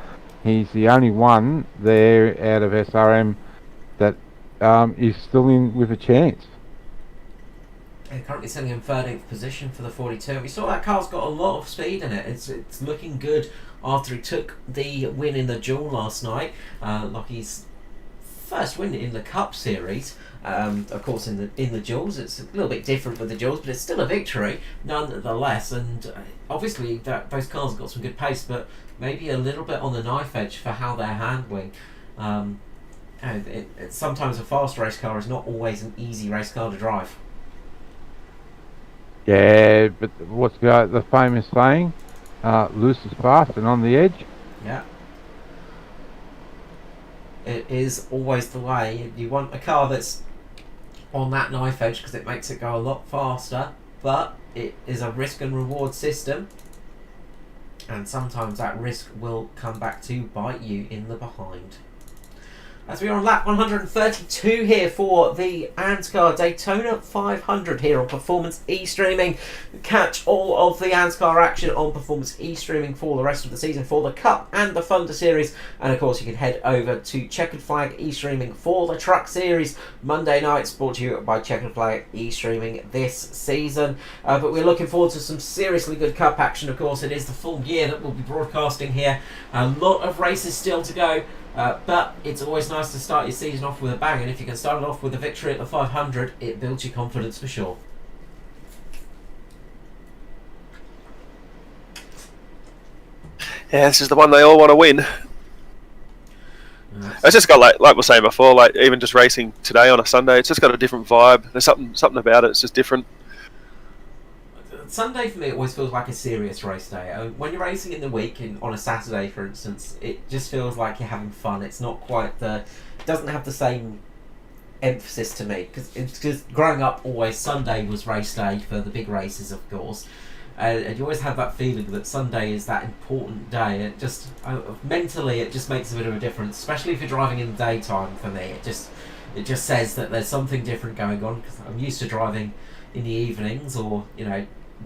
[SPEAKER 2] He's the only one there out of SRM that is still in with a chance.
[SPEAKER 1] Currently sitting in 13th position for the 42. We saw that car's got a lot of speed in it. It's looking good after he took the win in the duel last night. Lockie's first win in the Cup Series. Of course, in the duels, it's a little bit different with the duels, but it's still a victory nonetheless. And obviously, those cars have got some good pace, but maybe a little bit on the knife edge for how they're handling. Sometimes a fast race car is not always an easy race car to drive.
[SPEAKER 2] Yeah, but what's the famous saying? Loose is fast and on the edge.
[SPEAKER 1] Yeah. It is always the way. You want a car that's on that knife edge because it makes it go a lot faster, but it is a risk and reward system, and sometimes that risk will come back to bite you in the behind. As we are on lap 132 here for the ANZCAR Daytona 500 here on Performance eStreaming. Catch all of the ANZCAR action on Performance eStreaming for the rest of the season for the Cup and the Thunder Series. And of course you can head over to Checkered Flag eStreaming for the Truck Series. Monday nights brought to you by Checkered Flag eStreaming this season. But we're looking forward to some seriously good Cup action. Of course, it is the full year that we'll be broadcasting here. A lot of races still to go. But it's always nice to start your season off with a bang, and if you can start it off with a victory at the 500, it builds your confidence for sure.
[SPEAKER 3] Yeah, this is the one they all want to win. It's just got like we were saying before, like even just racing today on a Sunday, it's just got a different vibe. There's something about it. It's just different.
[SPEAKER 1] Sunday for me always feels like a serious race day. When you're racing in the week, on a Saturday, for instance, it just feels like you're having fun. It's not quite it doesn't have the same emphasis to me, because growing up, always Sunday was race day for the big races, of course. And you always have that feeling that Sunday is that important day. It just mentally, it just makes a bit of a difference, especially if you're driving in the daytime. For me, it just says that there's something different going on, because I'm used to driving in the evenings, or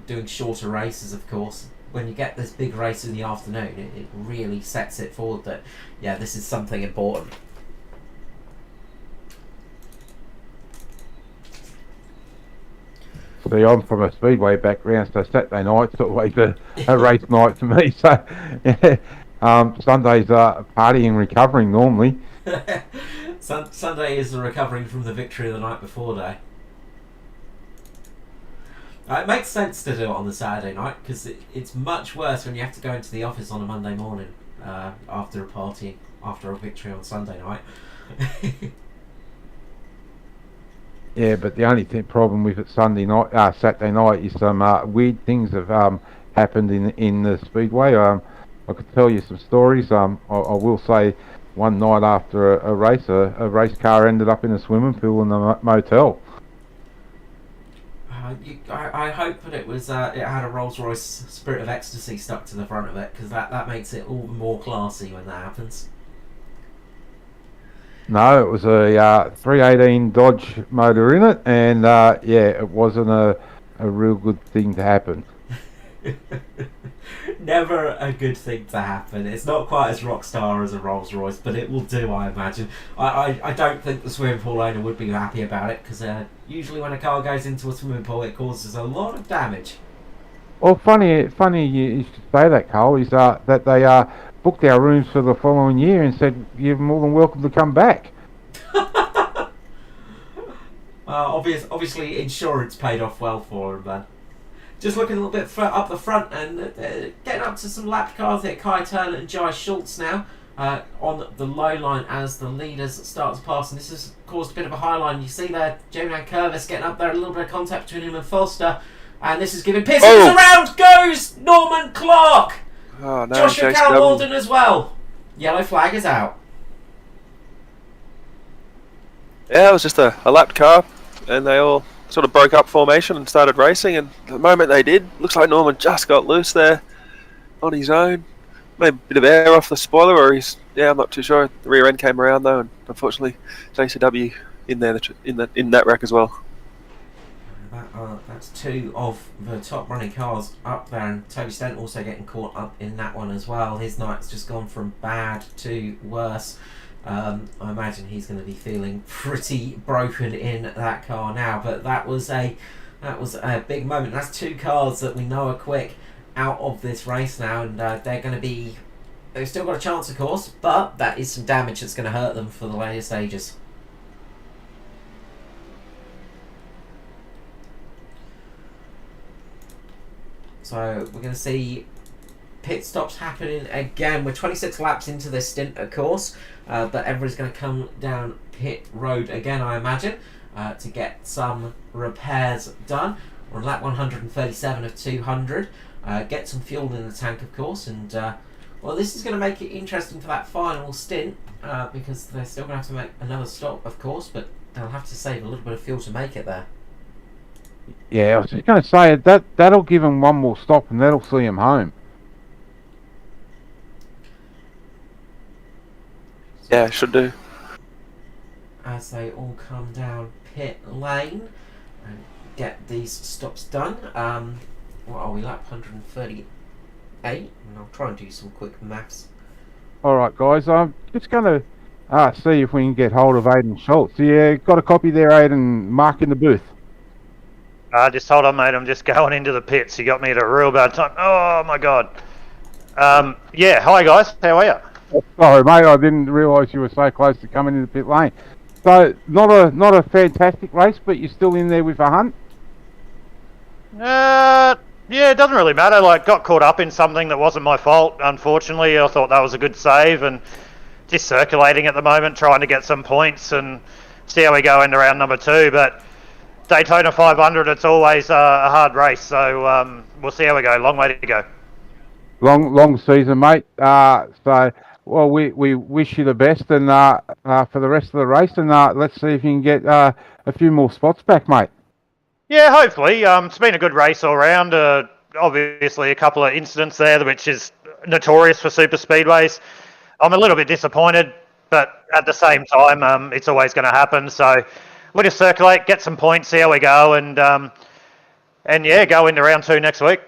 [SPEAKER 1] doing shorter races. Of course, when you get this big race in the afternoon, it really sets it forward that this is something important.
[SPEAKER 2] See, I'm from a speedway background, so Saturday night's always a race night for me. So, Sundays are partying and recovering normally.
[SPEAKER 1] Sunday is the recovering from the victory of the night before day. It makes sense to do it on the Saturday night, because it's much worse when you have to go into the office on a Monday morning after a party, after a victory on Sunday night.
[SPEAKER 2] Yeah, but the only problem with it Saturday night is some weird things have happened in the speedway. I could tell you some stories. I will say, one night after a race, a race car ended up in a swimming pool in the motel.
[SPEAKER 1] I hope that it had a Rolls-Royce Spirit of Ecstasy stuck to the front of it, because that makes it all more classy when that happens.
[SPEAKER 2] No, it was a 318 Dodge motor in it, and it wasn't a real good thing to happen.
[SPEAKER 1] Never a good thing to happen. It's not quite as rock star as a Rolls Royce, but it will do, I imagine. I don't think the swimming pool owner would be happy about it, because usually when a car goes into a swimming pool, it causes a lot of damage.
[SPEAKER 2] Well, funny you should say that, Carl, is that they booked our rooms for the following year and said you're more than welcome to come back.
[SPEAKER 1] Obviously insurance paid off well for him then. Just looking a little bit up the front, and getting up to some lap cars here. Kai Turner and Jai Schultz now on the low line as the leaders start to pass, and this has caused a bit of a high line. You see there, Jonan Curvis getting up there, a little bit of contact between him and Foster, and this is giving Pearson around goes Norman Clark.
[SPEAKER 3] Oh no,
[SPEAKER 1] Joshua Carroll Walden as well. Yellow flag is out.
[SPEAKER 3] Yeah, it was just a lapped car, and they all sort of broke up formation and started racing, and the moment they did, looks like Norman just got loose there on his own. Maybe a bit of air off the spoiler, or I'm not too sure. The rear end came around though, and unfortunately JCW in there in that wreck as well.
[SPEAKER 1] That's two of the top running cars up there, and Toby Stent also getting caught up in that one as well. His night's just gone from bad to worse. I imagine he's going to be feeling pretty broken in that car now, but that was a big moment. That's two cars that we know are quick out of this race now, and they've still got a chance, of course, but that is some damage that's going to hurt them for the later stages. So we're going to see pit stops happening again. We're 26 laps into this stint, of course, but everybody's going to come down pit road again, I imagine, to get some repairs done. We're on lap 137 of 200. Get some fuel in the tank, of course, and this is going to make it interesting for that final stint, because they're still going to have to make another stop, of course, but they'll have to save a little bit of fuel to make it there.
[SPEAKER 2] Yeah, I was just going to say that'll give them one more stop, and that'll see them home.
[SPEAKER 3] Yeah, should do.
[SPEAKER 1] As they all come down pit lane and get these stops done. What are we, lap 138? And I'll try and do some quick maths.
[SPEAKER 2] Alright guys, I'm just going to see if we can get hold of Aidan Schultz. Yeah, got a copy there, Aidan. Mark in the booth.
[SPEAKER 4] Just hold on, mate. I'm just going into the pits. You got me at a real bad time. Oh my god. Yeah, hi guys. How are you?
[SPEAKER 2] Sorry, mate. I didn't realise you were so close to coming into the pit lane. So, not a fantastic race, but you're still in there with a hunt.
[SPEAKER 4] Yeah, it doesn't really matter. Got caught up in something that wasn't my fault. Unfortunately, I thought that was a good save, and just circulating at the moment, trying to get some points and see how we go into round number 2. But Daytona 500, it's always a hard race, so we'll see how we go. Long way to go.
[SPEAKER 2] Long season, mate. Well, we wish you the best, and for the rest of the race, and let's see if you can get a few more spots back, mate.
[SPEAKER 4] Yeah, hopefully. It's been a good race all round. Obviously, a couple of incidents there, which is notorious for super speedways. I'm a little bit disappointed, but at the same time, it's always going to happen. So we'll just circulate, get some points, see how we go, and yeah, go into round 2 next week.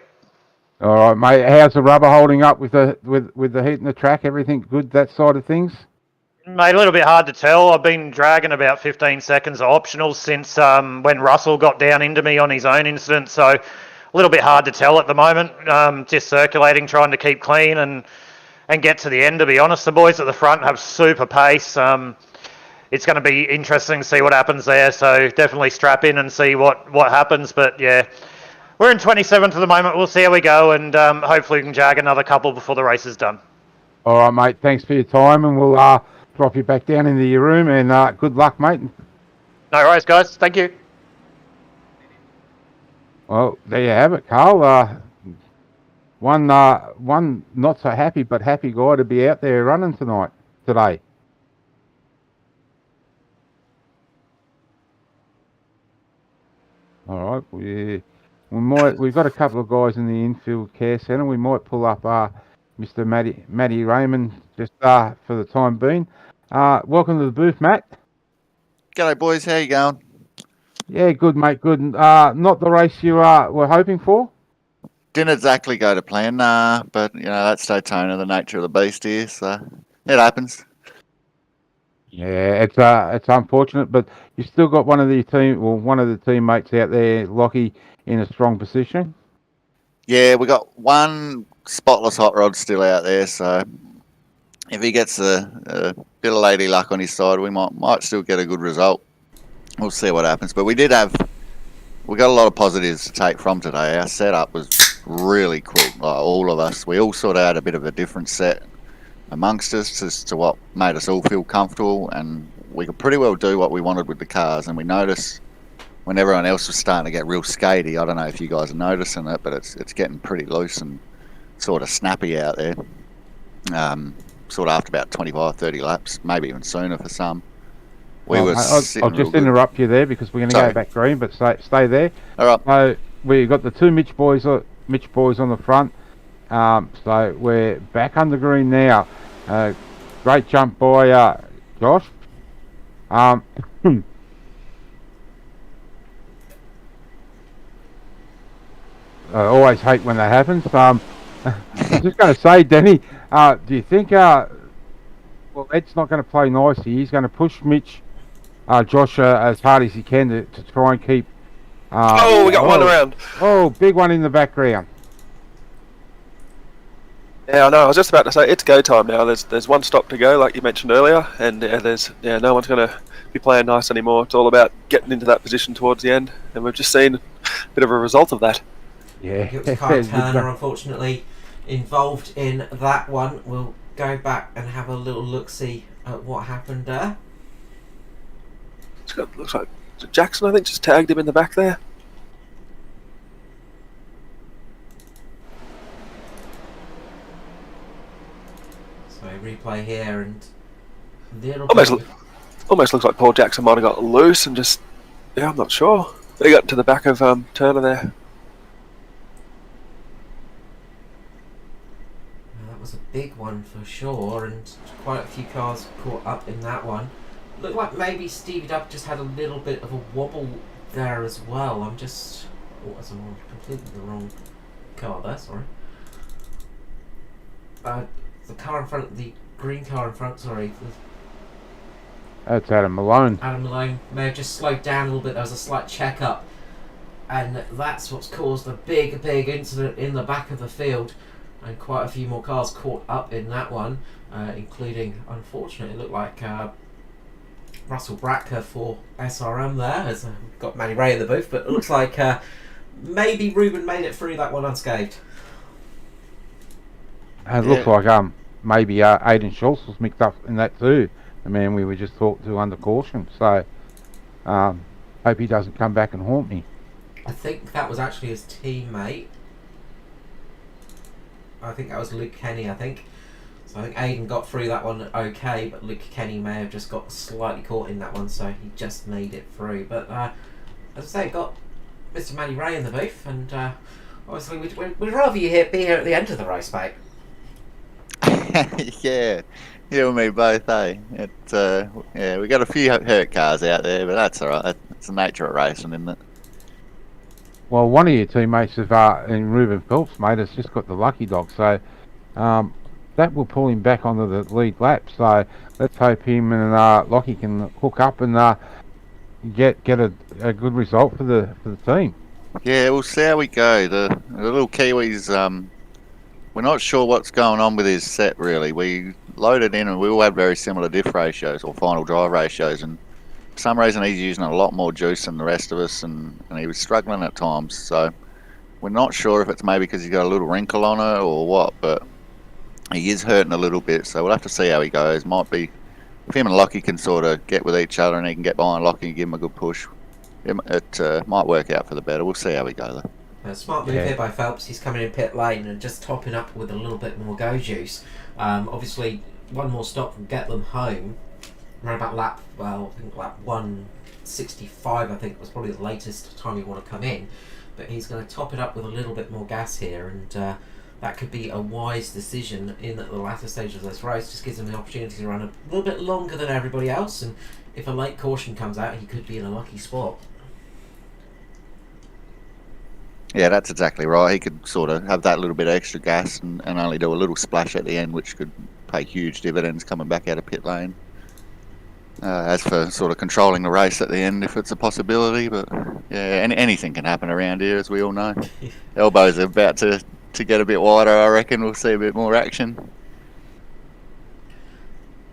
[SPEAKER 2] All right, mate. How's the rubber holding up with the heat in the track? Everything good, that side of things?
[SPEAKER 4] Mate, a little bit hard to tell. I've been dragging about 15 seconds of optionals since when Russell got down into me on his own incident. So a little bit hard to tell at the moment. Just circulating, trying to keep clean and get to the end, to be honest. The boys at the front have super pace. It's going to be interesting to see what happens there. So definitely strap in and see what happens. But yeah, we're in 27th at the moment. We'll see how we go, and hopefully we can jag another couple before the race is done.
[SPEAKER 2] All right, mate. Thanks for your time, and we'll drop you back down into your room, and good luck, mate.
[SPEAKER 4] No worries, guys. Thank you.
[SPEAKER 2] Well, there you have it, Carl. One not so happy but happy guy to be out there running today. All right, we've got a couple of guys in the infield care centre. We might pull up Mr. Matty Raymond just for the time being. Welcome to the booth, Matt.
[SPEAKER 5] G'day, boys. How you going?
[SPEAKER 2] Yeah, good, mate. Good. Not the race you were hoping for?
[SPEAKER 5] Didn't exactly go to plan, but that's Daytona, the nature of the beast here, so it happens.
[SPEAKER 2] Yeah, it's unfortunate, but you still got one of the teammates out there, Lockie, in a strong position.
[SPEAKER 5] Yeah, we got one spotless hot rod still out there, so if he gets a bit of lady luck on his side, we might still get a good result. We'll see what happens. But we got a lot of positives to take from today. Our setup was really quick. Like all of us, we all sort of had a bit of a different set amongst us as to what made us all feel comfortable, and we could pretty well do what we wanted with the cars. And we noticed when everyone else was starting to get real skatey, I don't know if you guys are noticing it, but it's getting pretty loose and sort of snappy out there. Sort of after about 25, 30 laps, maybe even sooner for some.
[SPEAKER 2] I'll just interrupt you there because we're going to go back green, but stay there.
[SPEAKER 5] All right.
[SPEAKER 2] So we got the two Mitch boys on the front. So we're back under green now. Great jump by Josh. I always hate when that happens. I was just going to say, Danny, do you think Ed's not going to play nicely? He's going to push Josh as hard as he can to try and keep...
[SPEAKER 3] we got one around.
[SPEAKER 2] Oh, big one in the background.
[SPEAKER 3] Yeah, I know. I was just about to say it's go time now. There's one stop to go, like you mentioned earlier, and no one's going to be playing nice anymore. It's all about getting into that position towards the end, and we've just seen a bit of a result of that.
[SPEAKER 2] Yeah,
[SPEAKER 1] It was Kyle Turner, unfortunately, involved in that one. We'll go back and have a little look-see at what happened there.
[SPEAKER 3] Looks like Jackson, I think, just tagged him in the back there.
[SPEAKER 1] So replay here, and
[SPEAKER 3] almost looks like Paul Jackson might have got loose and just, I'm not sure. He got to the back of Turner there.
[SPEAKER 1] That was a big one for sure, and quite a few cars caught up in that one. Looked like maybe Stevie Duck just had a little bit of a wobble there as well. I'm completely the wrong car there, sorry. The car in front, the green car in front, sorry.
[SPEAKER 2] That's Adam Malone.
[SPEAKER 1] Adam Malone may have just slowed down a little bit. There was a slight check-up, and that's what's caused a big incident in the back of the field, and quite a few more cars caught up in that one, including, unfortunately, it looked like Russell Bracker for SRM there, as we've got Manny Ray in the booth, but it looks like maybe Ruben made it through that one unscathed.
[SPEAKER 2] It looks like maybe Aiden Schultz was mixed up in that too. The man we were just talked to under caution. So Hope he doesn't come back and haunt me.
[SPEAKER 1] I think that was actually his teammate. I think that was Luke Kenny, I think. So I think Aiden got through that one okay, but Luke Kenny may have just got slightly caught in that one, so he just made it through. But as I say, got Mr. Matty Ray in the booth, and obviously we'd rather you be here at the end of the race, mate.
[SPEAKER 5] Yeah, you and me both, eh? Yeah, we got a few hurt cars out there, but that's alright. It's the nature of racing, isn't it?
[SPEAKER 2] Well, one of your teammates in Ruben Phelps, mate, has just got the lucky dog, so that will pull him back onto the lead lap. So let's hope him and Lockie can hook up and get a good result for the team.
[SPEAKER 5] Yeah, we'll see how we go. The little Kiwi's, we're not sure what's going on with his set, really. We loaded in and we all had very similar diff ratios or final drive ratios, and for some reason he's using a lot more juice than the rest of us, and he was struggling at times. So we're not sure if it's maybe because he's got a little wrinkle on it or what, but he is hurting a little bit, so we'll have to see how he goes. Might be, if him and Lockie can sort of get with each other and he can get behind Lockie and give him a good push, it might work out for the better. We'll see how we go, though.
[SPEAKER 1] Smart move here by Phelps. He's coming in pit lane and just topping up with a little bit more go juice. Obviously, one more stop will get them home. Around about lap 165, I think, was probably the latest time you want to come in. But he's going to top it up with a little bit more gas here, and that could be a wise decision in the latter stage of this race. Just gives him the opportunity to run a little bit longer than everybody else, and if a late caution comes out, he could be in a lucky spot.
[SPEAKER 5] Yeah, that's exactly right. He could sort of have that little bit of extra gas and only do a little splash at the end, which could pay huge dividends coming back out of pit lane. As for sort of controlling the race at the end, if it's a possibility, but yeah, anything can happen around here, as we all know. Elbows are about to get a bit wider. I reckon we'll see a bit more action.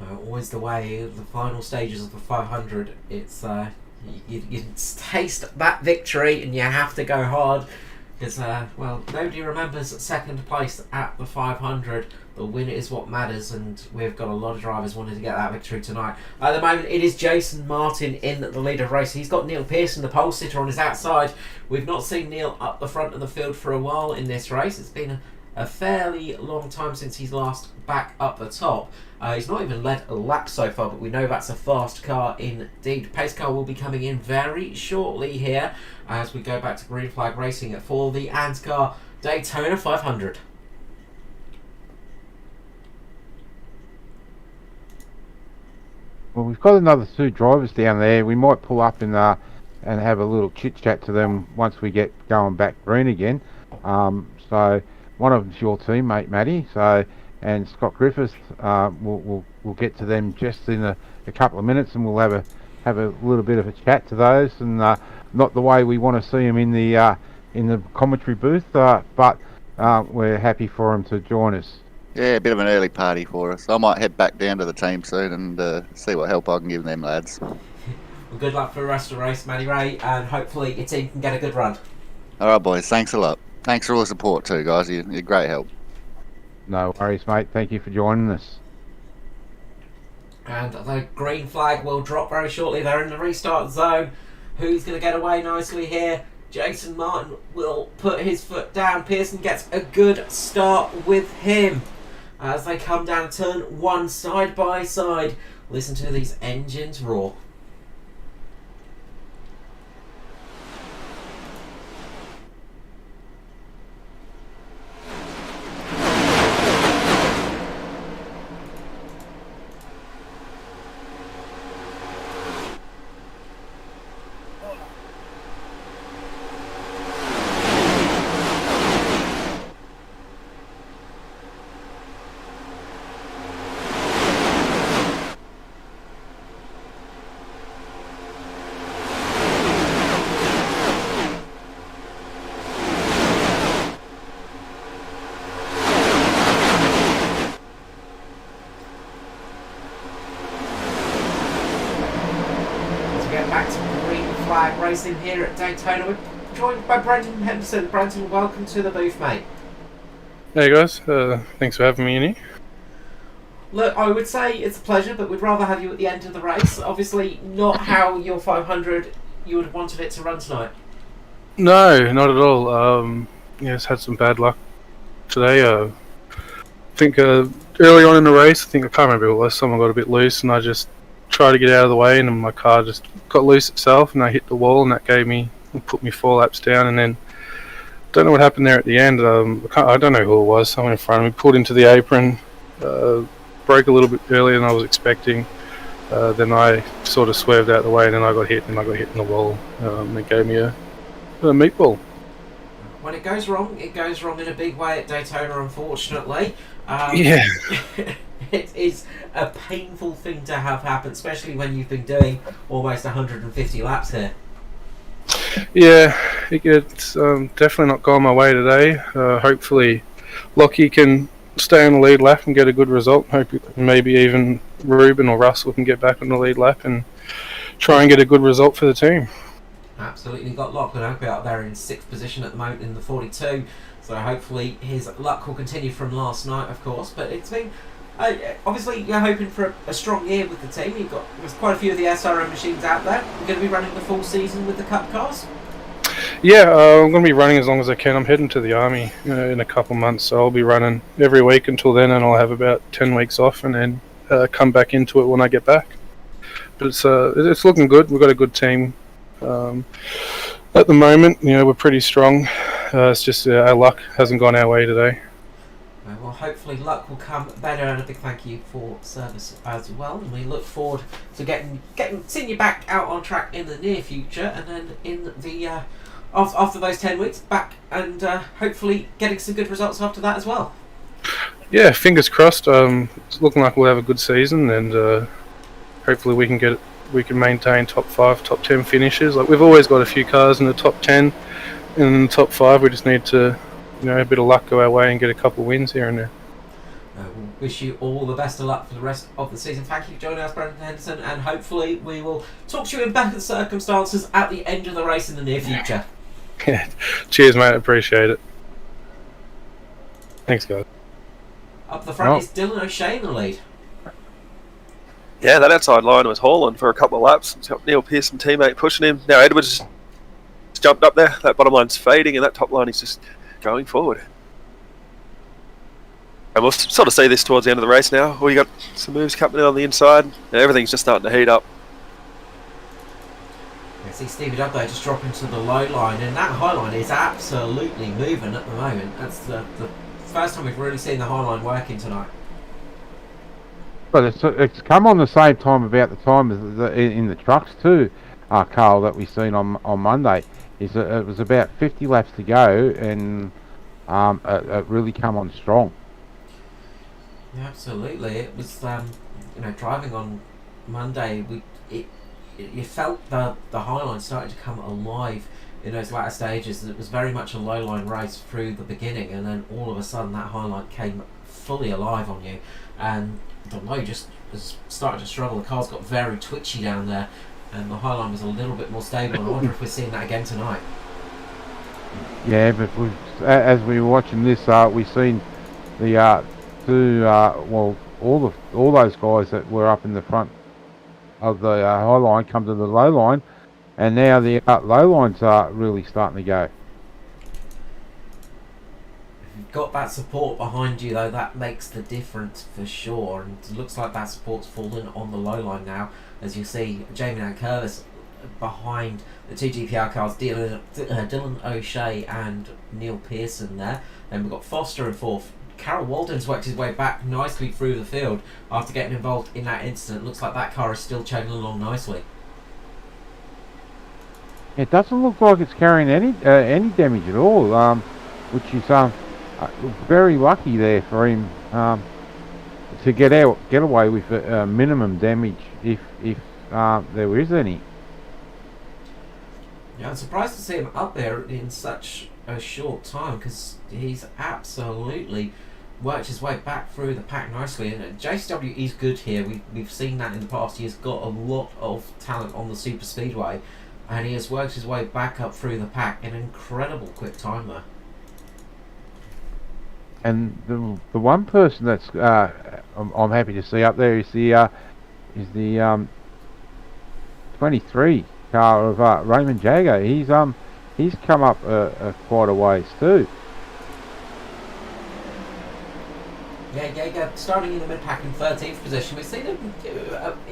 [SPEAKER 1] Always the way, the final stages of the 500, it's you taste that victory and you have to go hard, because well, nobody remembers second place at the 500. The win is what matters, and we've got a lot of drivers wanting to get that victory tonight. At the moment, it is Jason Martin in the lead of race. He's got Neil Pearson, the pole sitter, on his outside. We've not seen Neil up the front of the field for a while in this race. It's been a fairly long time since he's last back up the top. He's not even led a lap so far, but we know that's a fast car indeed. Pace car will be coming in very shortly here as we go back to green flag racing for the ANZCAR Daytona 500.
[SPEAKER 2] Well, we've got another two drivers down there. We might pull up and have a little chit chat to them once we get going back green again. So one of them's your teammate, Matty. So, and Scott Griffiths. We'll get to them just in a couple of minutes, and we'll have a little bit of a chat to those. And not the way we want to see them in the commentary booth, but we're happy for them to join us.
[SPEAKER 5] Yeah, a bit of an early party for us. I might head back down to the team soon and see what help I can give them lads.
[SPEAKER 1] Well, good luck for the rest of the race, Matty Ray, and hopefully your team can get a good run.
[SPEAKER 5] Alright boys, thanks a lot. Thanks for all the support too, guys. You're great help.
[SPEAKER 2] No worries, mate. Thank you for joining us.
[SPEAKER 1] And the green flag will drop very shortly. They're in the restart zone. Who's going to get away nicely here? Jason Martin will put his foot down. Pearson gets a good start with him as they come down turn one side by side. Listen to these engines roar. Racing here at Daytona. We're joined by Brendan Henderson. Brendan, welcome to the booth, mate.
[SPEAKER 6] Hey guys, thanks for having me in here.
[SPEAKER 1] Look, I would say it's a pleasure, but we'd rather have you at the end of the race. Obviously, not how your 500 you would have wanted it to run tonight?
[SPEAKER 6] No, not at all. Yeah, just had some bad luck today. I think early on in the race, I can't remember who it was, someone got a bit loose and I just tried to get out of the way and my car just got loose itself and I hit the wall and that put me 4 laps down, and then don't know what happened there at the end. I don't know who it was, someone in front of me pulled into the apron, broke a little bit earlier than I was expecting. Then I sort of swerved out of the way and then I got hit in the wall. It gave me a meatball.
[SPEAKER 1] When it goes wrong in a big way at Daytona, unfortunately.
[SPEAKER 6] Yeah.
[SPEAKER 1] It is a painful thing to have happen, especially when you've been doing almost 150 laps here.
[SPEAKER 6] Yeah, it's definitely not gone my way today. Hopefully Lockie can stay on the lead lap and get a good result. Hope maybe even Ruben or Russell can get back on the lead lap and try and get a good result for the team.
[SPEAKER 1] Absolutely got Lachlan Opie out there in 6th position at the moment in the 42, so hopefully his luck will continue from last night, of course. But it's been obviously you're hoping for a strong year with the team. There's quite a few of the SRM machines out there. You're going to be running the full season with the Cup cars.
[SPEAKER 6] Yeah, I'm going to be running as long as I can. I'm heading to the army in a couple months, so I'll be running every week until then, and I'll have about 10 weeks off, and then come back into it when I get back. But it's looking good. We've got a good team. At the moment, we're pretty strong. It's just our luck hasn't gone our way today.
[SPEAKER 1] Well, hopefully luck will come better, and a big thank you for service as well. And we look forward to seeing you back out on track in the near future, and then in the after those 10 weeks back, and hopefully getting some good results after that as well.
[SPEAKER 6] Yeah, fingers crossed. It's looking like we'll have a good season, and hopefully we can maintain top 5, top 10 finishes. Like we've always got a few cars in the top 10 and in the top 5. We just need to, a bit of luck go our way and get a couple of wins here and there.
[SPEAKER 1] We'll wish you all the best of luck for the rest of the season. Thank you for joining us, Brendan Henderson, and hopefully we will talk to you in better circumstances at the end of the race in the near future.
[SPEAKER 6] Yeah. Cheers, mate. Appreciate it. Thanks, guys.
[SPEAKER 1] Up the front is Dylan O'Shea in the lead.
[SPEAKER 3] Yeah, that outside line was hauling for a couple of laps. It's got Neil Pearson, teammate, pushing him. Now Edwards just jumped up there. That bottom line's fading, and that top line is just going forward. And we'll sort of see this towards the end of the race now. We got some moves coming in on the inside, and everything's just starting to heat up.
[SPEAKER 1] I see Stevie Dubb there just dropping to the low line, and that high line is absolutely moving at the moment. That's the first time we've really seen the high line working tonight.
[SPEAKER 2] But it's come on the same time, about the time as in the trucks too, Carl, that we seen on Monday. It was about 50 laps to go, and it really come on strong.
[SPEAKER 1] Yeah, absolutely. It was driving on Monday. You felt the high line starting to come alive in those latter stages. It was very much a low line race through the beginning, and then all of a sudden that high line came fully alive on you, and the low just was starting to struggle. The car's got very twitchy down there, and the high line was a little bit more stable. I wonder if we're seeing that again tonight.
[SPEAKER 2] Yeah, but as we were watching this, we've seen the all those guys that were up in the front of the high line come to the low line, and now the low lines are really starting to go.
[SPEAKER 1] If you've got that support behind you, though, that makes the difference for sure. And it looks like that support's fallen on the low line now, as you see Jamie Nankervis behind the two GPR cars, Dylan O'Shea and Neil Pearson there. Then we've got Foster in 4th. Carol Walden's worked his way back nicely through the field after getting involved in that incident. Looks like that car is still chugging along nicely.
[SPEAKER 2] It doesn't look like it's carrying any damage at all, which is very lucky there for him to get away with minimum damage if there is any.
[SPEAKER 1] Yeah, I'm surprised to see him up there in such a short time, because he's absolutely worked his way back through the pack nicely, and JCW is good here. We've seen that in the past. He has got a lot of talent on the super speedway, and he has worked his way back up through the pack in an incredible quick time there.
[SPEAKER 2] And the one person that's I'm happy to see up there is the 23 car of Raymond Jagger. He's come up quite a ways too.
[SPEAKER 1] Yeah, starting in the mid-pack in 13th position. We've seen him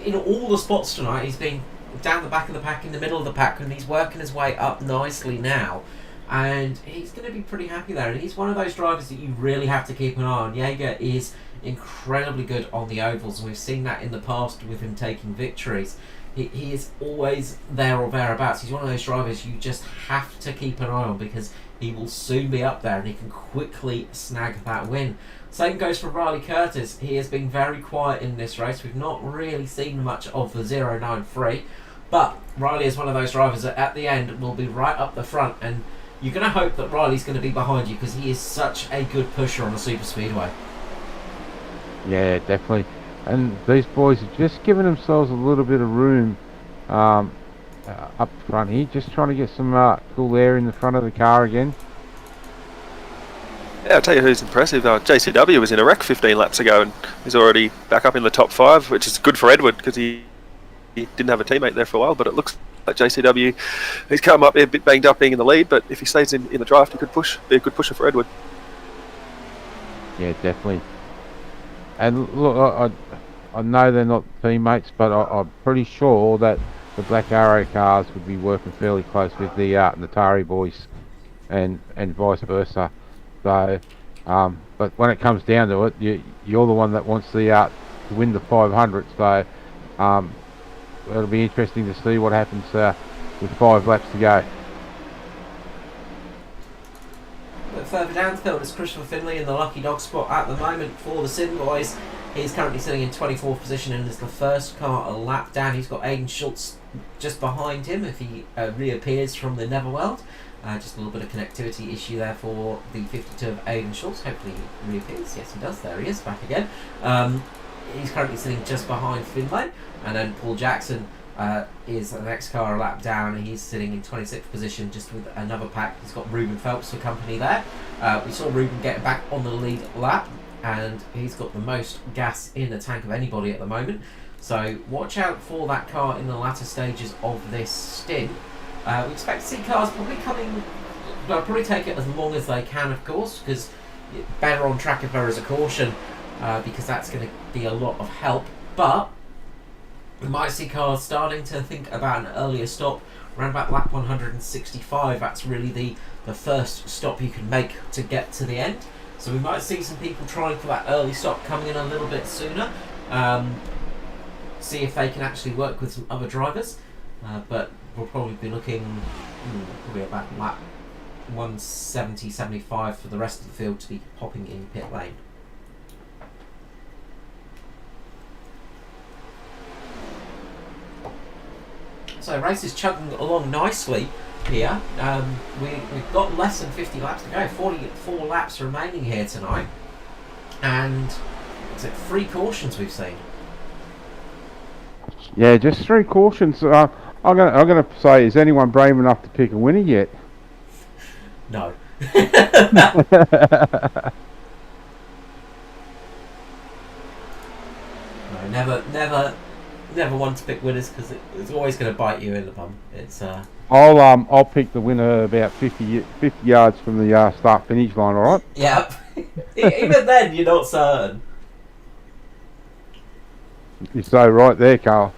[SPEAKER 1] in all the spots tonight. He's been down the back of the pack, in the middle of the pack, and he's working his way up nicely now. And he's going to be pretty happy there. And he's one of those drivers that you really have to keep an eye on. Jaeger is incredibly good on the ovals, and we've seen that in the past with him taking victories. He is always there or thereabouts. He's one of those drivers you just have to keep an eye on, because he will soon be up there and he can quickly snag that win. Same goes for Riley Curtis. He has been very quiet in this race. We've not really seen much of the 093, but Riley is one of those drivers that at the end will be right up the front, and you're going to hope that Riley's going to be behind you, because he is such a good pusher on a super speedway.
[SPEAKER 2] Yeah, definitely. And these boys are just giving themselves a little bit of room up front here, just trying to get some cool air in the front of the car again.
[SPEAKER 3] Yeah, I'll tell you who's impressive. JCW was in a wreck 15 laps ago and he's already back up in the top 5, which is good for Edward because he didn't have a teammate there for a while. But it looks like JCW, he's come up a bit banged up being in the lead, but if he stays in the draft, he could be a good pusher for Edward.
[SPEAKER 2] Yeah, definitely. And look, I know they're not teammates, but I'm pretty sure that the Black Arrow cars would be working fairly close with the Natari boys, and vice versa. So, but when it comes down to it, you're the one that wants to win the 500. So, it'll be interesting to see what happens with 5 laps to go.
[SPEAKER 1] But further down the field is Christopher Finley in the lucky dog spot at the moment for the Sin Boys. He's currently sitting in 24th position and is the first car a lap down. He's got Aiden Schultz just behind him if he reappears from the Netherworld. Just a little bit of connectivity issue there for the 52 of Aiden Schultz. Hopefully he reappears. Yes, he does. There he is, back again. He's currently sitting just behind Finlay. And then Paul Jackson is the next car a lap down. He's sitting in 26th position just with another pack. He's got Ruben Phelps for company there. We saw Ruben get back on the lead lap, and he's got the most gas in the tank of anybody at the moment. So watch out for that car in the latter stages of this stint. We expect to see cars probably coming. They'll probably take it as long as they can, of course, because better on track if there is a caution, because that's going to be a lot of help. But we might see cars starting to think about an earlier stop around about lap 165. That's really the first stop you can make to get to the end. So we might see some people trying for that early stop coming in a little bit sooner. See if they can actually work with some other drivers. But we'll probably be looking probably about lap 170, 75 for the rest of the field to be hopping in pit lane. So race is chugging along nicely here. We've got less than 50 laps to go, 44 laps remaining here tonight, and is it 3 cautions we've seen?
[SPEAKER 2] Yeah, just 3 cautions. I'm gonna say, is anyone brave enough to pick a winner yet?
[SPEAKER 1] No. No, never want to pick winners, because it's always going to bite you in the bum. It's
[SPEAKER 2] I'll pick the winner about 50 yards from the start finish line. All right.
[SPEAKER 1] Yep. Even then, you're not certain.
[SPEAKER 2] You're so right there, Carl.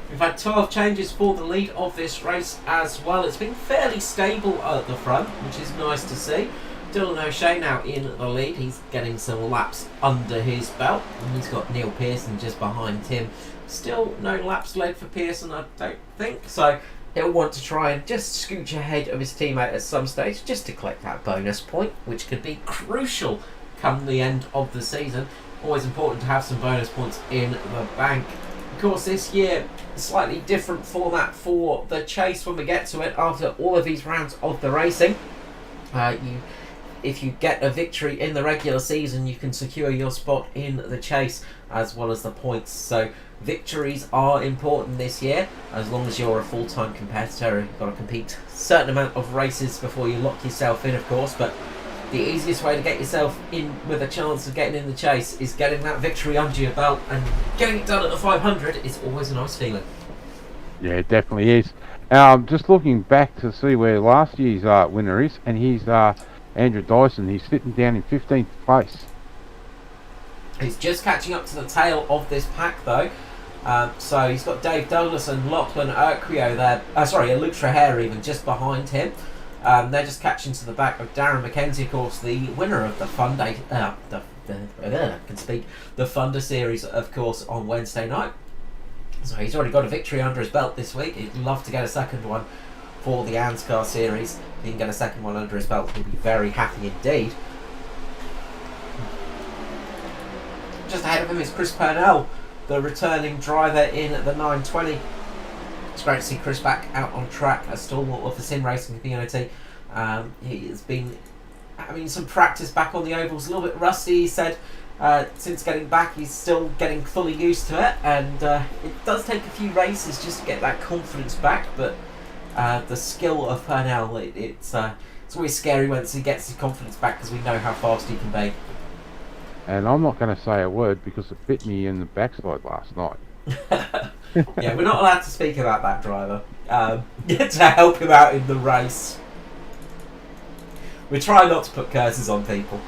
[SPEAKER 1] We've had 12 changes for the lead of this race as well. It's been fairly stable at the front, which is nice to see. Dylan O'Shea now in the lead. He's getting some laps under his belt. And he's got Neil Pearson just behind him. Still no laps led for Pearson, I don't think. So he'll want to try and just scooch ahead of his teammate at some stage, just to collect that bonus point, which could be crucial come the end of the season. Always important to have some bonus points in the bank. Of course, this year, slightly different format for the chase when we get to it. After all of these rounds of the racing, if you get a victory in the regular season, you can secure your spot in the chase as well as the points. So victories are important this year, as long as you're a full-time competitor. You've got to compete a certain amount of races before you lock yourself in, of course, but the easiest way to get yourself in with a chance of getting in the chase is getting that victory under your belt, and getting it done at the 500 is always a nice feeling.
[SPEAKER 2] Yeah, it definitely is. Just looking back to see where last year's winner is, and he's Andrew Dyson. He's sitting down in 15th place.
[SPEAKER 1] He's just catching up to the tail of this pack, though. So he's got Dave Douglas and Lachlan Urquio there. Luke Traher even just behind him. They're just catching to the back of Darren McKenzie, of course, the winner of the the Funder Series, of course, on Wednesday night. So he's already got a victory under his belt this week. He'd love to get a second one for the ANZCAR Series. If he can get a second one under his belt, he'll be very happy indeed. Just ahead of him is Chris Purnell, the returning driver in the 920. It's great to see Chris back out on track, a stalwart of the sim racing community. He has been having some practice back on the ovals, a little bit rusty, he said. Since getting back, he's still getting fully used to it, and it does take a few races just to get that confidence back, but the skill of Purnell, it's always scary once he gets his confidence back, because we know how fast he can be.
[SPEAKER 2] And I'm not going to say a word because it bit me in the backside last night.
[SPEAKER 1] Yeah, we're not allowed to speak about that driver to help him out in the race. We try not to put curses on people.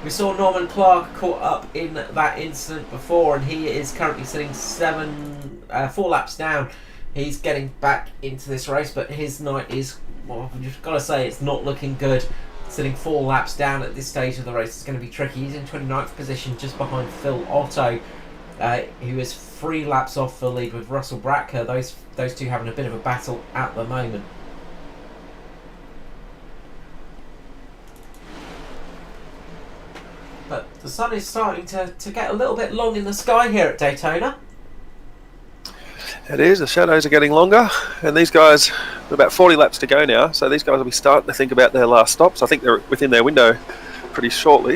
[SPEAKER 1] We saw Norman Clark caught up in that incident before, and he is currently sitting 4 laps down. He's getting back into this race, but his night is, well, you've got to say, it's not looking good. Sitting 4 laps down at this stage of the race is going to be tricky. He's in 29th position, just behind Phil Otto, who is 3 laps off the lead with Russell Bracker. Those two having a bit of a battle at the moment. But the sun is starting to get a little bit long in the sky here at Daytona.
[SPEAKER 3] It is, the shadows are getting longer, and these guys, about 40 laps to go now, so these guys will be starting to think about their last stops. I think they're within their window pretty shortly.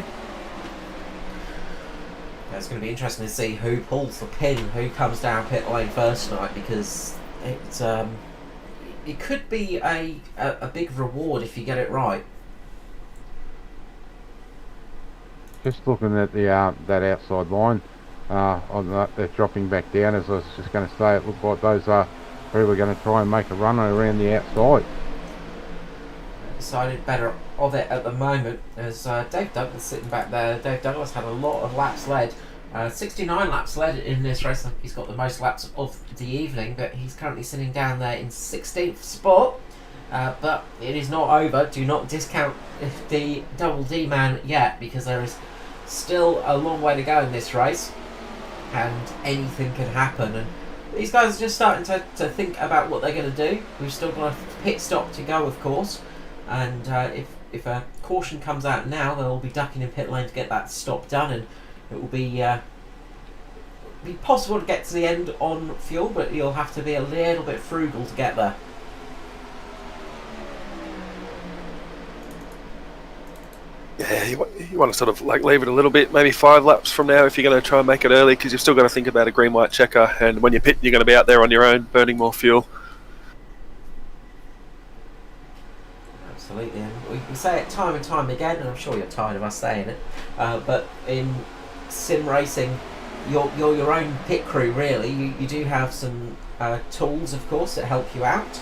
[SPEAKER 1] Yeah, it's going to be interesting to see who pulls the pin, who comes down pit lane first night, because it could be a big reward if you get it right.
[SPEAKER 2] Just looking at the that outside line, they're dropping back down. As I was just going to say, it looked like those who were going to try and make a run around the outside.
[SPEAKER 1] Decided better of it at the moment as Dave Douglas sitting back there. Dave Douglas had a lot of laps led, 69 laps led in this race. He's got the most laps of the evening, but he's currently sitting down there in 16th spot. But it is not over. Do not discount the Double D man yet, because there is still a long way to go in this race, and anything can happen. And these guys are just starting to think about what they're going to do. We've still got a pit stop to go, of course, and if a caution comes out now, they'll be ducking in pit lane to get that stop done, and it will be possible to get to the end on fuel, but you'll have to be a little bit frugal to get there.
[SPEAKER 3] Yeah, you want to sort of like leave it a little bit, maybe 5 laps from now if you're going to try and make it early, because you've still got to think about a green-white checker, and when you pit, you're going to be out there on your own, burning more fuel.
[SPEAKER 1] Absolutely, and we can say it time and time again, and I'm sure you're tired of us saying it, but in sim racing, you're your own pit crew, really. You do have some tools, of course, that help you out,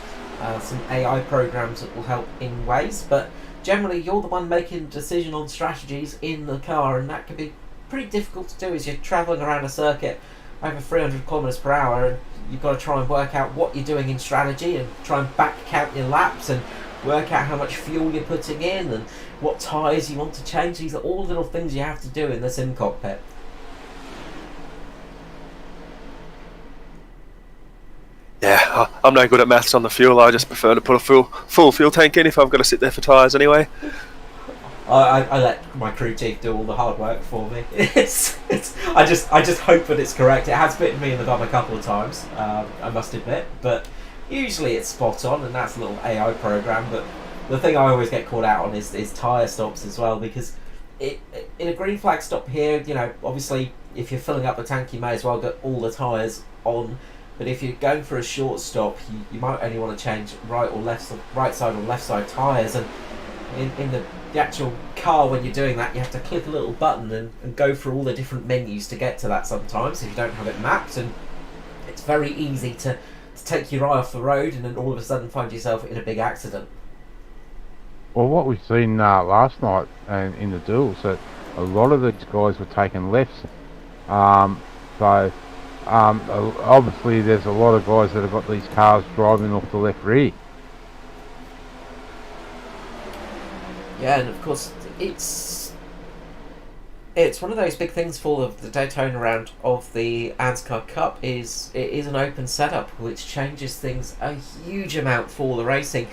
[SPEAKER 1] some AI programs that will help in ways, but generally you're the one making a decision on strategies in the car, and that can be pretty difficult to do as you're travelling around a circuit over 300 kilometers per hour, and you've got to try and work out what you're doing in strategy and try and back count your laps and work out how much fuel you're putting in and what tyres you want to change. These are all little things you have to do in the sim cockpit.
[SPEAKER 3] Yeah, I'm no good at maths on the fuel. I just prefer to put a full fuel tank in if I've got to sit there for tyres anyway.
[SPEAKER 1] I let my crew chief do all the hard work for me. I just hope that it's correct. It has bitten me in the bum a couple of times, I must admit, but usually it's spot on, and that's a little AI program. But the thing I always get caught out on is tyre stops as well, because in a green flag stop here, you know, obviously if you're filling up the tank, you may as well get all the tyres on. But if you're going for a short stop, you might only want to change right side or left side tyres, and in the actual car, when you're doing that, you have to click a little button and go through all the different menus to get to that sometimes if you don't have it mapped, and it's very easy to take your eye off the road and then all of a sudden find yourself in a big accident.
[SPEAKER 2] Well, what we've seen last night and in the duels, that a lot of these guys were taking lefts. Obviously there's a lot of guys that have got these cars driving off the left rear.
[SPEAKER 1] Yeah, and of course it's one of those big things for the Daytona round of the ANZCAR Cup. It is an open setup, which changes things a huge amount for the racing.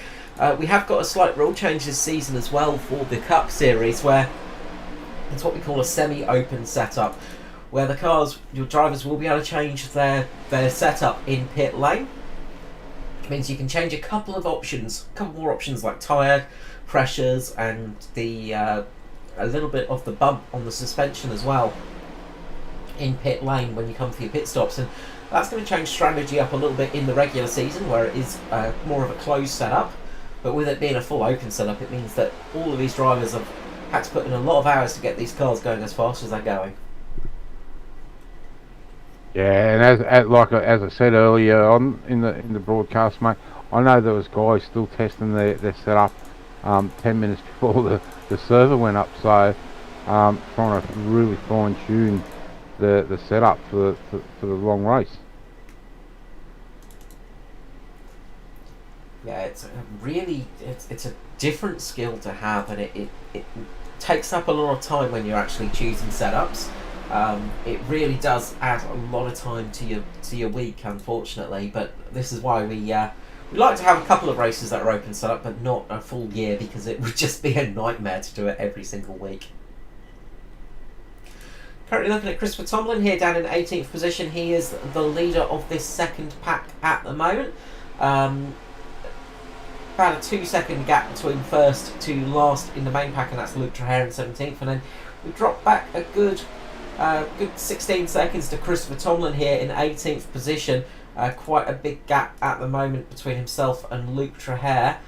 [SPEAKER 1] We have got a slight rule change this season as well for the Cup Series, where it's what we call a semi-open setup, where your drivers will be able to change their setup in pit lane. Which means you can change a couple more options like tyre pressures and a little bit of the bump on the suspension as well in pit lane when you come for your pit stops, and that's going to change strategy up a little bit in the regular season, where it is more of a closed setup. But with it being a full open setup, it means that all of these drivers have had to put in a lot of hours to get these cars going as fast as they're going.
[SPEAKER 2] Yeah, and as I said earlier on in the broadcast, mate, I know there was guys still testing their setup 10 minutes before the server went up, so trying to really fine tune the setup for the long race.
[SPEAKER 1] Yeah, it's a different skill to have, and it takes up a lot of time when you're actually choosing setups. It really does add a lot of time to your week, unfortunately. But this is why we like to have a couple of races that are open setup, but not a full year, because it would just be a nightmare to do it every single week. Currently looking at Christopher Tomlin here down in 18th position. He is the leader of this second pack at the moment. About a 2-second gap between first to last in the main pack, and that's Luke Traher in 17th. And then we drop back a good 16 seconds to Christopher Tomlin here in 18th position. Quite a big gap at the moment between himself and Luke Traher,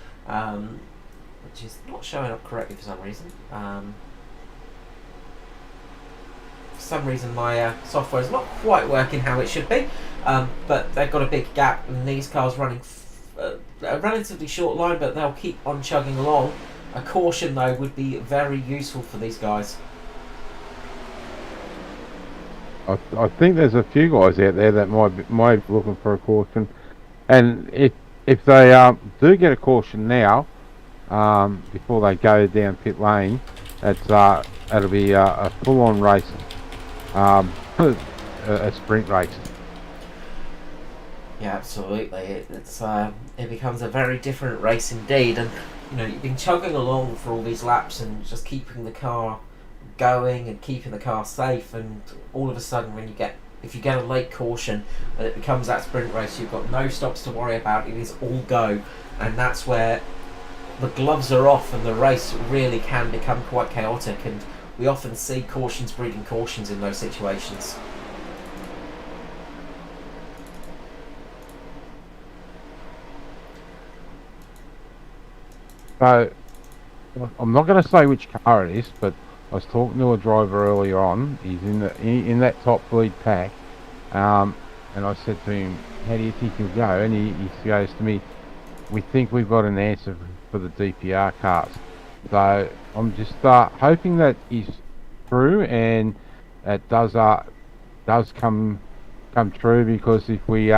[SPEAKER 1] which is not showing up correctly for some reason. For some reason my software is not quite working how it should be, but they've got a big gap, and these cars running a relatively short line, but they'll keep on chugging along. A caution though would be very useful for these guys.
[SPEAKER 2] I think there's a few guys out there that might be looking for a caution, and if they do get a caution now, before they go down pit lane, it'll be a full-on race, a sprint race.
[SPEAKER 1] Yeah, absolutely. It becomes a very different race indeed, and you've been chugging along for all these laps and just keeping the car going and keeping the car safe, and all of a sudden if you get a late caution and it becomes that sprint race, you've got no stops to worry about. It is all go, and that's where the gloves are off and the race really can become quite chaotic, and we often see cautions breeding cautions in those situations.
[SPEAKER 2] So I'm not going to say which car it is, but I was talking to a driver earlier on. He's in that top lead pack, and I said to him, "How do you think he'll go?" And he goes to me, "We think we've got an answer for the DPR cars." So I'm just hoping that he's true, and it does come true, because if we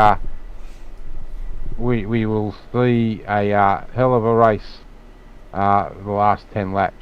[SPEAKER 2] will see a hell of a race the last 10 laps.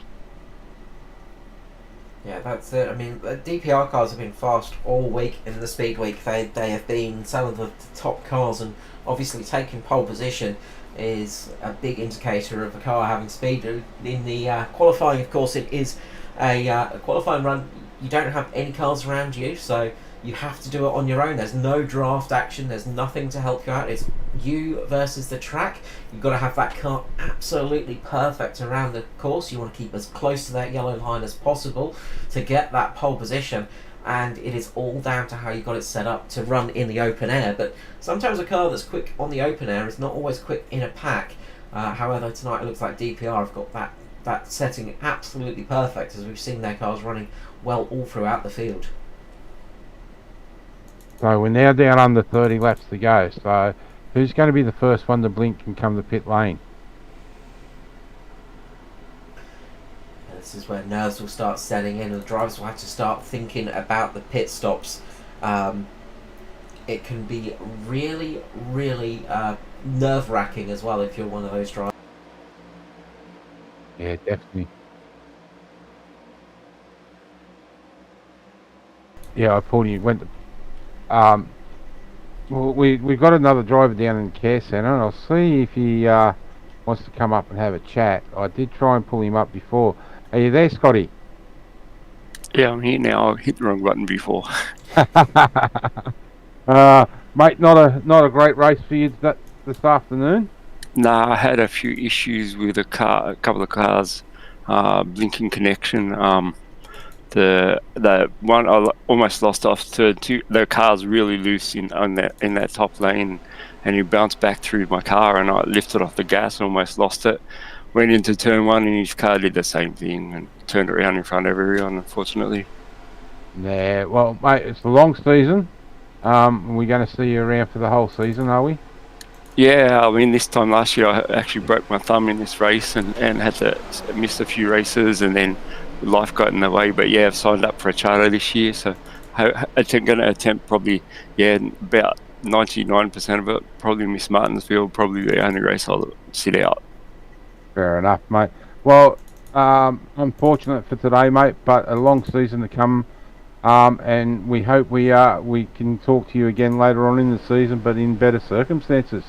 [SPEAKER 1] Yeah, that's it. I mean, the DPR cars have been fast all week in the speed week. They have been some of the top cars, and obviously taking pole position is a big indicator of a car having speed. In the qualifying, of course, it is a qualifying run. You don't have any cars around you, so you have to do it on your own. There's no draft action, there's nothing to help you out. It's you versus the track. You've got to have that car absolutely perfect around the course. You want to keep as close to that yellow line as possible to get that pole position, and it is all down to how you got it set up to run in the open air. But sometimes a car that's quick on the open air is not always quick in a pack. However, tonight it looks like DPR have got that setting absolutely perfect, as we've seen their cars running well all throughout the field.
[SPEAKER 2] So we're now down under 30 laps to go. So who's going to be the first one to blink and come to pit lane?
[SPEAKER 1] This is where nerves will start setting in, and the drivers will have to start thinking about the pit stops. It can be really, really nerve-wracking as well if you're one of those drivers.
[SPEAKER 2] Yeah, definitely. Yeah, I thought he went to... well, we've got another driver down in the care centre, and I'll see if he wants to come up and have a chat. I did try and pull him up before. Are you there, Scotty?
[SPEAKER 7] Yeah, I'm here now. I hit the wrong button before.
[SPEAKER 2] Mate, not a great race for you this afternoon.
[SPEAKER 7] Nah, I had a few issues with a couple of cars, blinking connection. The one I almost lost off third. The car's really loose in that top lane, and he bounced back through my car, and I lifted off the gas and almost lost it. Went into turn one, and his car did the same thing and turned around in front of everyone, unfortunately.
[SPEAKER 2] Yeah, well, mate, it's a long season. We're going to see you around for the whole season, are we?
[SPEAKER 7] Yeah, I mean, this time last year I actually broke my thumb in this race and had to miss a few races, and then life got in the way. But yeah, I've signed up for a charter this year, so I'm going to attempt probably, about 99% of it. Probably miss Martinsville, probably the only race I'll sit out.
[SPEAKER 2] Fair enough, mate. Well, unfortunate for today, mate, but a long season to come. And we hope we can talk to you again later on in the season, but in better circumstances.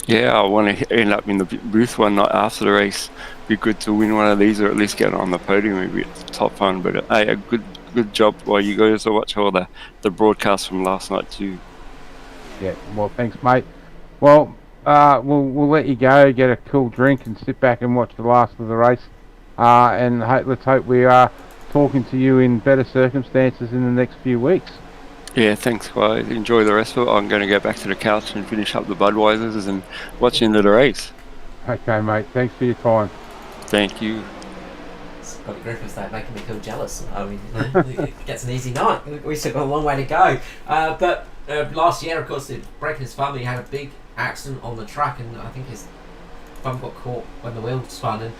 [SPEAKER 7] Yeah, I want to end up in the booth one night after the race. Be good to win one of these, or at least get on the podium. It'd be top fun. But hey, a good job while you guys watch all the broadcasts from last night too.
[SPEAKER 2] Yeah, well, thanks, mate. Well, we'll let you go, get a cool drink, and sit back and watch the last of the race. And let's hope we are talking to you in better circumstances in the next few weeks.
[SPEAKER 7] Yeah, thanks, guys. Enjoy the rest of it. I'm going to go back to the couch and finish up the Budweisers and watch into the race.
[SPEAKER 2] Okay, mate. Thanks for your time.
[SPEAKER 7] Thank you.
[SPEAKER 1] Scotty Griffiths there making me feel jealous. I mean, it gets an easy night. We've still got a long way to go. But last year, of course, breaking his thumb, he had a big accident on the track, and I think his thumb got caught when the wheel spun. And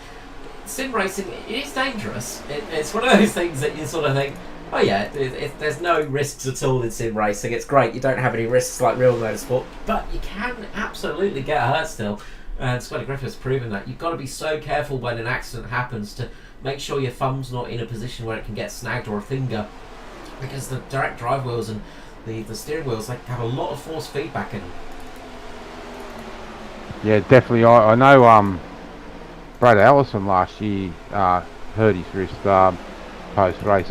[SPEAKER 1] sim racing, it is dangerous. It's one of those things that you sort of think, oh yeah, there's no risks at all in sim racing. It's great. You don't have any risks like real motorsport, but you can absolutely get hurt still. And Scotty Griffiths has proven that. You've got to be so careful when an accident happens to make sure your thumb's not in a position where it can get snagged, or a finger, because the direct drive wheels and the steering wheels, they have a lot of force feedback in them.
[SPEAKER 2] Yeah, definitely. I know Brad Allison last year hurt his wrist post-race.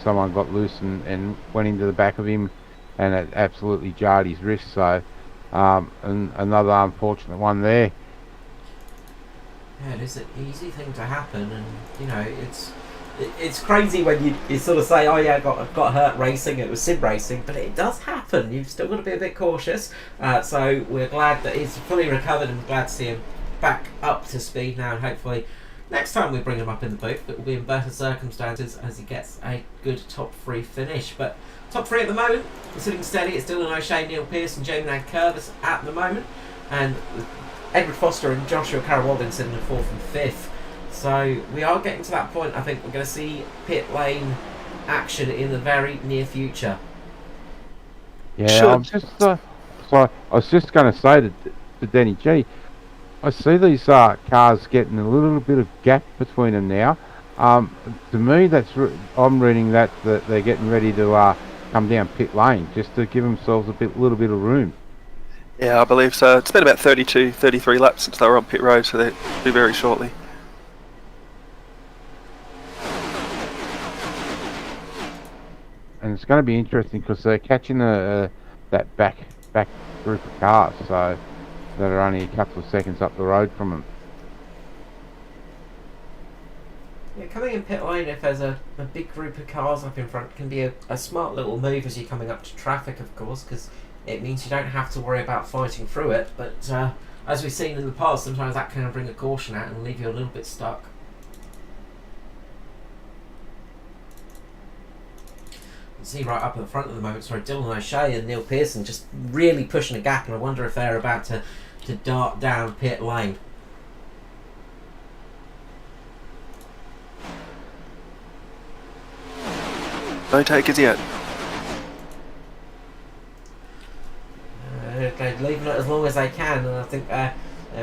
[SPEAKER 2] Someone got loose and went into the back of him, and it absolutely jarred his wrist. So and another unfortunate one there.
[SPEAKER 1] Yeah, it is an easy thing to happen, and you know it's crazy when you sort of say, oh yeah, I got hurt racing, it was sim racing, but it does happen. You've still got to be a bit cautious. So we're glad that he's fully recovered, and glad to see him back up to speed now, and hopefully next time we bring him up in the booth it will be in better circumstances as he gets a good top 3 finish. But top 3 at the moment, we're sitting steady. It's Dylan O'Shea, Neil Pearson, Jamie Nag Curvis at the moment, and Edward Foster and Joshua Carroll-Walding sitting in 4th and 5th. So we are getting to that point. I think we're going to see pit lane action in the very near future.
[SPEAKER 2] Yeah,
[SPEAKER 7] Sure.
[SPEAKER 2] I'm just so I was just going to say to Denny G, I see these cars getting a little bit of gap between them now. To me, I'm reading that they're getting ready to come down pit lane just to give themselves a little bit of room.
[SPEAKER 3] Yeah, I believe so. It's been about 32, 33 laps since they were on pit road, so they'll do very shortly.
[SPEAKER 2] And it's going to be interesting because they're catching that back group of cars, so that are only a couple of seconds up the road from them.
[SPEAKER 1] Yeah, coming in pit lane, if there's a big group of cars up in front, can be a smart little move as you're coming up to traffic, of course, because it means you don't have to worry about fighting through it. But as we've seen in the past, sometimes that can bring a caution out and leave you a little bit stuck. see right up at the front at the moment, sorry, Dylan O'Shea and Neil Pearson just really pushing a gap, and I wonder if they're about to dart down pit lane.
[SPEAKER 3] No takers yet.
[SPEAKER 1] They're leaving it as long as they can, and I think they're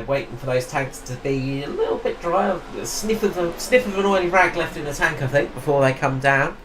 [SPEAKER 1] waiting for those tanks to be a little bit dry. A sniff of an oily rag left in the tank, I think, before they come down.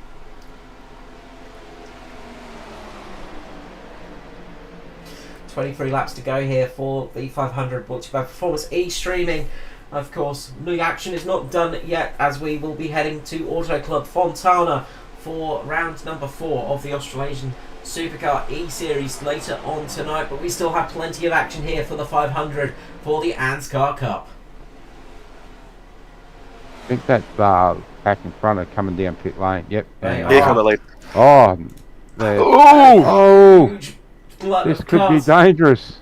[SPEAKER 1] "23 laps to go here for the 500, brought to you by Performance E-Streaming. Of course, the action is not done yet, as we will be heading to Auto Club Fontana for round number 4 of the Australasian Supercar E-Series later on tonight, but we still have plenty of action here for the 500 for the ANZCAR Cup.
[SPEAKER 2] I think that back in front are coming down pit lane. Yep.
[SPEAKER 1] They
[SPEAKER 3] Here come the lead.
[SPEAKER 2] Oh,
[SPEAKER 1] Huge glut
[SPEAKER 2] this
[SPEAKER 1] of
[SPEAKER 2] could be
[SPEAKER 1] cars
[SPEAKER 2] dangerous.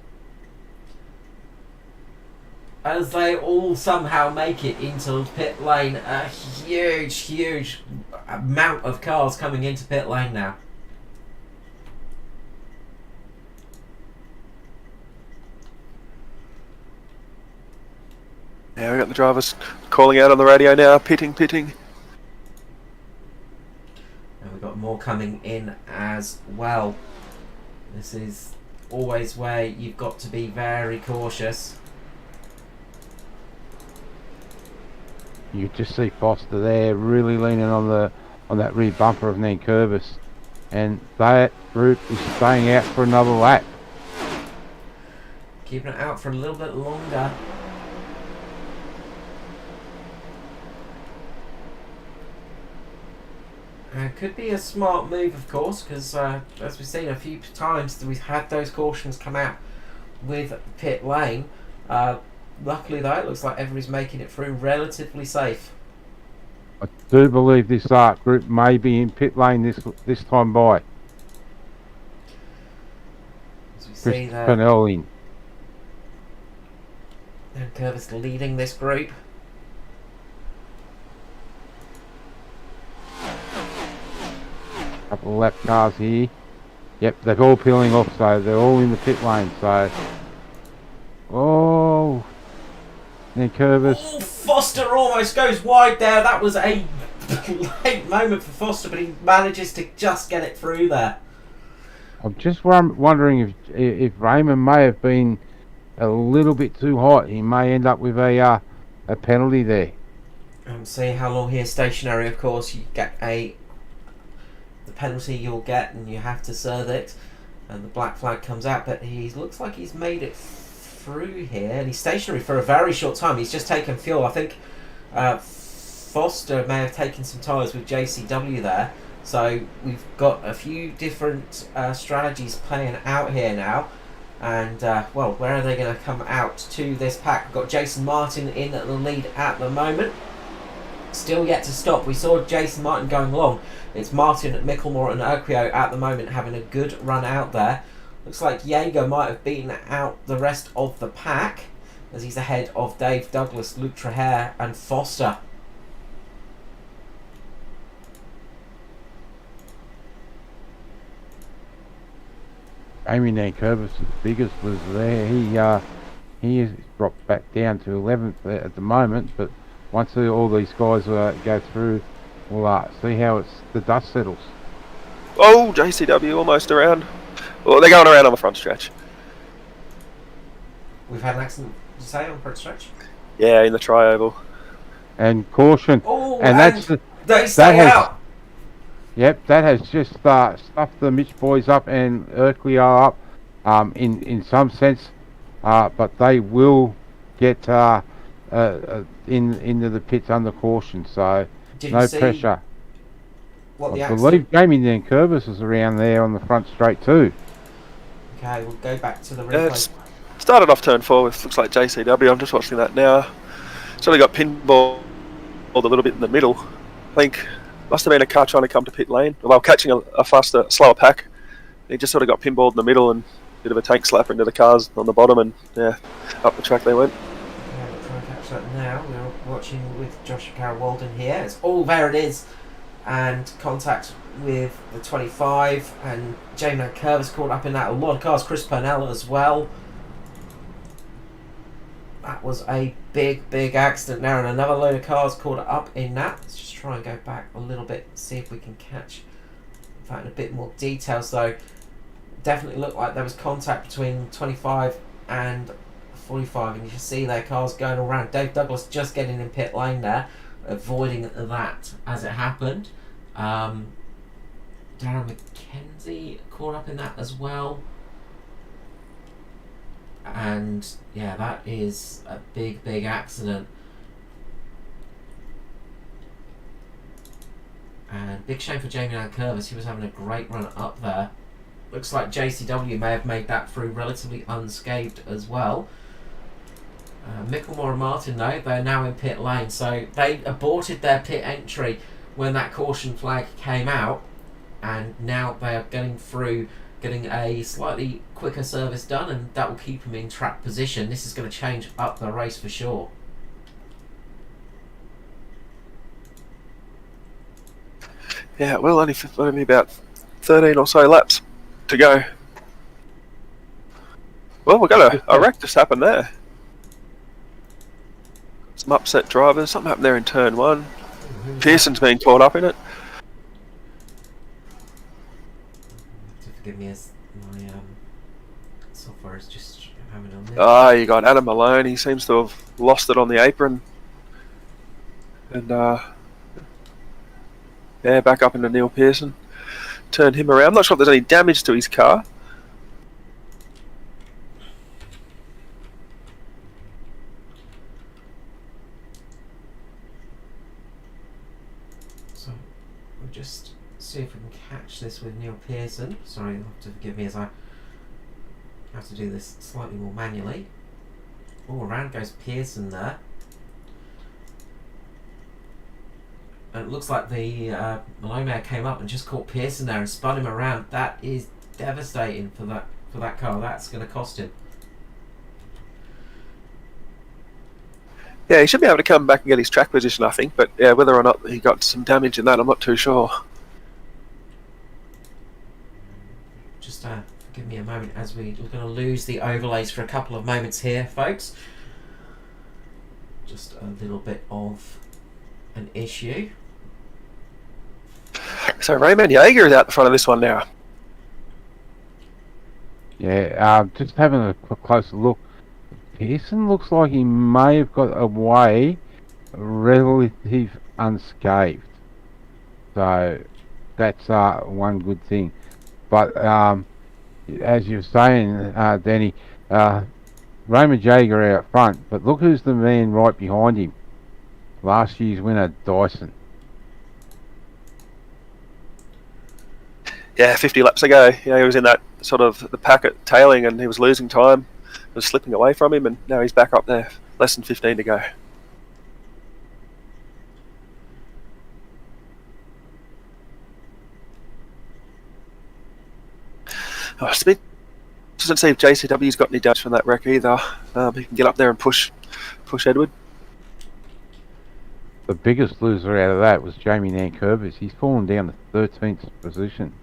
[SPEAKER 1] as they all somehow make it into pit lane. A huge amount of cars coming into pit lane now.
[SPEAKER 3] Yeah, we got the drivers calling out on the radio now, pitting.
[SPEAKER 1] And we've got more coming in as well. This is always where you've got to be very cautious.
[SPEAKER 2] You can just see Foster there really leaning on that rear bumper of Nankervis, and that group is staying out for another lap.
[SPEAKER 1] Keeping it out for a little bit longer. Could be a smart move, of course, because as we've seen a few times, we've had those cautions come out with pit lane. Luckily, though, it looks like everybody's making it through relatively safe.
[SPEAKER 2] I do believe this ARC group may be in pit lane this time by.
[SPEAKER 1] As we see there,
[SPEAKER 2] Pennell in.
[SPEAKER 1] and Curvis leading this group.
[SPEAKER 2] Couple of lap cars here. Yep, they're all peeling off, so they're all in the pit lane. So, Nankervis.
[SPEAKER 1] Oh, Foster almost goes wide there. That was a late moment for Foster, but he manages to just get it through there.
[SPEAKER 2] I'm just wondering if Raymond may have been a little bit too hot. He may end up with a penalty there.
[SPEAKER 1] See how long he is stationary. Of course, you get the penalty you'll get, and you have to serve it, and the black flag comes out. But he looks like he's made it through here, and he's stationary for a very short time. He's just taken fuel. I think Foster may have taken some tyres with JCW there. So we've got a few different strategies playing out here now. And, well, where are they going to come out to this pack? We've got Jason Martin in the lead at the moment. Still yet to stop. We saw Jason Martin going long. It's Martin, Mickelmore and Urquio at the moment having a good run out there. Looks like Jaeger might have beaten out the rest of the pack, as he's ahead of Dave Douglas, Luke Traher and Foster.
[SPEAKER 2] Amy Nankervis' biggest was there. He is dropped back down to 11th at the moment, but once all these guys go through, we'll see how the dust settles.
[SPEAKER 3] Oh, JCW almost around. Well, they're going around on the front stretch.
[SPEAKER 1] We've had an accident, did you say, on the front stretch?
[SPEAKER 3] Yeah, in the tri-oval.
[SPEAKER 2] And caution.
[SPEAKER 1] Oh,
[SPEAKER 2] and
[SPEAKER 1] they stay out.
[SPEAKER 2] Yep, that has just stuffed the Mitch boys up and Urquio up in some sense, but they will get into the pits under caution, so no pressure. I believe Jamie Nankervis is around there on the front straight too.
[SPEAKER 1] Okay, we'll go back to the replay.
[SPEAKER 3] Started off turn 4 with, looks like JCW. I'm just watching that now. Sort of got pinballed a little bit in the middle. I think must have been a car trying to come to pit lane. Well, catching a faster, slower pack. He just sort of got pinballed in the middle and a bit of a tank slapper into the cars on the bottom, and yeah, up the track they went.
[SPEAKER 1] Yeah, we'll try and catch that now. We're watching with Joshua Carroll Walden here. It's there it is. and contact with the 25, and Jamie Curvis caught up in that. A lot of cars, Chris Purnell as well. That was a big accident now, and another load of cars caught up in that. Let's just try and go back a little bit, see if we can catch that in a bit more detail. So definitely looked like there was contact between 25 and 45, and you can see their cars going all around. Dave Douglas just getting in pit lane there, avoiding that as it happened. Darren McKenzie caught up in that as well. And yeah, that is a big accident. And big shame for Jamie Curvis. He was having a great run up there. Looks like JCW may have made that through relatively unscathed as well. Micklemore and Martin, though, they're now in pit lane, so they aborted their pit entry when that caution flag came out, and now they are getting a slightly quicker service done, and that will keep them in track position. This is going to change up the race for sure.
[SPEAKER 3] Yeah, well, only about 13 or so laps to go. Well, we've got a wreck just happened there. Some upset drivers. Something happened there in turn 1. Pearson's been caught up in it.
[SPEAKER 1] Forgive me as my software is just having a minute.
[SPEAKER 3] Ah, you got Adam Malone. He seems to have lost it on the apron. And yeah, back up into Neil Pearson. Turned him around. I'm not sure if there's any damage to his car.
[SPEAKER 1] So we'll just see if we can catch this with Neil Pearson. Sorry, you'll have to forgive me as I have to do this slightly more manually. Oh, around goes Pearson there. And it looks like the Malone came up and just caught Pearson there and spun him around. That is devastating for that car. That's going to cost him.
[SPEAKER 3] Yeah, he should be able to come back and get his track position, I think. But yeah, whether or not he got some damage in that, I'm not too sure.
[SPEAKER 1] Just give me a moment as we're going to lose the overlays for a couple of moments here, folks. Just a little bit of an issue.
[SPEAKER 3] So Raymond Jaeger is out the front of this one now.
[SPEAKER 2] Yeah, just having a closer look. Pearson looks like he may have got away relatively unscathed. So that's one good thing. But as you were saying, Danny, Raymond Jaeger out front, but look who's the man right behind him. Last year's winner, Dyson.
[SPEAKER 3] Yeah, 50 laps ago, he was in that sort of the packet tailing, and he was losing time, was slipping away from him, and now he's back up there. Less than 15 to go. Oh, Smith doesn't see if JCW's got any damage from that wreck either. He can get up there and push Edward.
[SPEAKER 2] The biggest loser out of that was Jamie Nankervis. He's fallen down to 13th position.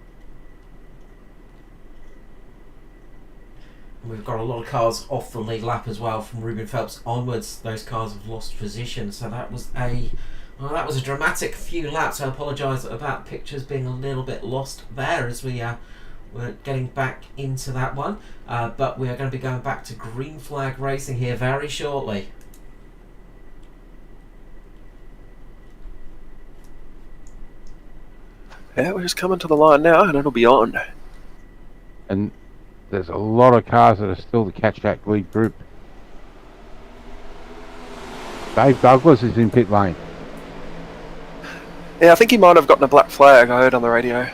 [SPEAKER 1] We've got a lot of cars off the lead lap as well from Ruben Phelps onwards. Those cars have lost position, so that was a dramatic few laps. I apologise about pictures being a little bit lost there as we're getting back into that one. But we are going to be going back to green flag racing here very shortly.
[SPEAKER 3] Yeah, we're just coming to the line now, and it'll be on.
[SPEAKER 2] And there's a lot of cars that are still to catch that lead group. Dave Douglas is in pit lane.
[SPEAKER 3] Yeah, I think he might have gotten a black flag, I heard on the radio.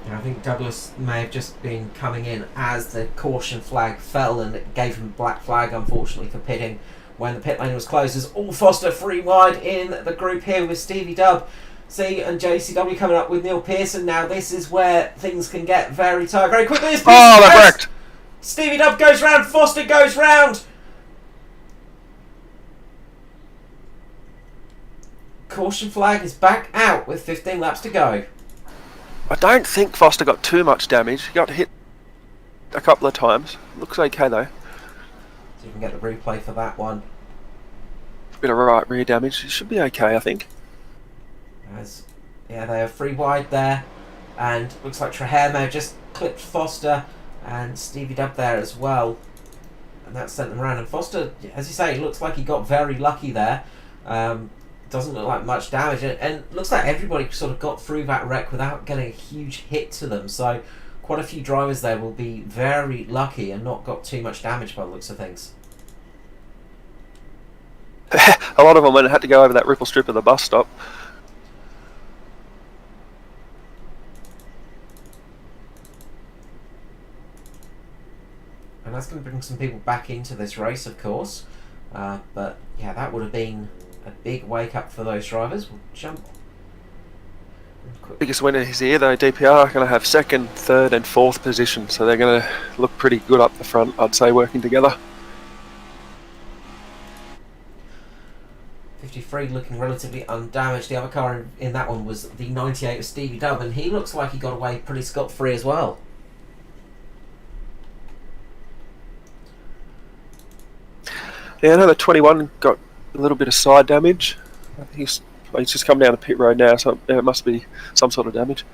[SPEAKER 1] I think Douglas may have just been coming in as the caution flag fell, and it gave him a black flag, unfortunately, for pitting when the pit lane was closed. There's all Foster free wide in the group here with Stevie Dub C and JCW coming up with Neil Pearson. Now this is where things can get very tight very quickly. As
[SPEAKER 3] that wrecked!
[SPEAKER 1] Stevie Dub goes round, Foster goes round. caution flag is back out with 15 laps to go.
[SPEAKER 3] I don't think Foster got too much damage. He got hit a couple of times. Looks okay though.
[SPEAKER 1] So you can get the replay for that one.
[SPEAKER 3] Bit of right rear damage. It should be okay, I think.
[SPEAKER 1] Yeah, they are 3 wide there, and looks like Trahair may have just clipped Foster and Stevie Dub there as well, and that sent them around. And Foster, as you say, looks like he got very lucky there. Doesn't look like much damage, and looks like everybody sort of got through that wreck without getting a huge hit to them. So quite a few drivers there will be very lucky and not got too much damage by the looks of things.
[SPEAKER 3] A lot of them had to go over that ripple strip of the bus stop.
[SPEAKER 1] And that's going to bring some people back into this race, of course. But yeah, that would have been a big wake up for those drivers. We'll jump.
[SPEAKER 3] Biggest winner is here though. DPR are going to have 2nd, 3rd and 4th position, so they're going to look pretty good up the front, I'd say, working together.
[SPEAKER 1] 53 looking relatively undamaged. The other car in that one was the 98 of Stevie Dub, and he looks like he got away pretty scot-free as well.
[SPEAKER 3] Yeah, I know the 21 got a little bit of side damage. He's just come down the pit road now, so it must be some sort of damage.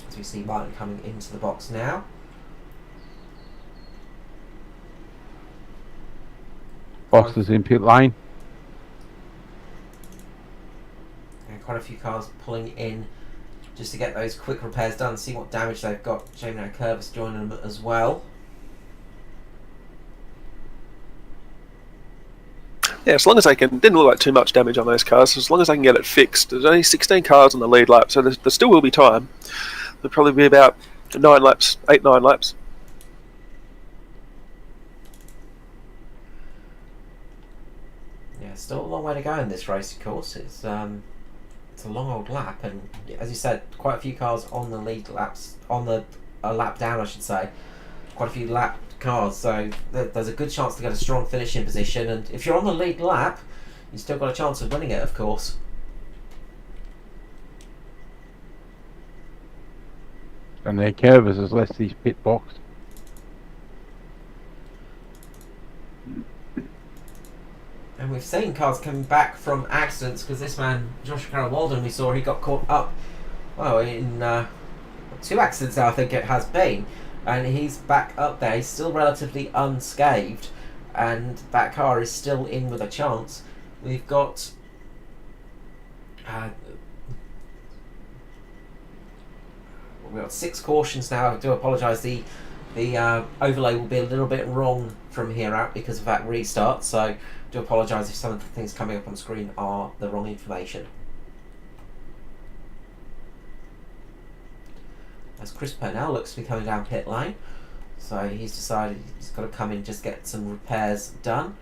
[SPEAKER 1] As we see Martin coming into the box now.
[SPEAKER 2] Foster's in pit lane.
[SPEAKER 1] And quite a few cars pulling in just to get those quick repairs done, see what damage they've got. Jamie Curvis joining them as well.
[SPEAKER 3] Yeah, as long as they can, didn't look like too much damage on those cars, as long as they can get it fixed. There's only 16 cars on the lead lap, so there still will be time. There'll probably be about 9 laps, 8-9 laps.
[SPEAKER 1] Yeah, still a long way to go in this race, of course. It's a long old lap, and as you said, quite a few cars on the lead laps, on a lap down, I should say. Quite a few lap cars, so there's a good chance to get a strong finishing position, and if you're on the lead lap, you've still got a chance of winning it, of course.
[SPEAKER 2] And their Curvis has left his pit box.
[SPEAKER 1] And we've seen cars coming back from accidents, because this man, Joshua Carroll Walden, we saw he got caught up, well, in 2 accidents now, I think it has been. And he's back up there. He's still relatively unscathed, and that car is still in with a chance. We've got we've got 6 cautions now. I do apologise. The overlay will be a little bit wrong from here out because of that restart. So I do apologise if some of the things coming up on screen are the wrong information. As Chris Purnell looks to be coming down pit lane, so he's decided he's got to come in and just get some repairs done.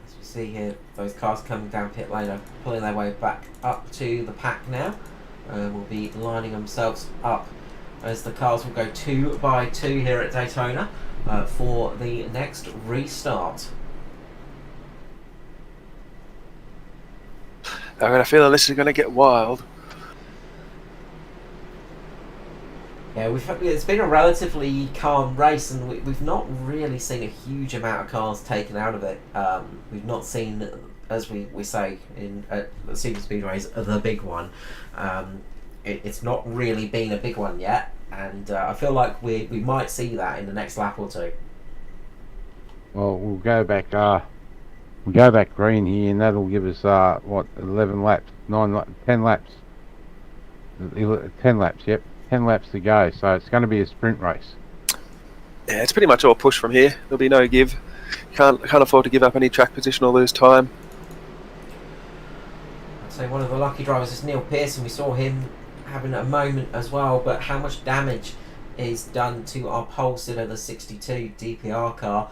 [SPEAKER 1] As we see here, those cars coming down pit lane are pulling their way back up to the pack now, and will be lining themselves up as the cars will go 2 by 2 here at Daytona. For the next restart.
[SPEAKER 3] I've got a feeling this is going to get wild.
[SPEAKER 1] Yeah, it's been a relatively calm race, and we've not really seen a huge amount of cars taken out of it. We've not seen, as we say in the Super Speedways, the big one. It's not really been a big one yet. And I feel like we might see that in the next lap or 2.
[SPEAKER 2] Well, we'll go back green here, and that'll give us 11 laps, 10 laps, 10 laps. Yep, 10 laps to go. So it's going to be a sprint race.
[SPEAKER 3] Yeah, it's pretty much all push from here. There'll be no give. Can't afford to give up any track position or lose time.
[SPEAKER 1] I'd say one of the lucky drivers is Neil Pearson. We saw him having a moment as well, but how much damage is done to our pole sitter, the 62 DPR car.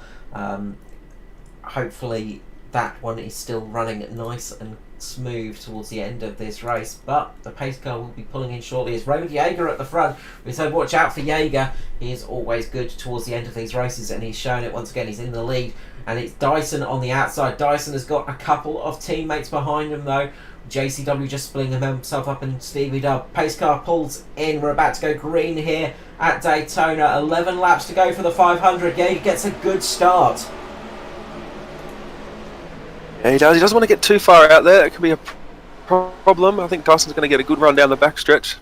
[SPEAKER 1] Hopefully that one is still running nice and smooth towards the end of this race, but the pace car will be pulling in shortly. It's Raymond Jaeger at the front. We say watch out for Jaeger. He is always good towards the end of these races, and he's shown it once again. He's in the lead, and it's Dyson on the outside. Dyson has got a couple of teammates behind him though. JCW just splitting himself up, and Stevie Dub. Pace car pulls in. We're about to go green here at Daytona. 11 laps to go for the 500. Jaeger gets a good start.
[SPEAKER 3] Yeah, he does. He doesn't want to get too far out there. It could be a problem. I think Dyson's going to get a good run down the backstretch.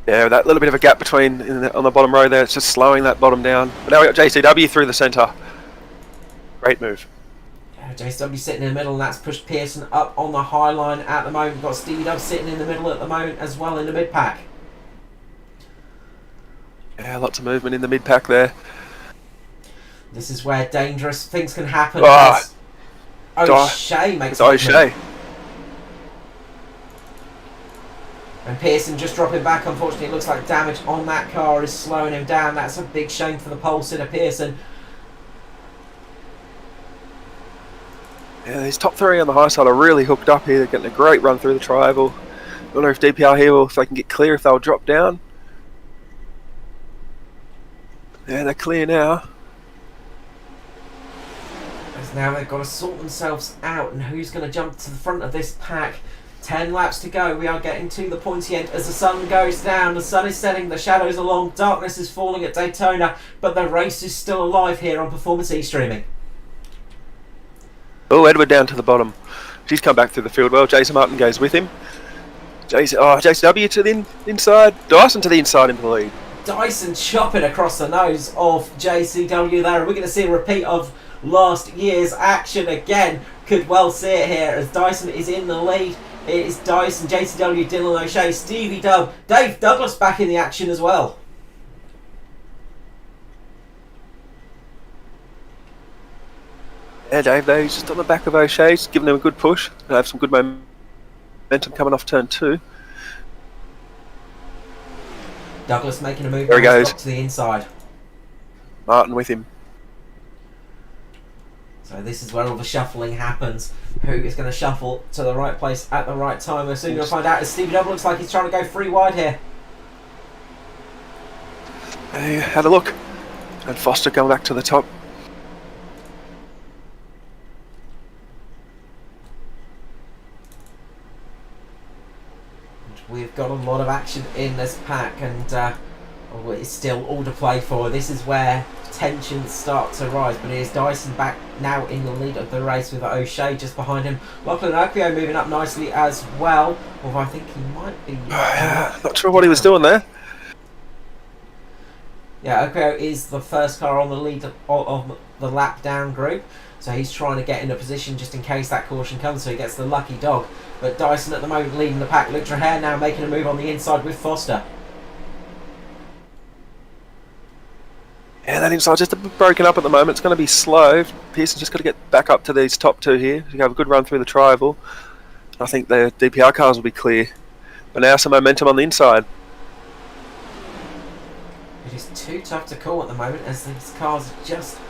[SPEAKER 3] Yeah, that little bit of a gap between on the bottom row there. It's just slowing that bottom down. But now we got JCW through the centre. Great move.
[SPEAKER 1] JCW sitting in the middle, and that's pushed Pearson up on the high line at the moment. We've got Stevie Dub sitting in the middle at the moment as well in the mid-pack.
[SPEAKER 3] Yeah, lots of movement in the mid-pack there.
[SPEAKER 1] This is where dangerous things can happen.
[SPEAKER 3] Oh,
[SPEAKER 1] O'Shea makes
[SPEAKER 3] it's O'Shea.
[SPEAKER 1] And Pearson just dropping back. Unfortunately, it looks like damage on that car is slowing him down. That's a big shame for the pole sitter Pearson.
[SPEAKER 3] Yeah, these top three on the high side are really hooked up here. They're getting a great run through the tri-oval. I don't know if DPR here will, if they can get clear, if they'll drop down. Yeah, they're clear now.
[SPEAKER 1] As now they've got to sort themselves out, and who's going to jump to the front of this pack. 10 laps to go. We are getting to the pointy end as the sun goes down. The sun is setting, the shadows are long, darkness is falling at Daytona, but the race is still alive here on Performance E-Streaming.
[SPEAKER 3] Oh, Edward down to the bottom. She's come back through the field well. Jason Martin goes with him. JCW to the inside. Dyson to the inside into the lead.
[SPEAKER 1] Dyson chopping across the nose of JCW there. We're going to see a repeat of last year's action again. Could well see it here as Dyson is in the lead. It is Dyson, JCW, Dylan O'Shea, Stevie Dub, Dave Douglas back in the action as well.
[SPEAKER 3] Yeah, Dave, though, he's just on the back of O'Shea, just giving them a good push. They'll have some good momentum coming off turn 2.
[SPEAKER 1] Douglas making a move
[SPEAKER 3] there he goes.
[SPEAKER 1] To the inside.
[SPEAKER 3] Martin with him.
[SPEAKER 1] So this is where all the shuffling happens. Who is going to shuffle to the right place at the right time? We're soon going to find out as Stevie Dub looks like he's trying to go free wide here.
[SPEAKER 3] Hey, had a look. And Foster going back to the top.
[SPEAKER 1] We've got a lot of action in this pack, and it's still all to play for. This is where tensions start to rise, but here's Dyson back now in the lead of the race with O'Shea just behind him. Lachlan Okio moving up nicely as well, although I think he might be...
[SPEAKER 3] not sure what he was doing there.
[SPEAKER 1] Yeah, Okio is the first car on the lead of the lap down group, so he's trying to get in a position just in case that caution comes, so he gets the lucky dog. But Dyson at the moment leading the pack. Luke Trahair now making a move on the inside with Foster.
[SPEAKER 3] Yeah, that inside's just a bit broken up at the moment. It's going to be slow. Pearson's just got to get back up to these top 2 here. You have a good run through the tri-oval. I think the DPR cars will be clear. But now some momentum on the inside.
[SPEAKER 1] It is too tough to call at the moment as these cars are just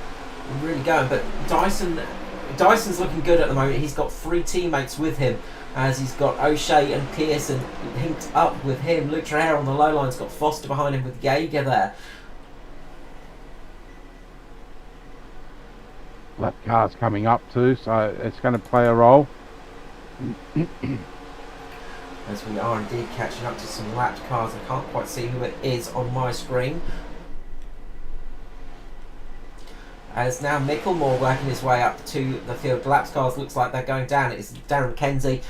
[SPEAKER 1] really going. But Dyson's looking good at the moment. He's got 3 teammates with him, as he's got O'Shea and Pearson linked up with him. Luke Trahair on the low line's got Foster behind him with Jaeger there.
[SPEAKER 2] Lap car's coming up too, so it's going to play a role.
[SPEAKER 1] As we are indeed catching up to some lapped cars. I can't quite see who it is on my screen. As now Micklemore working his way up to the field. Laps cars looks like they're going down. It's Darren McKenzie.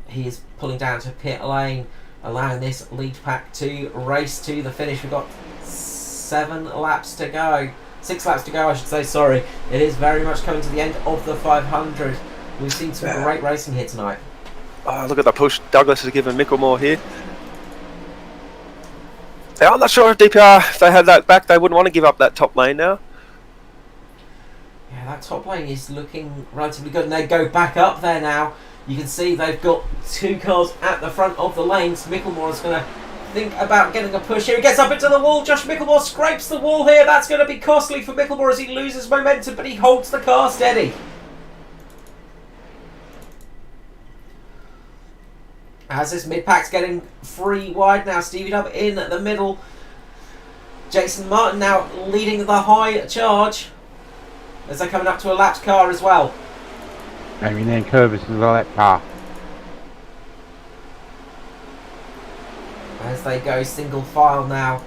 [SPEAKER 1] He is pulling down to pit lane, allowing this lead pack to race to the finish. We've got 7 laps to go. 6 laps to go, I should say, sorry. It is very much coming to the end of the 500. We've seen some great racing here tonight.
[SPEAKER 3] Oh, look at the push Douglas has given Micklemore here. Now, I'm not sure if DPR, if they had that back, they wouldn't want to give up that top lane now.
[SPEAKER 1] Yeah, that top lane is looking relatively good, and they go back up there now. You can see they've got 2 cars at the front of the lanes. Micklemore is going to think about getting a push here. He gets up into the wall. Josh Micklemore scrapes the wall here. That's going to be costly for Micklemore as he loses momentum, but he holds the car steady. As this mid-pack's getting free wide now. Stevie Dub in the middle. Jason Martin now leading the high charge as they're coming up to a lapped car as well.
[SPEAKER 2] Amy then Curvis is a lap car.
[SPEAKER 1] As they go single file now.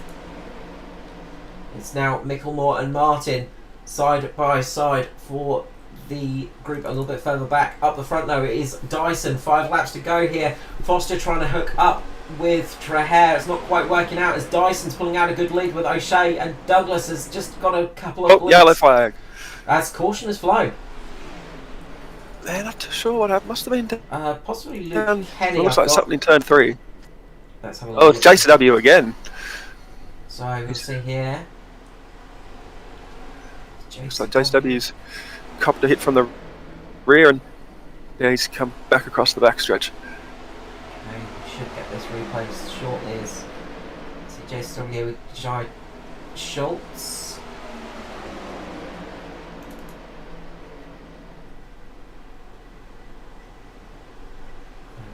[SPEAKER 1] It's now Micklemore and Martin side by side for the group a little bit further back. Up the front though, it is Dyson. 5 laps to go here. Foster trying to hook up with Traher. It's not quite working out as Dyson's pulling out a good lead with O'Shea, and Douglas has just got a couple of
[SPEAKER 3] yellow flag.
[SPEAKER 1] as caution has flown.
[SPEAKER 3] They're not too sure what happened. Must have been
[SPEAKER 1] Possibly Luke Kenny.
[SPEAKER 3] looks like something in turn 3.
[SPEAKER 1] Let's have a
[SPEAKER 3] Oh,
[SPEAKER 1] look.
[SPEAKER 3] it's JCW again.
[SPEAKER 1] So we'll see here.
[SPEAKER 3] Looks like JCW's copped a hit from the rear, and yeah, he's come back across the backstretch.
[SPEAKER 1] Okay, we should get this replaced shortly. As JCW with Jai Schultz.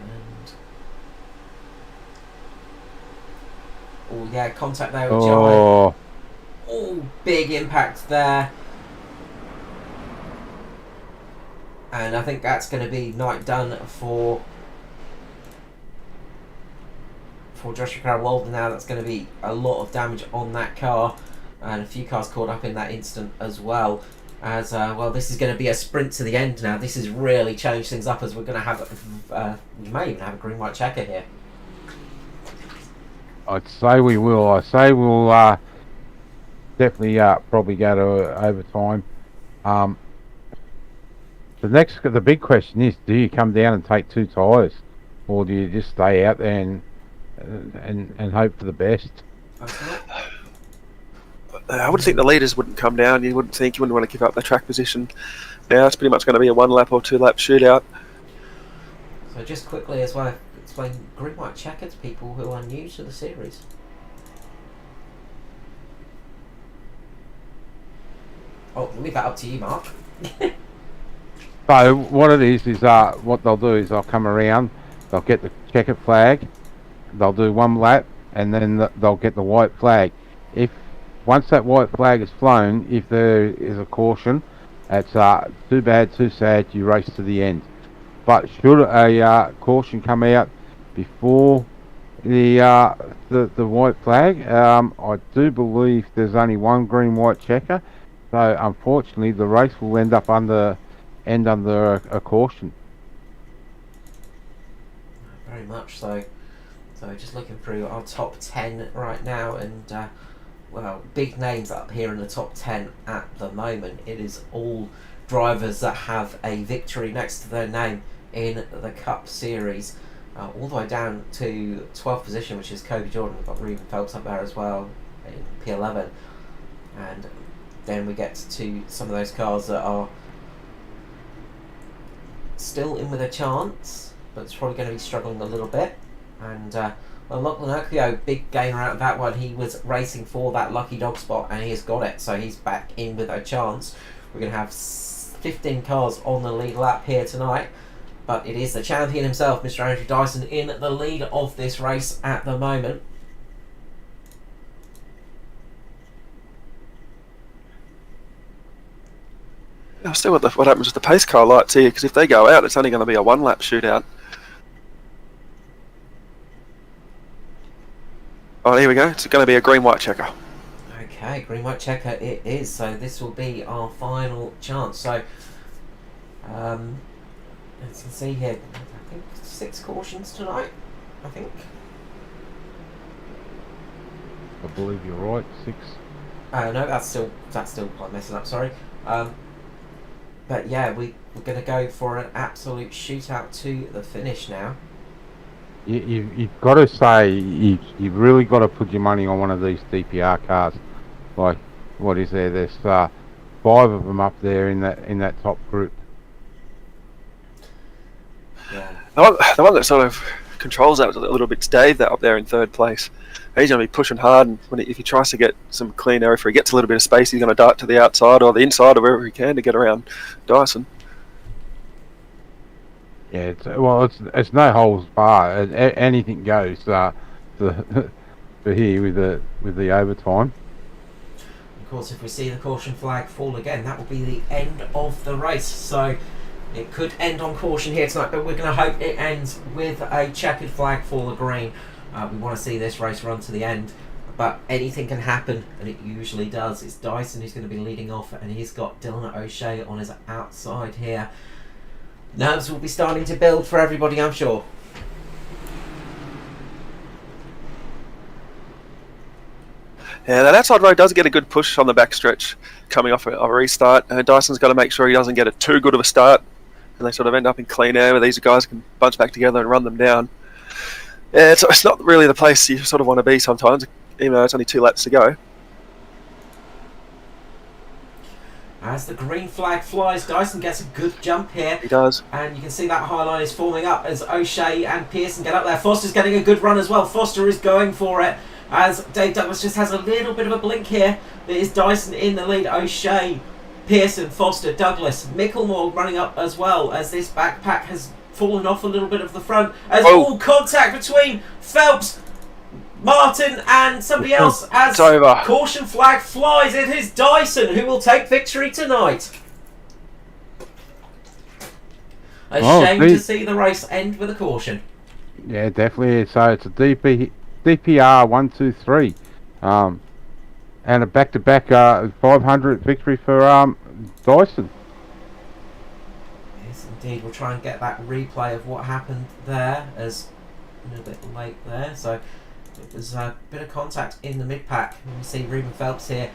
[SPEAKER 1] And oh yeah, contact there with Jai.
[SPEAKER 2] Oh,
[SPEAKER 1] Oh, big impact there. And I think that's going to be night done for Joshua Carroll-Walden now. That's going to be a lot of damage on that car, and a few cars caught up in that instant as well. As well, this is going to be a sprint to the end now. This has really changed things up, as we're going to have we may even have a green-white checker here.
[SPEAKER 2] I'd say we will. I say we'll definitely probably go to overtime. The big question is, do you come down and take 2 tyres, or do you just stay out there and hope for the best?
[SPEAKER 3] I would think the leaders wouldn't come down. You wouldn't want to give up the track position. Now it's pretty much going to be a 1 lap or 2 lap shootout.
[SPEAKER 1] So just quickly as well, explain green-white checker to people who are new to the series. Oh, I'll leave that up to you, Mark.
[SPEAKER 2] So what it is what they'll do is they'll come around, they'll get the checkered flag, they'll do 1 lap, and then they'll get the white flag. Once that white flag is flown, if there is a caution, it's too bad, too sad, you race to the end. But should a caution come out before the white flag, I do believe there's only 1 green-white checker, so unfortunately the race will end under a caution.
[SPEAKER 1] Very much so. So just looking through our top 10 right now, and well, big names up here in the top 10 at the moment. It is all drivers that have a victory next to their name in the Cup Series, all the way down to 12th position, which is Kobe Jordan. We've got Ruben Phelps up there as well in P11, and then we get to some of those cars that are still in with a chance, but it's probably going to be struggling a little bit. And well, Lachlan Urquio, big gainer out of that one. He was racing for that lucky dog spot, and he has got it, so he's back in with a chance. We're going to have 15 cars on the lead lap here tonight, but it is the champion himself, Mr. Andrew Dyson, in the lead of this race at the moment.
[SPEAKER 3] I'll see what happens with the pace car lights here, because if they go out, it's only going to be a 1 lap shootout. Oh, here we go. It's going to be a green-white checker.
[SPEAKER 1] Okay, green-white checker it is. So this will be our final chance. So, as you can see here, I think 6 cautions tonight. I think.
[SPEAKER 2] I believe you're right. 6.
[SPEAKER 1] No, that's still quite messing up. Sorry. But yeah, we're going to go for an absolute shootout to the finish now.
[SPEAKER 2] You've got to say, you've really got to put your money on one of these DPR cars. Like, what is there? There's 5 of them up there in that top group.
[SPEAKER 1] Yeah.
[SPEAKER 3] The one that sort of controls that a little bit's Dave, that up there in 3rd place. He's going to be pushing hard, and if he tries to get some clean air, if he gets a little bit of space, he's going to dart to the outside or the inside or wherever he can to get around Dyson.
[SPEAKER 2] Yeah, it's no holds barred. Anything goes to, for here with the overtime.
[SPEAKER 1] Of course, if we see the caution flag fall again, that will be the end of the race. So it could end on caution here tonight, but we're going to hope it ends with a checkered flag for the green. We want to see this race run to the end, but anything can happen, and it usually does. It's Dyson who's going to be leading off, and he's got Dylan O'Shea on his outside here. Nerves will be starting to build for everybody, I'm sure.
[SPEAKER 3] Yeah, that outside road does get a good push on the backstretch coming off a restart. Dyson's got to make sure he doesn't get too good of a start, and they sort of end up in clean air where these guys can bunch back together and run them down. Yeah, it's not really the place you sort of want to be sometimes, even though it's only 2 laps to go.
[SPEAKER 1] As the green flag flies, Dyson gets a good jump here.
[SPEAKER 3] He does.
[SPEAKER 1] And you can see that high line is forming up as O'Shea and Pearson get up there. Foster's getting a good run as well. Foster is going for it as Dave Douglas just has a little bit of a blink here. There is Dyson in the lead. O'Shea, Pearson, Foster, Douglas. Micklemore running up as well as this backpack has fallen off a little bit of the front. As all contact between Phelps, Martin and somebody else as caution flag flies. It is Dyson who will take victory tonight. A shame to see the race end with a caution.
[SPEAKER 2] Yeah, definitely. So it's a DPR 1-2-3, and a back-to-back 500 victory for Dyson.
[SPEAKER 1] Yes, indeed. We'll try and get that replay of what happened there, as a little bit late there. So there's a bit of contact in the mid-pack. You see Ruben Phelps here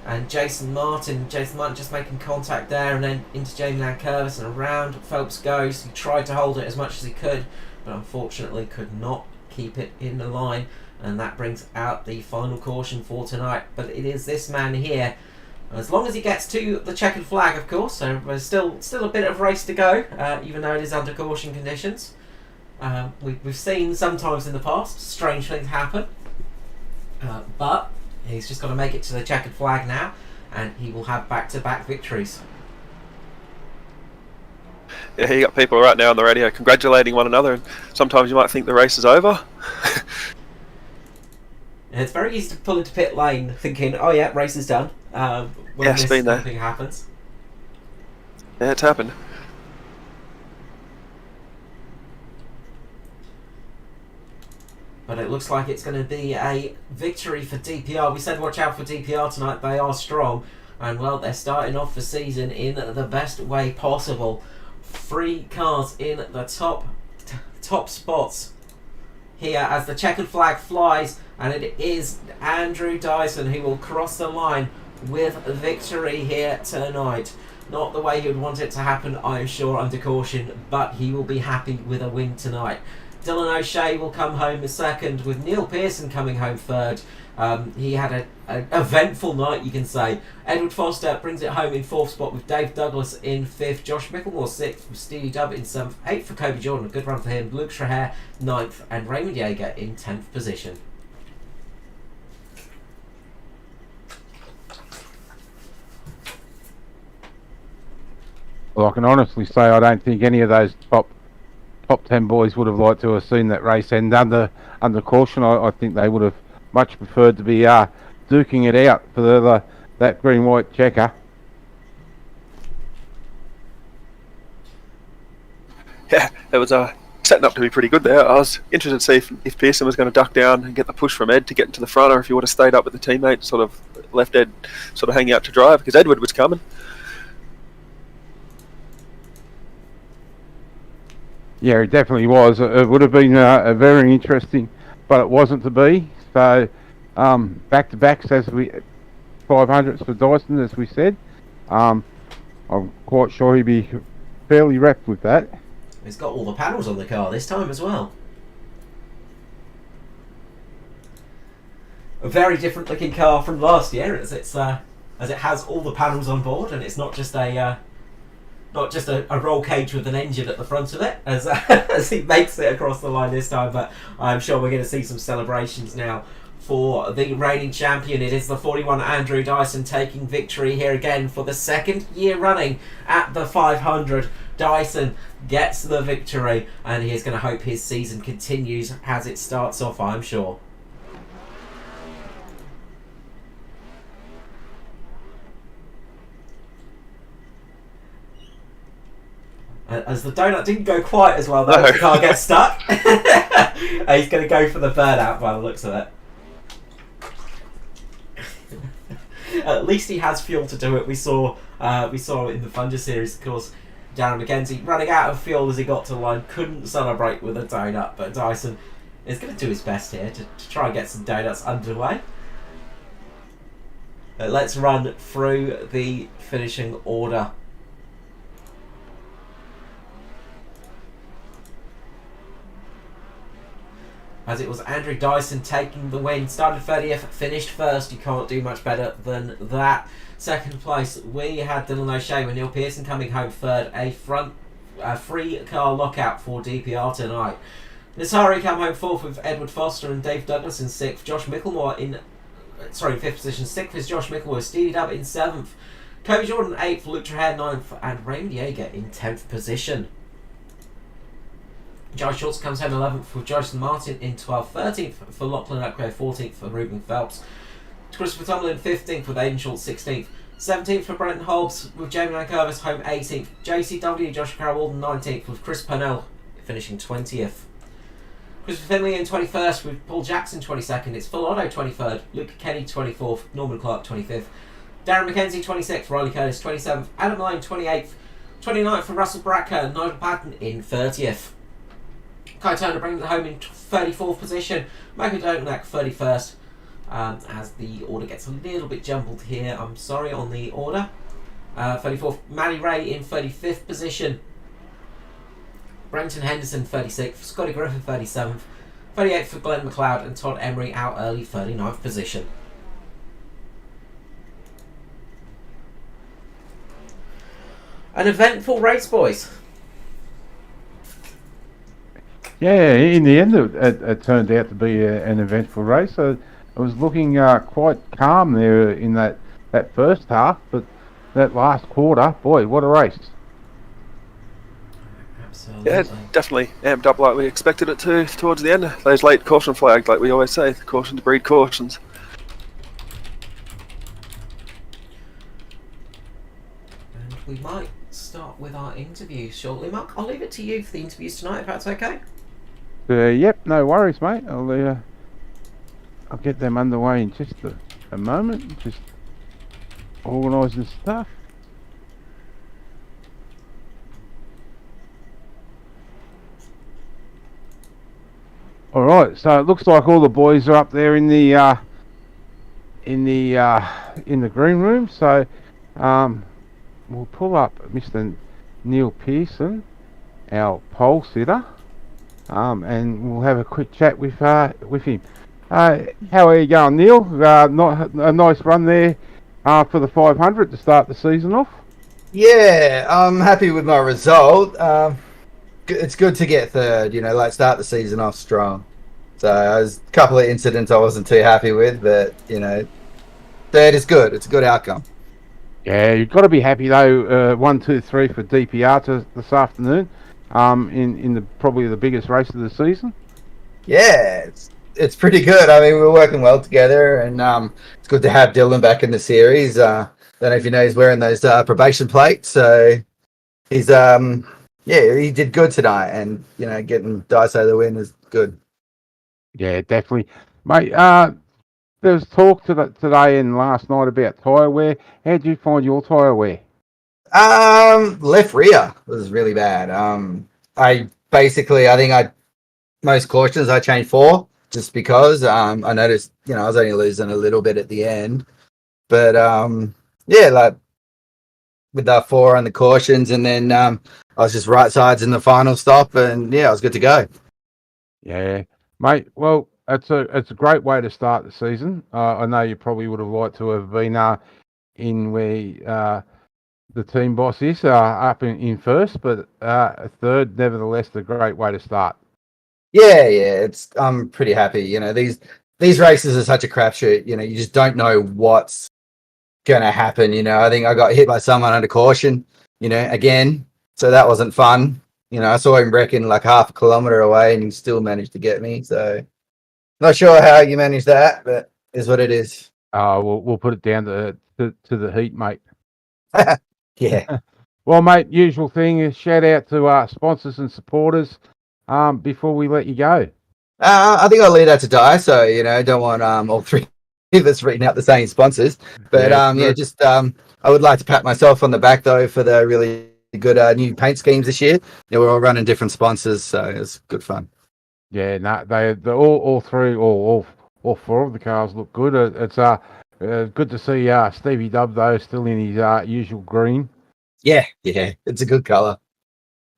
[SPEAKER 1] and Jason Martin. Jason Martin just making contact there, and then into Jamie Lancurvis, and around Phelps goes. He tried to hold it as much as he could, but unfortunately could not keep it in the line, and that brings out the final caution for tonight. But it is this man here, as long as he gets to the checkered flag, of course. So there's still a bit of race to go, even though it is under caution conditions. We've seen sometimes in the past strange things happen, but he's just got to make it to the checkered flag now, and he will have back-to-back victories.
[SPEAKER 3] Yeah, you got people right now on the radio congratulating one another, and sometimes you might think the race is over.
[SPEAKER 1] It's very easy to pull into pit lane thinking, oh yeah, race is done, when this
[SPEAKER 3] been there.
[SPEAKER 1] thing happens.
[SPEAKER 3] Yeah, it's happened.
[SPEAKER 1] But it looks like it's going to be a victory for DPR. We said watch out for DPR tonight. They are strong. And, well, they're starting off the season in the best way possible. 3 cars in the top spots here as the checkered flag flies. And it is Andrew Dyson who will cross the line with victory here tonight. Not the way he would want it to happen, I am sure, under caution. But he will be happy with a win tonight. Dylan O'Shea will come home second, with Neil Pearson coming home third. He had an eventful night, you can say. Edward Foster brings it home in 4th spot, with Dave Douglas in 5th. Josh Micklemore 6th, with Steely Dubb in 7th. 8th for Kobe Jordan, a good run for him. Luke Schraher 9th, and Raymond Yeager in 10th position.
[SPEAKER 2] Well, I can honestly say I don't think any of those top 10 boys would have liked to have seen that race end under caution. I think they would have much preferred to be duking it out for that green-white checker.
[SPEAKER 3] Yeah, it was setting up to be pretty good there. I was interested to see if Pearson was going to duck down and get the push from Ed to get into the front, or if he would have stayed up with the teammate, sort of left Ed sort of hanging out to dry, because Edward was coming.
[SPEAKER 2] Yeah, it definitely was. It would have been very interesting, but it wasn't to be. So, back-to-backs as 500s for Dyson, as we said. I'm quite sure he'd be fairly wrapped with that.
[SPEAKER 1] He's got all the panels on the car this time as well. A very different looking car from last year, as it has all the panels on board, and it's not just a roll cage with an engine at the front of it, as he makes it across the line this time. But I'm sure we're going to see some celebrations now for the reigning champion. It is the 41 Andrew Dyson taking victory here again for the second year running at the 500. Dyson gets the victory, and he is going to hope his season continues as it starts off, I'm sure. As the donut didn't go quite as well, though,
[SPEAKER 3] No.
[SPEAKER 1] the car gets stuck. He's going to go for the burnout by the looks of it. At least he has fuel to do it. We saw in the Thunder series, of course, Darren McKenzie running out of fuel as he got to the line, couldn't celebrate with a donut, but Dyson is going to do his best here to try and get some donuts underway. Let's run through the finishing order. As it was Andrew Dyson taking the win. Started 30th, finished first. You can't do much better than that. Second place, we had Dylan O'Shea with Neil Pearson coming home third. A free car lockout for DPR tonight. Nasari come home fourth with Edward Foster and Dave Douglas in sixth. Josh Micklemore in fifth position. Sixth is Josh Micklemore. Steely Dub in seventh. Kobe Jordan eighth. Luke Trahan ninth, and Raymond Yeager in 10th position. Josh Schultz comes home 11th with Jason Martin in 12th, 13th for Lachlan Eckray, 14th for Ruben Phelps. Christopher Tomlin 15th with Aidan Schultz 16th, 17th for Brenton Hobbs with Jamie Lankervis home 18th, JCW Josh Carroll Walden 19th with Chris Purnell finishing 20th. Christopher Finley in 21st with Paul Jackson 22nd, it's Phil Otto 23rd, Luke Kenny 24th, Norman Clark 25th, Darren McKenzie 26th, Riley Curtis 27th, Adam Lane 28th, 29th for Russell Bracker, and Nigel Patton in 30th. Kai Turner brings it home in 34th position. Michael Donack 31st. As the order gets a little bit jumbled here, I'm sorry on the order. 34th, Matty Ray in 35th position. Brenton Henderson 36th. Scotty Griffin 37th. 38th for Glenn McLeod, and Todd Emery out early 39th position. An eventful race, boys.
[SPEAKER 2] Yeah, in the end, it turned out to be an eventful race. So it was looking quite calm there in that first half, but that last quarter, boy, what a race!
[SPEAKER 1] Absolutely.
[SPEAKER 3] Yeah, definitely amped up like we expected it to towards the end. Those late caution flags, like we always say, caution to breed cautions.
[SPEAKER 1] And we might start with our interviews shortly. Mark, I'll leave it to you for the interviews tonight, if that's okay.
[SPEAKER 2] Yep, no worries, mate. I'll get them underway in just a moment. Just organising stuff. All right, so it looks like all the boys are up there in the green room. So we'll pull up Mr. Neil Pearson, our pole sitter. And we'll have a quick chat with him. How are you going, Neil? Not a nice run there for the 500 to start the season off.
[SPEAKER 8] Yeah, I'm happy with my result. It's good to get third, start the season off strong. So there's a couple of incidents I wasn't too happy with, but, third is good. It's a good outcome.
[SPEAKER 2] Yeah, you've got to be happy though. 1, 2, 3 for DPR this afternoon. In probably the biggest race of the season.
[SPEAKER 8] Yeah, it's pretty good. I mean, we're working well together, and it's good to have Dylan back in the series. Don't know if you know, he's wearing those probation plates, so he's he did good tonight, and getting Daiso the win is good.
[SPEAKER 2] Yeah, definitely, mate. There was talk today and last night about tyre wear. How did you find your tyre wear?
[SPEAKER 8] Left rear was really bad. I think most cautions I changed 4 just because I noticed I was only losing a little bit at the end, but like with that 4 on the cautions, and then I was just right sides in the final stop, and I was good to go.
[SPEAKER 2] Yeah, mate. Well, it's a great way to start the season. I know you probably would have liked to have been in where the team boss is up in first, but third, nevertheless, a great way to start.
[SPEAKER 8] Yeah, I'm pretty happy. these races are such a crapshoot. You know, you just don't know what's going to happen. You know, I think I got hit by someone under caution, you know, again. So that wasn't fun. You know, I saw him wrecking like half a kilometre away and he still managed to get me. So not sure how you managed that, but is what it is.
[SPEAKER 2] We'll put it down to the heat, mate.
[SPEAKER 8] Yeah.
[SPEAKER 2] Well, mate, usual thing is shout out to our sponsors and supporters before we let you go.
[SPEAKER 8] I think I'll leave that to Di. So, you know, don't want all three of us reading out the same sponsors. But I would like to pat myself on the back, though, for the really good new paint schemes this year. Yeah, we're all running different sponsors, so it's good fun.
[SPEAKER 2] Yeah, no, they're all three, all four of the cars look good. It's good to see Stevie Dub, though, still in his usual green.
[SPEAKER 8] Yeah, it's a good colour.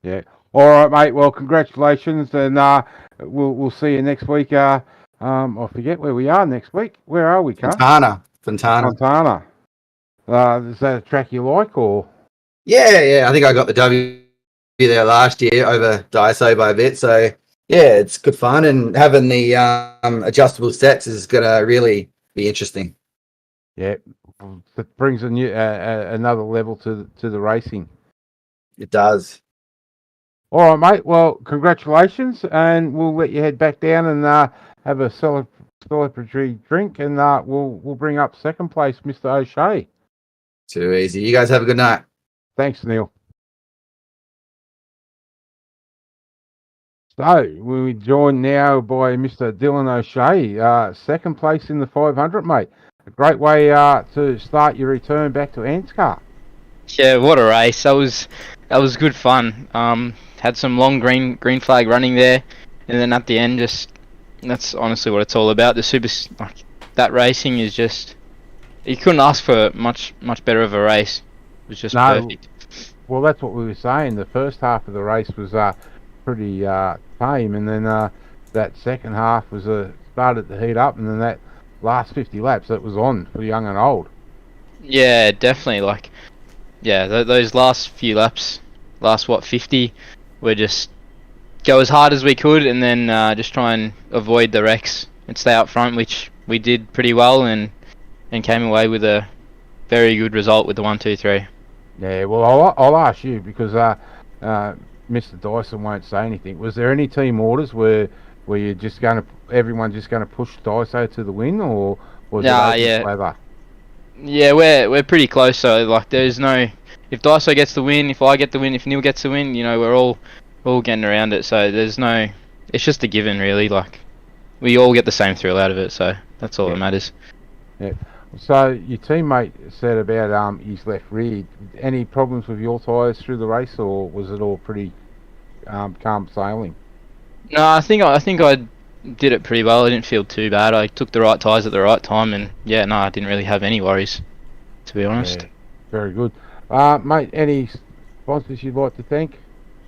[SPEAKER 2] Yeah. All right, mate. Well, congratulations, and we'll see you next week. I forget where we are next week. Where are we, Carl?
[SPEAKER 8] Fontana.
[SPEAKER 2] Is that a track you like, or?
[SPEAKER 8] Yeah. I think I got the W there last year over Daiso by a bit. So yeah, it's good fun, and having the adjustable sets is gonna really be interesting.
[SPEAKER 2] Yeah, it brings a new another level to the racing.
[SPEAKER 8] It does.
[SPEAKER 2] All right, mate. Well, congratulations, and we'll let you head back down and have a celebratory drink, and we'll bring up second place, Mr. O'Shea.
[SPEAKER 8] Too easy. You guys have a good night.
[SPEAKER 2] Thanks, Neil. So we're joined now by Mr. Dylan O'Shea, second place in the 500, mate. A great way to start your return back to ANZCAR.
[SPEAKER 9] Yeah, what a race! That was good fun. Had some long green flag running there, and then at the end, that's honestly what it's all about. That racing is just, you couldn't ask for much better of a race. It was just perfect.
[SPEAKER 2] Well, that's what we were saying. The first half of the race was pretty tame, and then that second half was started to heat up, and then that last 50 laps that was on for young and old.
[SPEAKER 9] Yeah, definitely. Those last few laps, 50, were just go as hard as we could, and then just try and avoid the wrecks and stay up front, which we did pretty well, and came away with a very good result with the 1, 2, 3.
[SPEAKER 2] Yeah, well, I'll ask you because Mr. Dyson won't say anything. Was there any team orders where you're everyone just going to push Dyso to the win, or was it clever?
[SPEAKER 9] Yeah, we're pretty close. So there's no, if Dyso gets the win, if I get the win, if Neil gets the win, you know, we're all getting around it. So there's no, it's just a given really. We all get the same thrill out of it. So that's all that matters.
[SPEAKER 2] Yeah. So your teammate said about his left rear. Any problems with your tyres through the race, or was it all pretty calm sailing?
[SPEAKER 9] No, I think I did it pretty well. I didn't feel too bad. I took the right tyres at the right time, and I didn't really have any worries, to be honest.
[SPEAKER 2] Yeah, very good. Mate, any sponsors you'd like to thank?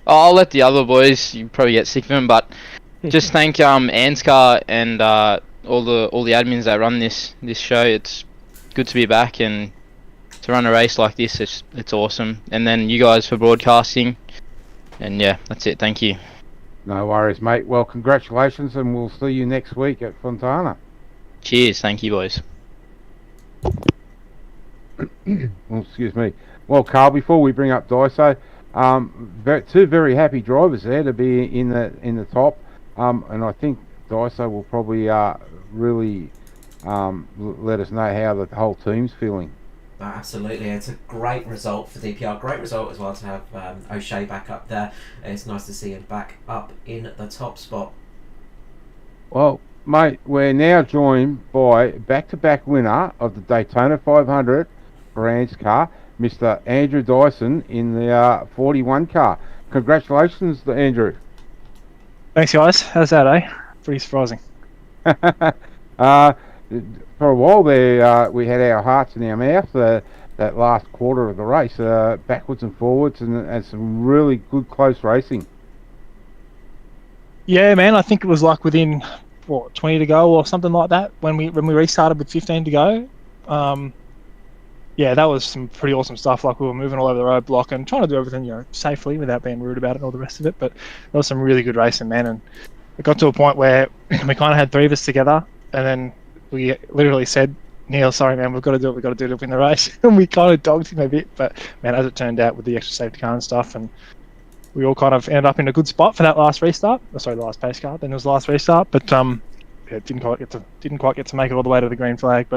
[SPEAKER 9] I'll let the other boys, you probably get sick of them, but just thank ANZCAR and all the admins that run this show. It's good to be back, and to run a race like this, it's awesome. And then you guys for broadcasting, and that's it. Thank you.
[SPEAKER 2] No worries, mate. Well, congratulations, and we'll see you next week at Fontana.
[SPEAKER 9] Cheers. Thank you, boys.
[SPEAKER 2] Excuse me. Well, Carl, before we bring up Dyso, two very happy drivers there to be in the top, and I think Dyso will probably really let us know how the whole team's feeling.
[SPEAKER 1] Absolutely, it's a great result for DPR. Great result as well to have O'Shea back up there. It's nice to see him back up in the top spot.
[SPEAKER 2] Well, mate, we're now joined by back-to-back winner of the Daytona 500 for ANZCAR, Mr. Andrew Dyson in the 41 car. Congratulations to Andrew.
[SPEAKER 10] Thanks, guys. How's that, eh? Pretty surprising.
[SPEAKER 2] For a while there, we had our hearts in our mouth that last quarter of the race, backwards and forwards, and some really good close racing.
[SPEAKER 10] Yeah, man. I think it was within 20 to go or something like that when we restarted with 15 to go. That was some pretty awesome stuff. We were moving all over the roadblock and trying to do everything safely without being rude about it and all the rest of it. But there was some really good racing, man. And it got to a point where we kind of had three of us together, and then we literally said, Neil, sorry man, we've got to do it to win the race. And we kind of dogged him a bit, but man, as it turned out with the extra safety car and stuff, and we all kind of ended up in a good spot for that last restart. Sorry, the last pace car. Then it was the last restart, but yeah, didn't quite get to make it all the way to the green flag,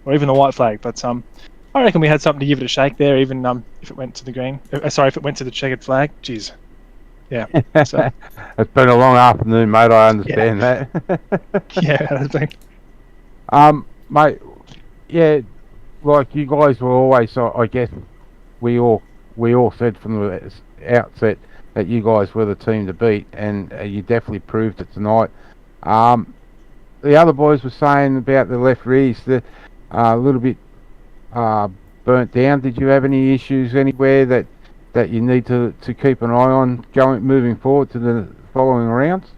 [SPEAKER 10] or even the white flag. But I reckon we had something to give it a shake there, even if it went to the green. If it went to the checkered flag. Jeez. Yeah. So,
[SPEAKER 2] It's been a long afternoon, mate. I understand that.
[SPEAKER 10] yeah, it has been.
[SPEAKER 2] Mate, yeah, like you guys were always, I guess, we all said from the outset that you guys were the team to beat, and you definitely proved it tonight. The other boys were saying about the left rears, a little bit burnt down. Did you have any issues anywhere that you need to keep an eye on moving forward to the following rounds?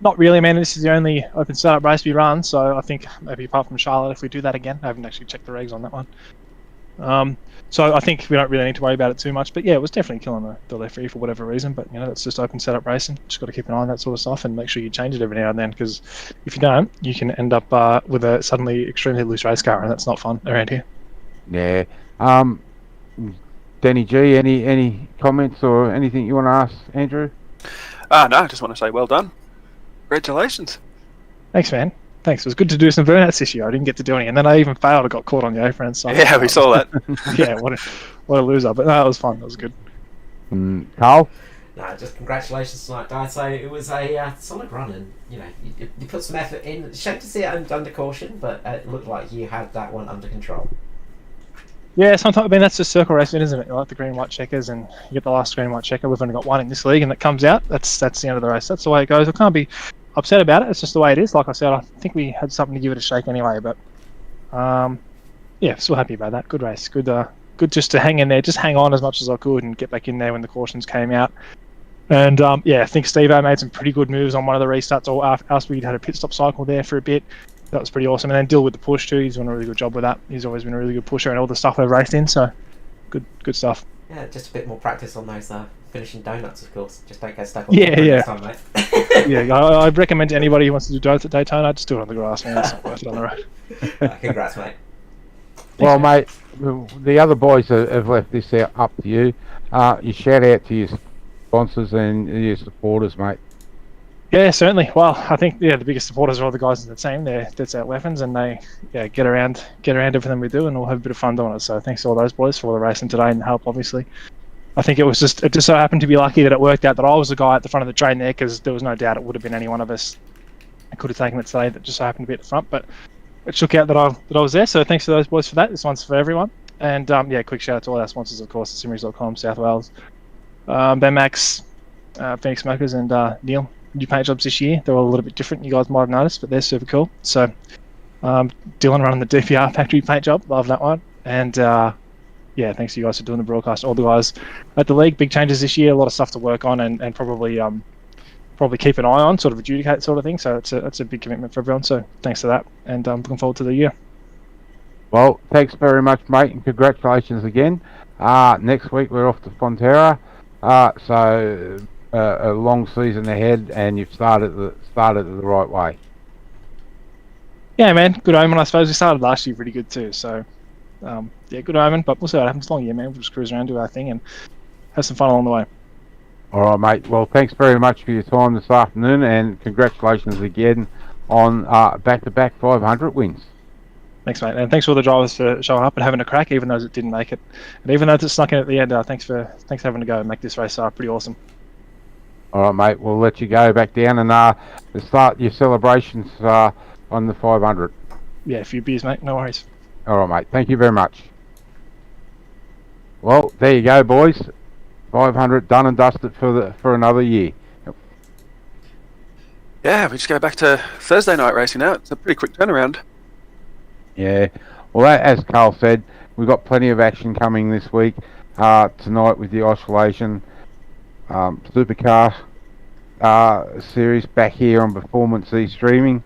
[SPEAKER 10] Not really, man. This is the only open startup race we run, so I think maybe apart from Charlotte, if we do that again, I haven't actually checked the regs on that one. So I think we don't really need to worry about it too much. But yeah, it was definitely killing the left rear for whatever reason. But that's just open setup racing. Just got to keep an eye on that sort of stuff and make sure you change it every now and then, because if you don't, you can end up with a suddenly extremely loose race car, and that's not fun around here.
[SPEAKER 2] Yeah. Danny G, any comments or anything you want to ask Andrew?
[SPEAKER 3] No, I just want to say well done. Congratulations.
[SPEAKER 10] Thanks, man. Thanks. It was good to do some burnouts this year. I didn't get to do any, and then I even failed. I got caught on the apron. So
[SPEAKER 3] Yeah, we saw that.
[SPEAKER 10] Yeah, what a loser. But no, it was fun. It was good.
[SPEAKER 2] Carl?
[SPEAKER 1] No, just congratulations tonight, guys. So it was a solid run, and you put some effort in. Shame to see it under caution, but it looked like you had that one under control.
[SPEAKER 10] Yeah, sometimes that's just circle racing, isn't it? You like the green white checkers, and you get the last green white checker. We've only got one in this league, and it comes out. That's the end of the race. That's the way it goes. I can't be upset about it. It's just the way it is. Like I said, I think we had something to give it a shake anyway. But yeah, still happy about that. Good race. Good just to hang in there, just hang on as much as I could, and get back in there when the cautions came out. And yeah, I think Steve-O made some pretty good moves on one of the restarts. Or after we'd had a pit stop cycle there for a bit. That was pretty awesome. And then Dill with the push too. He's done a really good job with that. He's always been a really good pusher and all the stuff we've raced in. So good stuff.
[SPEAKER 1] Yeah, just a bit more practice on those finishing donuts, of course. Just don't get stuck on
[SPEAKER 10] Yeah.
[SPEAKER 1] next time, mate.
[SPEAKER 10] Yeah, I recommend to anybody who wants to do donuts at Daytona, just do it on the grass, man. It's not worth it on the road.
[SPEAKER 1] Congrats, mate.
[SPEAKER 2] Well, mate, the other boys have left this out up to you. You shout out to your sponsors and your supporters, mate.
[SPEAKER 10] Yeah, certainly. Well, I think the biggest supporters are all the guys in the team. That's our weapons, and they get around everything we do, and we'll have a bit of fun doing it. So thanks to all those boys for all the racing today and the help, obviously. I think it just so happened to be lucky that it worked out that I was the guy at the front of the train there, because there was no doubt it would have been any one of us that could have taken it today that just so happened to be at the front. But it shook out that I was there. So thanks to those boys for that. This one's for everyone. And yeah, quick shout out to all our sponsors, of course, Simrys.com, South Wales, Ben Max, Phoenix Smokers, and Neil. New paint jobs this year. They're all a little bit different. You guys might have noticed, but they're super cool. So Dylan running the DPR factory paint job. Love that one. And yeah, thanks to you guys for doing the broadcast. All the guys at the league, big changes this year. A lot of stuff to work on and probably keep an eye on, sort of adjudicate sort of thing. So it's a big commitment for everyone. So thanks for that. And looking forward to the year.
[SPEAKER 2] Well, thanks very much, mate, and congratulations again. Next week we're off to Fonterra. So a long season ahead, and you've started the right way.
[SPEAKER 10] Yeah, man, good omen. I suppose we started last year pretty good too. So yeah, good omen. But we'll see what happens. Long year, man. We'll just cruise around, do our thing, and have some fun along the way.
[SPEAKER 2] All right, mate. Well, thanks very much for your time this afternoon, and congratulations again on back-to-back 500 wins.
[SPEAKER 10] Thanks, mate, and thanks to all the drivers for showing up and having a crack, even though it didn't make it, and even though it snuck in at the end. Thanks for having to go and make this race pretty awesome.
[SPEAKER 2] All right, mate. We'll let you go back down and start your celebrations on the 500.
[SPEAKER 10] Yeah, a few beers, mate. No worries.
[SPEAKER 2] All right, mate. Thank you very much. Well, there you go, boys. 500 done and dusted for another year.
[SPEAKER 3] Yeah, we just go back to Thursday night racing now. It's a pretty quick turnaround.
[SPEAKER 2] Yeah. Well, as Carl said, we've got plenty of action coming this week. Tonight with the Oscillation Supercar series back here on Performance E Streaming.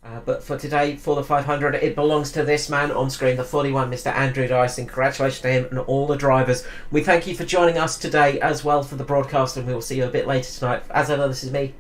[SPEAKER 1] But for today, for the 500, it belongs to this man on screen, the 41, Mr. Andrew Dyson. Congratulations to him and all the drivers. We thank you for joining us today as well for the broadcast, and we will see you a bit later tonight. As ever, this is me,